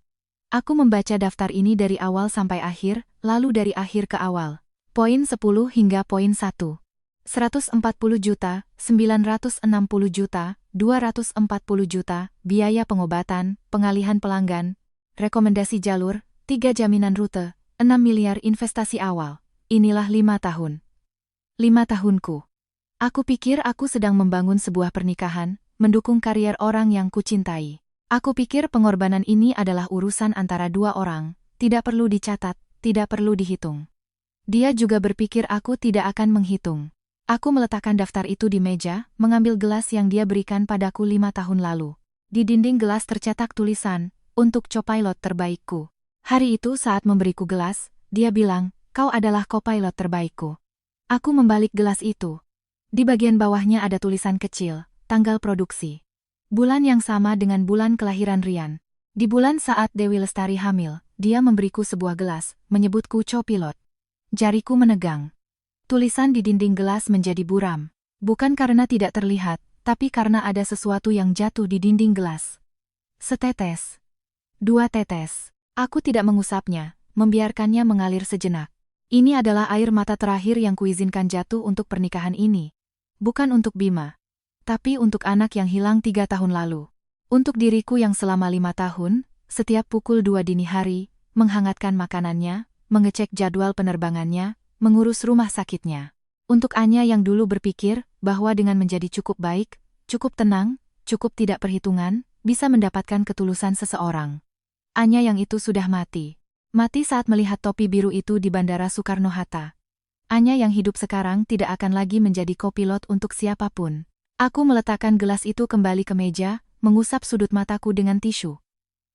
Aku membaca daftar ini dari awal sampai akhir, lalu dari akhir ke awal. Poin 10 hingga poin 1. 140 juta, 960 juta, 240 juta, biaya pengobatan, pengalihan pelanggan, rekomendasi jalur, 3 jaminan rute, 6 miliar investasi awal. Inilah 5 tahun. 5 tahunku. Aku pikir aku sedang membangun sebuah pernikahan, mendukung karier orang yang kucintai. Aku pikir pengorbanan ini adalah urusan antara dua orang, tidak perlu dicatat, tidak perlu dihitung. Dia juga berpikir aku tidak akan menghitung. Aku meletakkan daftar itu di meja, mengambil gelas yang dia berikan padaku 5 tahun lalu. Di dinding gelas tercetak tulisan, untuk copilot terbaikku. Hari itu saat memberiku gelas, dia bilang, kau adalah copilot terbaikku. Aku membalik gelas itu. Di bagian bawahnya ada tulisan kecil, tanggal produksi. Bulan yang sama dengan bulan kelahiran Rian. Di bulan saat Dewi Lestari hamil, dia memberiku sebuah gelas, menyebutku copilot. Jariku menegang. Tulisan di dinding gelas menjadi buram. Bukan karena tidak terlihat, tapi karena ada sesuatu yang jatuh di dinding gelas. Setetes. 2 tetes. Aku tidak mengusapnya, membiarkannya mengalir sejenak. Ini adalah air mata terakhir yang kuizinkan jatuh untuk pernikahan ini. Bukan untuk Bima. Tapi untuk anak yang hilang 3 tahun lalu. Untuk diriku yang selama 5 tahun, setiap pukul 2 dini hari, menghangatkan makanannya, mengecek jadwal penerbangannya, mengurus rumah sakitnya. Untuk Anya yang dulu berpikir bahwa dengan menjadi cukup baik, cukup tenang, cukup tidak perhitungan, bisa mendapatkan ketulusan seseorang. Anya yang itu sudah mati. Mati saat melihat topi biru itu di Bandara Soekarno-Hatta. Anya yang hidup sekarang tidak akan lagi menjadi kopilot untuk siapapun. Aku meletakkan gelas itu kembali ke meja, mengusap sudut mataku dengan tisu.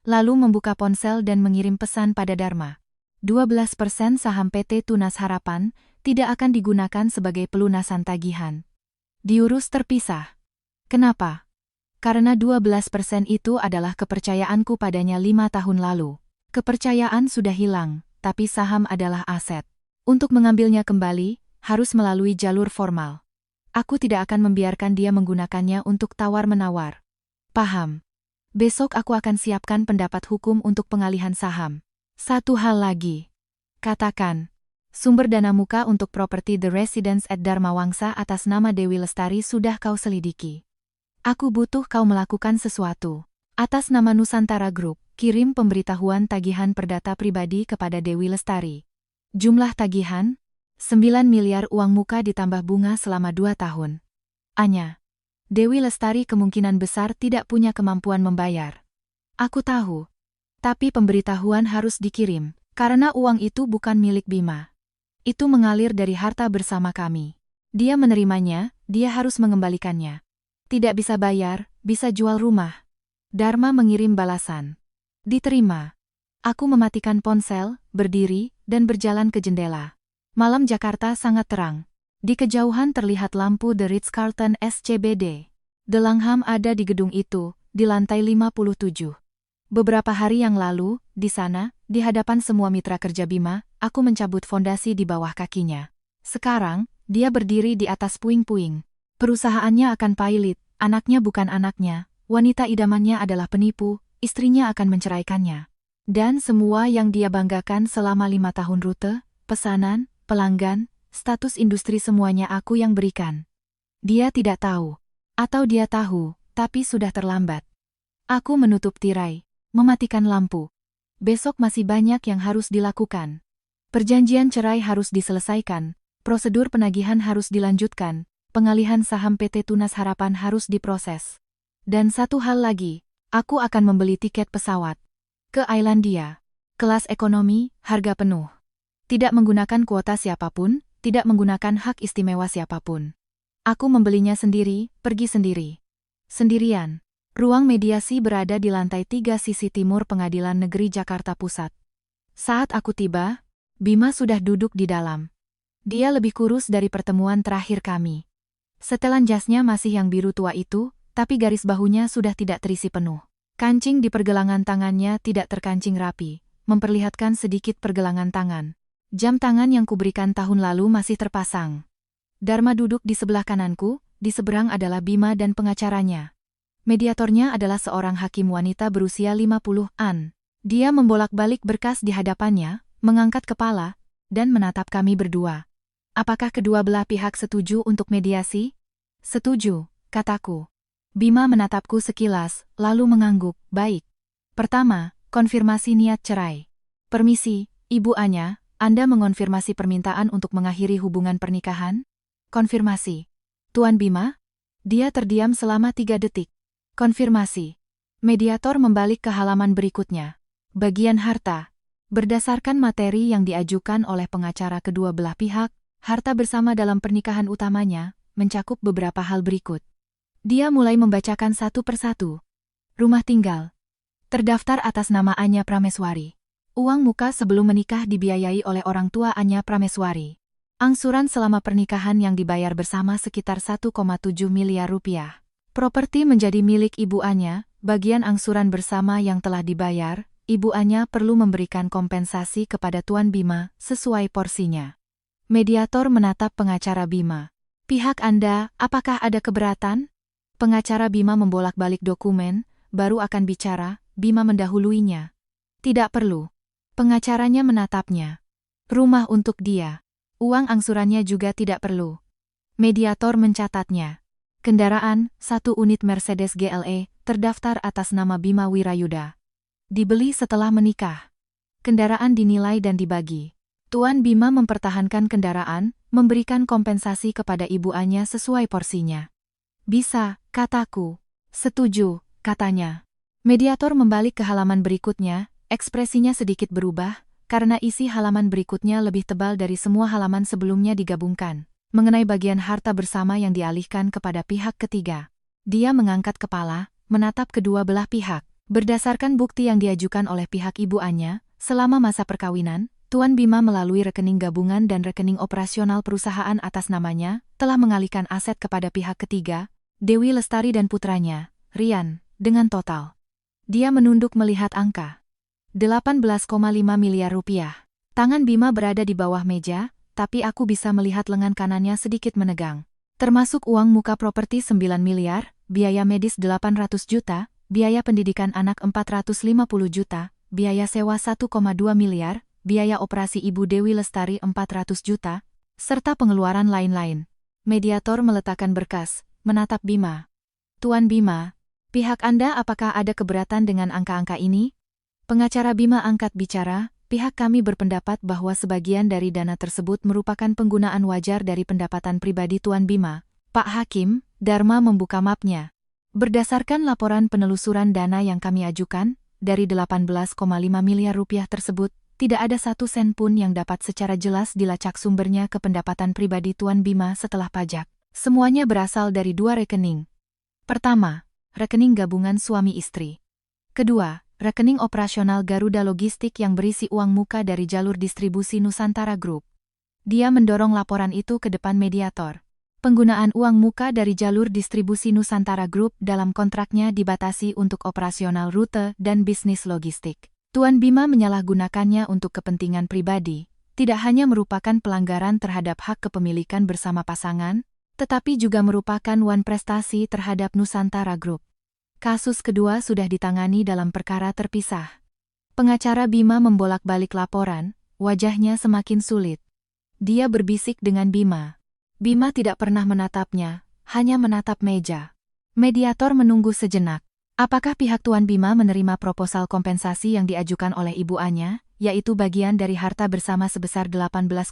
Lalu membuka ponsel dan mengirim pesan pada Dharma. 12% saham PT Tunas Harapan tidak akan digunakan sebagai pelunasan tagihan. Diurus terpisah. Kenapa? Karena 12% itu adalah kepercayaanku padanya 5 tahun lalu. Kepercayaan sudah hilang, tapi saham adalah aset. Untuk mengambilnya kembali, harus melalui jalur formal. Aku tidak akan membiarkan dia menggunakannya untuk tawar-menawar. Paham? Besok aku akan siapkan pendapat hukum untuk pengalihan saham. Satu hal lagi. Katakan. Sumber dana muka untuk properti The Residence at Dharma Wangsa atas nama Dewi Lestari sudah kau selidiki. Aku butuh kau melakukan sesuatu. Atas nama Nusantara Group, kirim pemberitahuan tagihan perdata pribadi kepada Dewi Lestari. Jumlah tagihan? 9 miliar uang muka ditambah bunga selama 2 tahun. Anya. Dewi Lestari kemungkinan besar tidak punya kemampuan membayar. Aku tahu. Tapi pemberitahuan harus dikirim, karena uang itu bukan milik Bima. Itu mengalir dari harta bersama kami. Dia menerimanya, dia harus mengembalikannya. Tidak bisa bayar, bisa jual rumah. Dharma mengirim balasan. Diterima. Aku mematikan ponsel, berdiri, dan berjalan ke jendela. Malam Jakarta sangat terang. Di kejauhan terlihat lampu The Ritz-Carlton SCBD. Delangham ada di gedung itu, di lantai 57. Beberapa hari yang lalu, di sana, di hadapan semua mitra kerja Bima, aku mencabut fondasi di bawah kakinya. Sekarang, dia berdiri di atas puing-puing. Perusahaannya akan pailit, anaknya bukan anaknya, wanita idamannya adalah penipu, istrinya akan menceraikannya. Dan semua yang dia banggakan selama 5 tahun rute, pesanan, pelanggan, status industri semuanya aku yang berikan. Dia tidak tahu. Atau dia tahu, tapi sudah terlambat. Aku menutup tirai. Mematikan lampu. Besok masih banyak yang harus dilakukan. Perjanjian cerai harus diselesaikan, prosedur penagihan harus dilanjutkan, pengalihan saham PT Tunas Harapan harus diproses. Dan satu hal lagi, aku akan membeli tiket pesawat. Ke Islandia. Kelas ekonomi, harga penuh. Tidak menggunakan kuota siapapun, tidak menggunakan hak istimewa siapapun. Aku membelinya sendiri, pergi sendiri. Sendirian. Ruang mediasi berada di lantai 3 sisi timur Pengadilan Negeri Jakarta Pusat. Saat aku tiba, Bima sudah duduk di dalam. Dia lebih kurus dari pertemuan terakhir kami. Setelan jasnya masih yang biru tua itu, tapi garis bahunya sudah tidak terisi penuh. Kancing di pergelangan tangannya tidak terkancing rapi, memperlihatkan sedikit pergelangan tangan. Jam tangan yang kuberikan tahun lalu masih terpasang. Dharma duduk di sebelah kananku, di seberang adalah Bima dan pengacaranya. Mediatornya adalah seorang hakim wanita berusia 50-an. Dia membolak-balik berkas di hadapannya, mengangkat kepala, dan menatap kami berdua. Apakah kedua belah pihak setuju untuk mediasi? Setuju, kataku. Bima menatapku sekilas, lalu mengangguk, baik. Pertama, konfirmasi niat cerai. Permisi, Ibu Anya, Anda mengonfirmasi permintaan untuk mengakhiri hubungan pernikahan? Konfirmasi. Tuan Bima? Dia terdiam selama 3 detik. Konfirmasi. Mediator membalik ke halaman berikutnya. Bagian harta. Berdasarkan materi yang diajukan oleh pengacara kedua belah pihak, harta bersama dalam pernikahan utamanya mencakup beberapa hal berikut. Dia mulai membacakan satu persatu. Rumah tinggal. Terdaftar atas nama Anya Prameswari. Uang muka sebelum menikah dibiayai oleh orang tua Anya Prameswari. Angsuran selama pernikahan yang dibayar bersama sekitar 1,7 miliar rupiah. Properti menjadi milik Ibu Anya, bagian angsuran bersama yang telah dibayar, Ibu Anya perlu memberikan kompensasi kepada Tuan Bima sesuai porsinya. Mediator menatap pengacara Bima. Pihak Anda, apakah ada keberatan? Pengacara Bima membolak-balik dokumen, baru akan bicara, Bima mendahuluinya. Tidak perlu. Pengacaranya menatapnya. Rumah untuk dia. Uang angsurannya juga tidak perlu. Mediator mencatatnya. Kendaraan, 1 unit Mercedes GLE, terdaftar atas nama Bima Wirayuda. Dibeli setelah menikah. Kendaraan dinilai dan dibagi. Tuan Bima mempertahankan kendaraan, memberikan kompensasi kepada Ibu Anya sesuai porsinya. Bisa, kataku. Setuju, katanya. Mediator membalik ke halaman berikutnya, ekspresinya sedikit berubah, karena isi halaman berikutnya lebih tebal dari semua halaman sebelumnya digabungkan, mengenai bagian harta bersama yang dialihkan kepada pihak ketiga. Dia mengangkat kepala, menatap kedua belah pihak. Berdasarkan bukti yang diajukan oleh pihak Ibu Anya, selama masa perkawinan, Tuan Bima melalui rekening gabungan dan rekening operasional perusahaan atas namanya, telah mengalihkan aset kepada pihak ketiga, Dewi Lestari dan putranya, Rian, dengan total. Dia menunduk melihat angka. 18,5 miliar rupiah. Tangan Bima berada di bawah meja, tapi aku bisa melihat lengan kanannya sedikit menegang. Termasuk uang muka properti 9 miliar, biaya medis 800 juta, biaya pendidikan anak 450 juta, biaya sewa 1,2 miliar, biaya operasi Ibu Dewi Lestari 400 juta, serta pengeluaran lain-lain. Mediator meletakkan berkas, menatap Bima. Tuan Bima, pihak Anda apakah ada keberatan dengan angka-angka ini? Pengacara Bima angkat bicara, pihak kami berpendapat bahwa sebagian dari dana tersebut merupakan penggunaan wajar dari pendapatan pribadi Tuan Bima. Pak Hakim, Dharma membuka mapnya. Berdasarkan laporan penelusuran dana yang kami ajukan, dari 18,5 miliar rupiah tersebut, tidak ada 1 sen pun yang dapat secara jelas dilacak sumbernya ke pendapatan pribadi Tuan Bima setelah pajak. Semuanya berasal dari 2 rekening. Pertama, rekening gabungan suami istri. Kedua, rekening operasional Garuda Logistik yang berisi uang muka dari jalur distribusi Nusantara Group. Dia mendorong laporan itu ke depan mediator. Penggunaan uang muka dari jalur distribusi Nusantara Group dalam kontraknya dibatasi untuk operasional rute dan bisnis logistik. Tuan Bima menyalahgunakannya untuk kepentingan pribadi, tidak hanya merupakan pelanggaran terhadap hak kepemilikan bersama pasangan, tetapi juga merupakan prestasi terhadap Nusantara Group. Kasus kedua sudah ditangani dalam perkara terpisah. Pengacara Bima membolak-balik laporan, wajahnya semakin sulit. Dia berbisik dengan Bima. Bima tidak pernah menatapnya, hanya menatap meja. Mediator menunggu sejenak. Apakah pihak Tuan Bima menerima proposal kompensasi yang diajukan oleh Ibu Anya, yaitu bagian dari harta bersama sebesar 18,5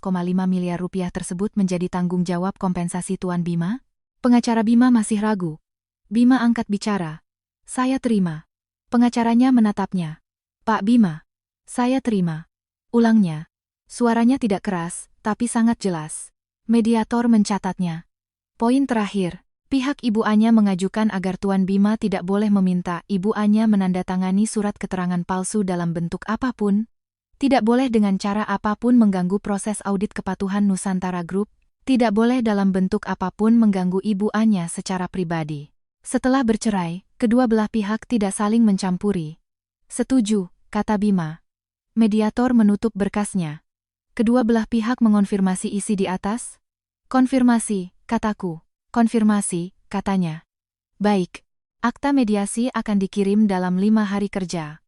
miliar rupiah tersebut menjadi tanggung jawab kompensasi Tuan Bima? Pengacara Bima masih ragu. Bima angkat bicara. Saya terima. Pengacaranya menatapnya. Pak Bima. Saya terima. Ulangnya. Suaranya tidak keras, tapi sangat jelas. Mediator mencatatnya. Poin terakhir. Pihak Ibu Anya mengajukan agar Tuan Bima tidak boleh meminta Ibu Anya menandatangani surat keterangan palsu dalam bentuk apapun, tidak boleh dengan cara apapun mengganggu proses audit kepatuhan Nusantara Group, tidak boleh dalam bentuk apapun mengganggu Ibu Anya secara pribadi. Setelah bercerai, kedua belah pihak tidak saling mencampuri. Setuju, kata Bima. Mediator menutup berkasnya. Kedua belah pihak mengonfirmasi isi di atas. Konfirmasi, kataku. Konfirmasi, katanya. Baik. Akta mediasi akan dikirim dalam 5 hari kerja.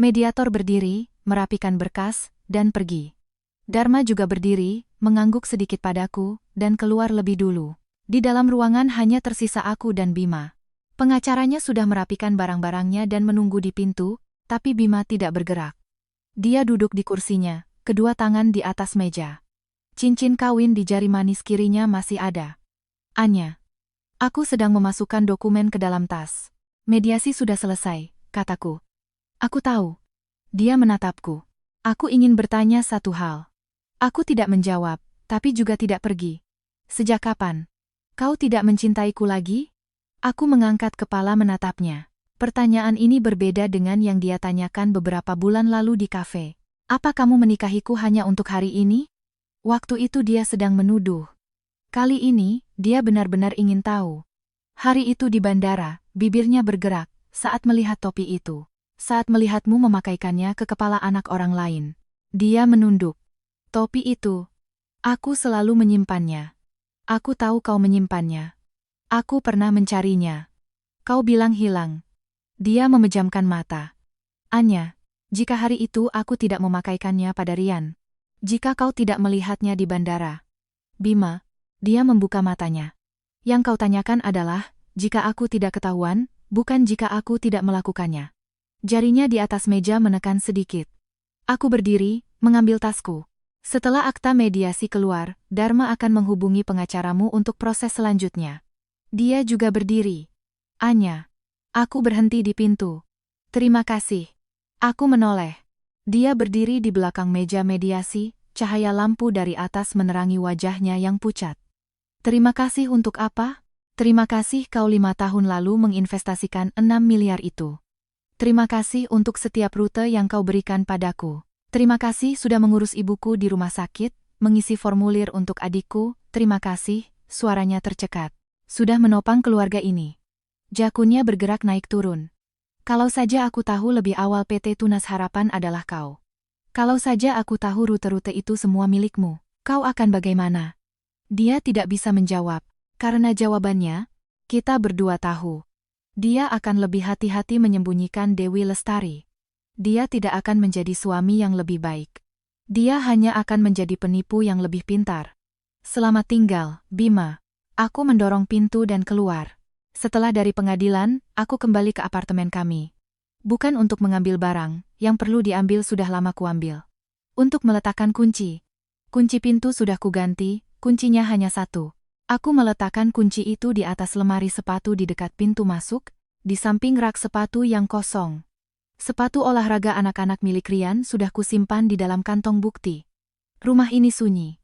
Mediator berdiri, merapikan berkas, dan pergi. Dharma juga berdiri, mengangguk sedikit padaku, dan keluar lebih dulu. Di dalam ruangan hanya tersisa aku dan Bima. Pengacaranya sudah merapikan barang-barangnya dan menunggu di pintu, tapi Bima tidak bergerak. Dia duduk di kursinya, kedua tangan di atas meja. Cincin kawin di jari manis kirinya masih ada. Anya. Aku sedang memasukkan dokumen ke dalam tas. Mediasi sudah selesai, kataku. Aku tahu. Dia menatapku. Aku ingin bertanya satu hal. Aku tidak menjawab, tapi juga tidak pergi. Sejak kapan? Kau tidak mencintaiku lagi? Aku mengangkat kepala menatapnya. Pertanyaan ini berbeda dengan yang dia tanyakan beberapa bulan lalu di kafe. Apa kamu menikahiku hanya untuk hari ini? Waktu itu dia sedang menuduh. Kali ini, dia benar-benar ingin tahu. Hari itu di bandara, bibirnya bergerak saat melihat topi itu. Saat melihatmu memakaikannya ke kepala anak orang lain. Dia menunduk. Topi itu. Aku selalu menyimpannya. Aku tahu kau menyimpannya. Aku pernah mencarinya. Kau bilang hilang. Dia memejamkan mata. Anya, jika hari itu aku tidak memakaikannya pada Rian. Jika kau tidak melihatnya di bandara. Bima, dia membuka matanya. Yang kau tanyakan adalah, jika aku tidak ketahuan, bukan jika aku tidak melakukannya. Jarinya di atas meja menekan sedikit. Aku berdiri, mengambil tasku. Setelah akta mediasi keluar, Dharma akan menghubungi pengacaramu untuk proses selanjutnya. Dia juga berdiri. Anya. Aku berhenti di pintu. Terima kasih. Aku menoleh. Dia berdiri di belakang meja mediasi, cahaya lampu dari atas menerangi wajahnya yang pucat. Terima kasih untuk apa? Terima kasih kau 5 tahun lalu menginvestasikan 6 miliar itu. Terima kasih untuk setiap rute yang kau berikan padaku. Terima kasih sudah mengurus ibuku di rumah sakit, mengisi formulir untuk adikku, terima kasih, suaranya tercekat. Sudah menopang keluarga ini. Jakunnya bergerak naik turun. Kalau saja aku tahu lebih awal PT Tunas Harapan adalah kau. Kalau saja aku tahu rute-rute itu semua milikmu, kau akan bagaimana? Dia tidak bisa menjawab, karena jawabannya, kita berdua tahu. Dia akan lebih hati-hati menyembunyikan Dewi Lestari. Dia tidak akan menjadi suami yang lebih baik. Dia hanya akan menjadi penipu yang lebih pintar. Selamat tinggal, Bima. Aku mendorong pintu dan keluar. Setelah dari pengadilan, aku kembali ke apartemen kami. Bukan untuk mengambil barang, yang perlu diambil sudah lama kuambil. Untuk meletakkan kunci. Kunci pintu sudah kuganti, kuncinya hanya satu. Aku meletakkan kunci itu di atas lemari sepatu di dekat pintu masuk, di samping rak sepatu yang kosong. Sepatu olahraga anak-anak milik Rian sudah kusimpan di dalam kantong bukti. Rumah ini sunyi.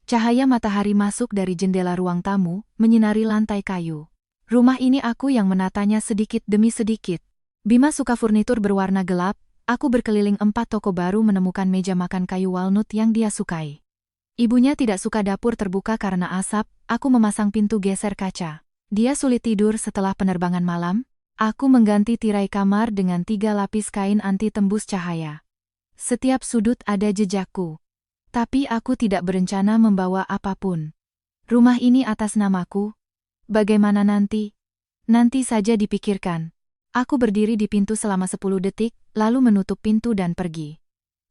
Cahaya matahari masuk dari jendela ruang tamu, menyinari lantai kayu. Rumah ini aku yang menatanya sedikit demi sedikit. Bima suka furnitur berwarna gelap, aku berkeliling 4 toko baru menemukan meja makan kayu walnut yang dia sukai. Ibunya tidak suka dapur terbuka karena asap, aku memasang pintu geser kaca. Dia sulit tidur setelah penerbangan malam, aku mengganti tirai kamar dengan 3 lapis kain anti tembus cahaya. Setiap sudut ada jejakku. Tapi aku tidak berencana membawa apapun. Rumah ini atas namaku. Bagaimana nanti? Nanti saja dipikirkan. Aku berdiri di pintu selama 10 detik, lalu menutup pintu dan pergi.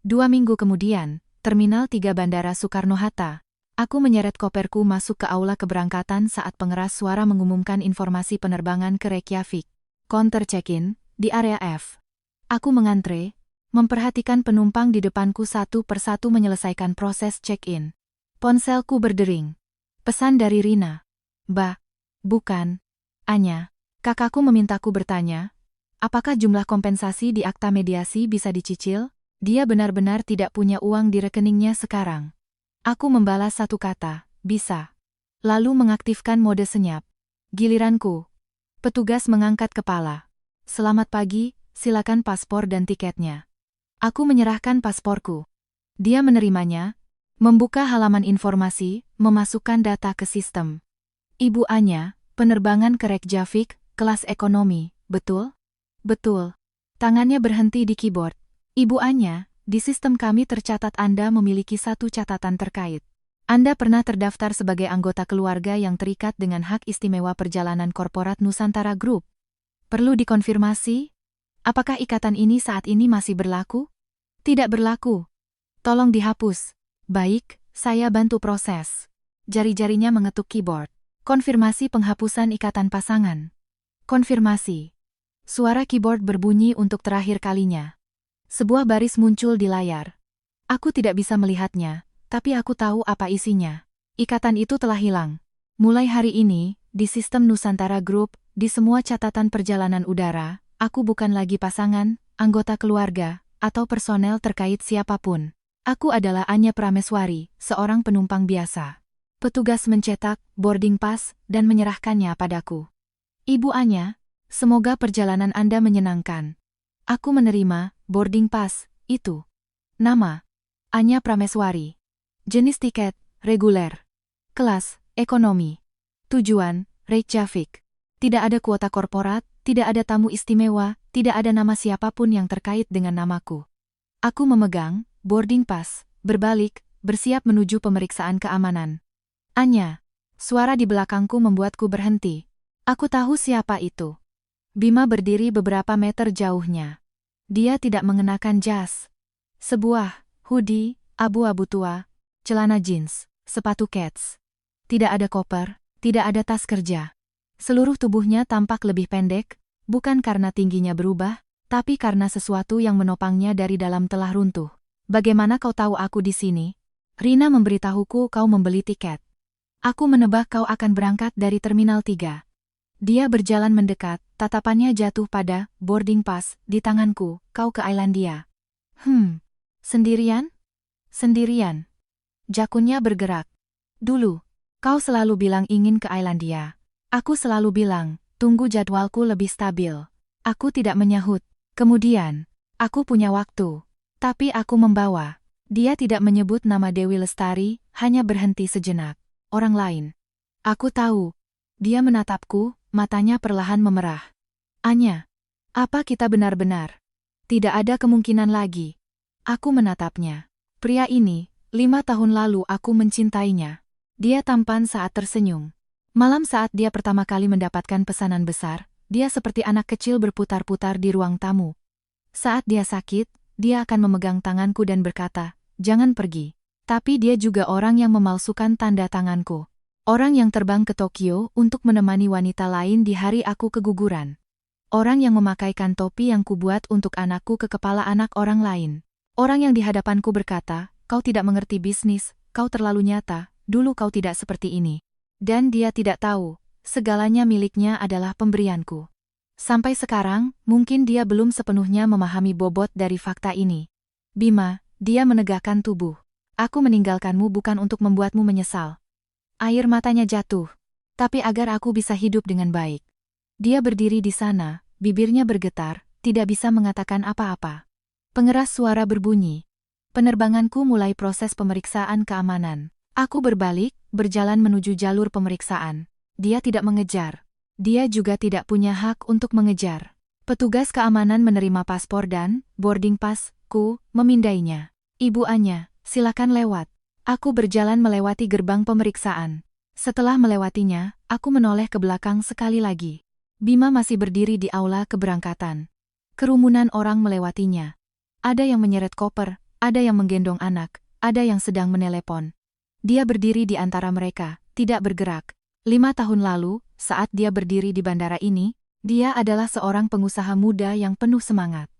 2 minggu kemudian, Terminal 3 Bandara Soekarno-Hatta. Aku menyeret koperku masuk ke aula keberangkatan saat pengeras suara mengumumkan informasi penerbangan ke Reykjavik. Counter check-in, di area F. Aku mengantre, memperhatikan penumpang di depanku satu persatu menyelesaikan proses check-in. Ponselku berdering. Pesan dari Rina. Bah. Bukan. Anya. Kakakku memintaku bertanya, apakah jumlah kompensasi di akta mediasi bisa dicicil? Dia benar-benar tidak punya uang di rekeningnya sekarang. Aku membalas satu kata, bisa. Lalu mengaktifkan mode senyap. Giliranku. Petugas mengangkat kepala. Selamat pagi, silakan paspor dan tiketnya. Aku menyerahkan pasporku. Dia menerimanya, membuka halaman informasi, memasukkan data ke sistem. Ibu Anya, penerbangan ke Reykjavik, kelas ekonomi, betul? Betul. Tangannya berhenti di keyboard. Ibu Anya, di sistem kami tercatat Anda memiliki satu catatan terkait. Anda pernah terdaftar sebagai anggota keluarga yang terikat dengan hak istimewa perjalanan korporat Nusantara Group. Perlu dikonfirmasi? Apakah ikatan ini saat ini masih berlaku? Tidak berlaku. Tolong dihapus. Baik, saya bantu proses. Jari-jarinya mengetuk keyboard. Konfirmasi penghapusan ikatan pasangan. Konfirmasi. Suara keyboard berbunyi untuk terakhir kalinya. Sebuah baris muncul di layar. Aku tidak bisa melihatnya, tapi aku tahu apa isinya. Ikatan itu telah hilang. Mulai hari ini, di sistem Nusantara Group, di semua catatan perjalanan udara, aku bukan lagi pasangan, anggota keluarga, atau personel terkait siapapun. Aku adalah Anya Prameswari, seorang penumpang biasa. Petugas mencetak boarding pass dan menyerahkannya padaku. Ibu Anya, semoga perjalanan Anda menyenangkan. Aku menerima boarding pass itu. Nama: Anya Prameswari. Jenis tiket: reguler. Kelas: ekonomi. Tujuan: Reykjavik. Tidak ada kuota korporat, tidak ada tamu istimewa, tidak ada nama siapapun yang terkait dengan namaku. Aku memegang boarding pass, berbalik, bersiap menuju pemeriksaan keamanan. Anya. Suara di belakangku membuatku berhenti. Aku tahu siapa itu. Bima berdiri beberapa meter jauhnya. Dia tidak mengenakan jas. Sebuah hoodie abu-abu tua, celana jeans, sepatu kets. Tidak ada koper, tidak ada tas kerja. Seluruh tubuhnya tampak lebih pendek, bukan karena tingginya berubah, tapi karena sesuatu yang menopangnya dari dalam telah runtuh. Bagaimana kau tahu aku di sini? Rina memberitahuku kau membeli tiket. Aku menebak kau akan berangkat dari Terminal 3. Dia berjalan mendekat, tatapannya jatuh pada boarding pass di tanganku. Kau ke Islandia. Sendirian? Sendirian. Jakunnya bergerak. Dulu, kau selalu bilang ingin ke Islandia. Aku selalu bilang, tunggu jadwalku lebih stabil. Aku tidak menyahut. Kemudian, aku punya waktu. Tapi aku membawa. Dia tidak menyebut nama Dewi Lestari, hanya berhenti sejenak. Orang lain. Aku tahu. Dia menatapku, matanya perlahan memerah. Anya, apa kita benar-benar? Tidak ada kemungkinan lagi. Aku menatapnya. Pria ini, 5 tahun lalu aku mencintainya. Dia tampan saat tersenyum. Malam saat dia pertama kali mendapatkan pesanan besar, dia seperti anak kecil berputar-putar di ruang tamu. Saat dia sakit, dia akan memegang tanganku dan berkata, "Jangan pergi." Tapi dia juga orang yang memalsukan tanda tanganku. Orang yang terbang ke Tokyo untuk menemani wanita lain di hari aku keguguran. Orang yang memakaikan topi yang kubuat untuk anakku ke kepala anak orang lain. Orang yang di hadapanku berkata, "Kau tidak mengerti bisnis, kau terlalu nyata, dulu kau tidak seperti ini." Dan dia tidak tahu, segalanya miliknya adalah pemberianku. Sampai sekarang, mungkin dia belum sepenuhnya memahami bobot dari fakta ini. Bima, dia menegakkan tubuh. Aku meninggalkanmu bukan untuk membuatmu menyesal. Air matanya jatuh. Tapi agar aku bisa hidup dengan baik. Dia berdiri di sana, bibirnya bergetar, tidak bisa mengatakan apa-apa. Pengeras suara berbunyi. Penerbanganku mulai proses pemeriksaan keamanan. Aku berbalik, berjalan menuju jalur pemeriksaan. Dia tidak mengejar. Dia juga tidak punya hak untuk mengejar. Petugas keamanan menerima paspor dan boarding pass-ku, memindainya. "Ibu Anya, silakan lewat." Aku berjalan melewati gerbang pemeriksaan. Setelah melewatinya, aku menoleh ke belakang sekali lagi. Bima masih berdiri di aula keberangkatan. Kerumunan orang melewatinya. Ada yang menyeret koper, ada yang menggendong anak, ada yang sedang menelepon. Dia berdiri di antara mereka, tidak bergerak. 5 tahun lalu, saat dia berdiri di bandara ini, dia adalah seorang pengusaha muda yang penuh semangat.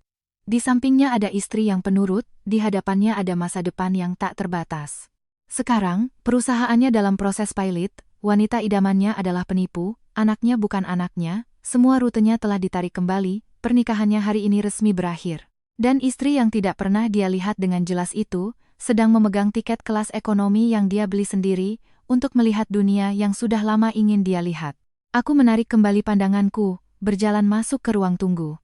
Di sampingnya ada istri yang penurut, di hadapannya ada masa depan yang tak terbatas. Sekarang, perusahaannya dalam proses pilot, wanita idamannya adalah penipu, anaknya bukan anaknya, semua rutenya telah ditarik kembali, pernikahannya hari ini resmi berakhir. Dan istri yang tidak pernah dia lihat dengan jelas itu, sedang memegang tiket kelas ekonomi yang dia beli sendiri, untuk melihat dunia yang sudah lama ingin dia lihat. Aku menarik kembali pandanganku, berjalan masuk ke ruang tunggu.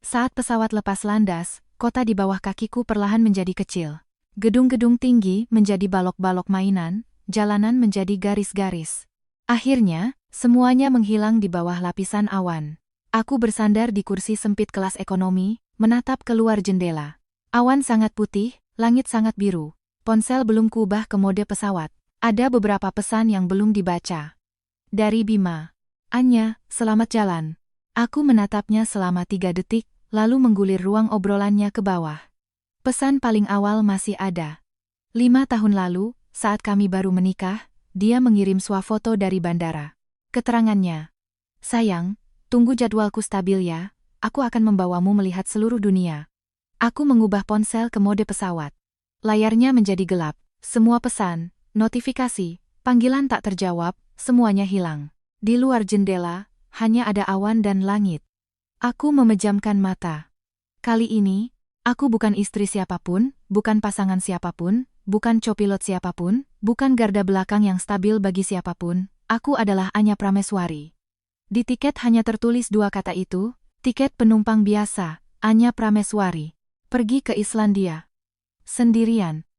Saat pesawat lepas landas, kota di bawah kakiku perlahan menjadi kecil. Gedung-gedung tinggi menjadi balok-balok mainan, jalanan menjadi garis-garis. Akhirnya, semuanya menghilang di bawah lapisan awan. Aku bersandar di kursi sempit kelas ekonomi, menatap keluar jendela. Awan sangat putih, langit sangat biru. Ponsel belum kuubah ke mode pesawat. Ada beberapa pesan yang belum dibaca. Dari Bima. Anya, selamat jalan. Aku menatapnya selama 3 detik, lalu menggulir ruang obrolannya ke bawah. Pesan paling awal masih ada. 5 tahun lalu, saat kami baru menikah, dia mengirim swafoto dari bandara. Keterangannya. Sayang, tunggu jadwalku stabil ya, aku akan membawamu melihat seluruh dunia. Aku mengubah ponsel ke mode pesawat. Layarnya menjadi gelap, semua pesan, notifikasi, panggilan tak terjawab, semuanya hilang. Di luar jendela, hanya ada awan dan langit. Aku memejamkan mata. Kali ini, aku bukan istri siapapun, bukan pasangan siapapun, bukan copilot siapapun, bukan garda belakang yang stabil bagi siapapun, aku adalah Anya Prameswari. Di tiket hanya tertulis 2 kata itu, tiket penumpang biasa, Anya Prameswari. Pergi ke Islandia. Sendirian.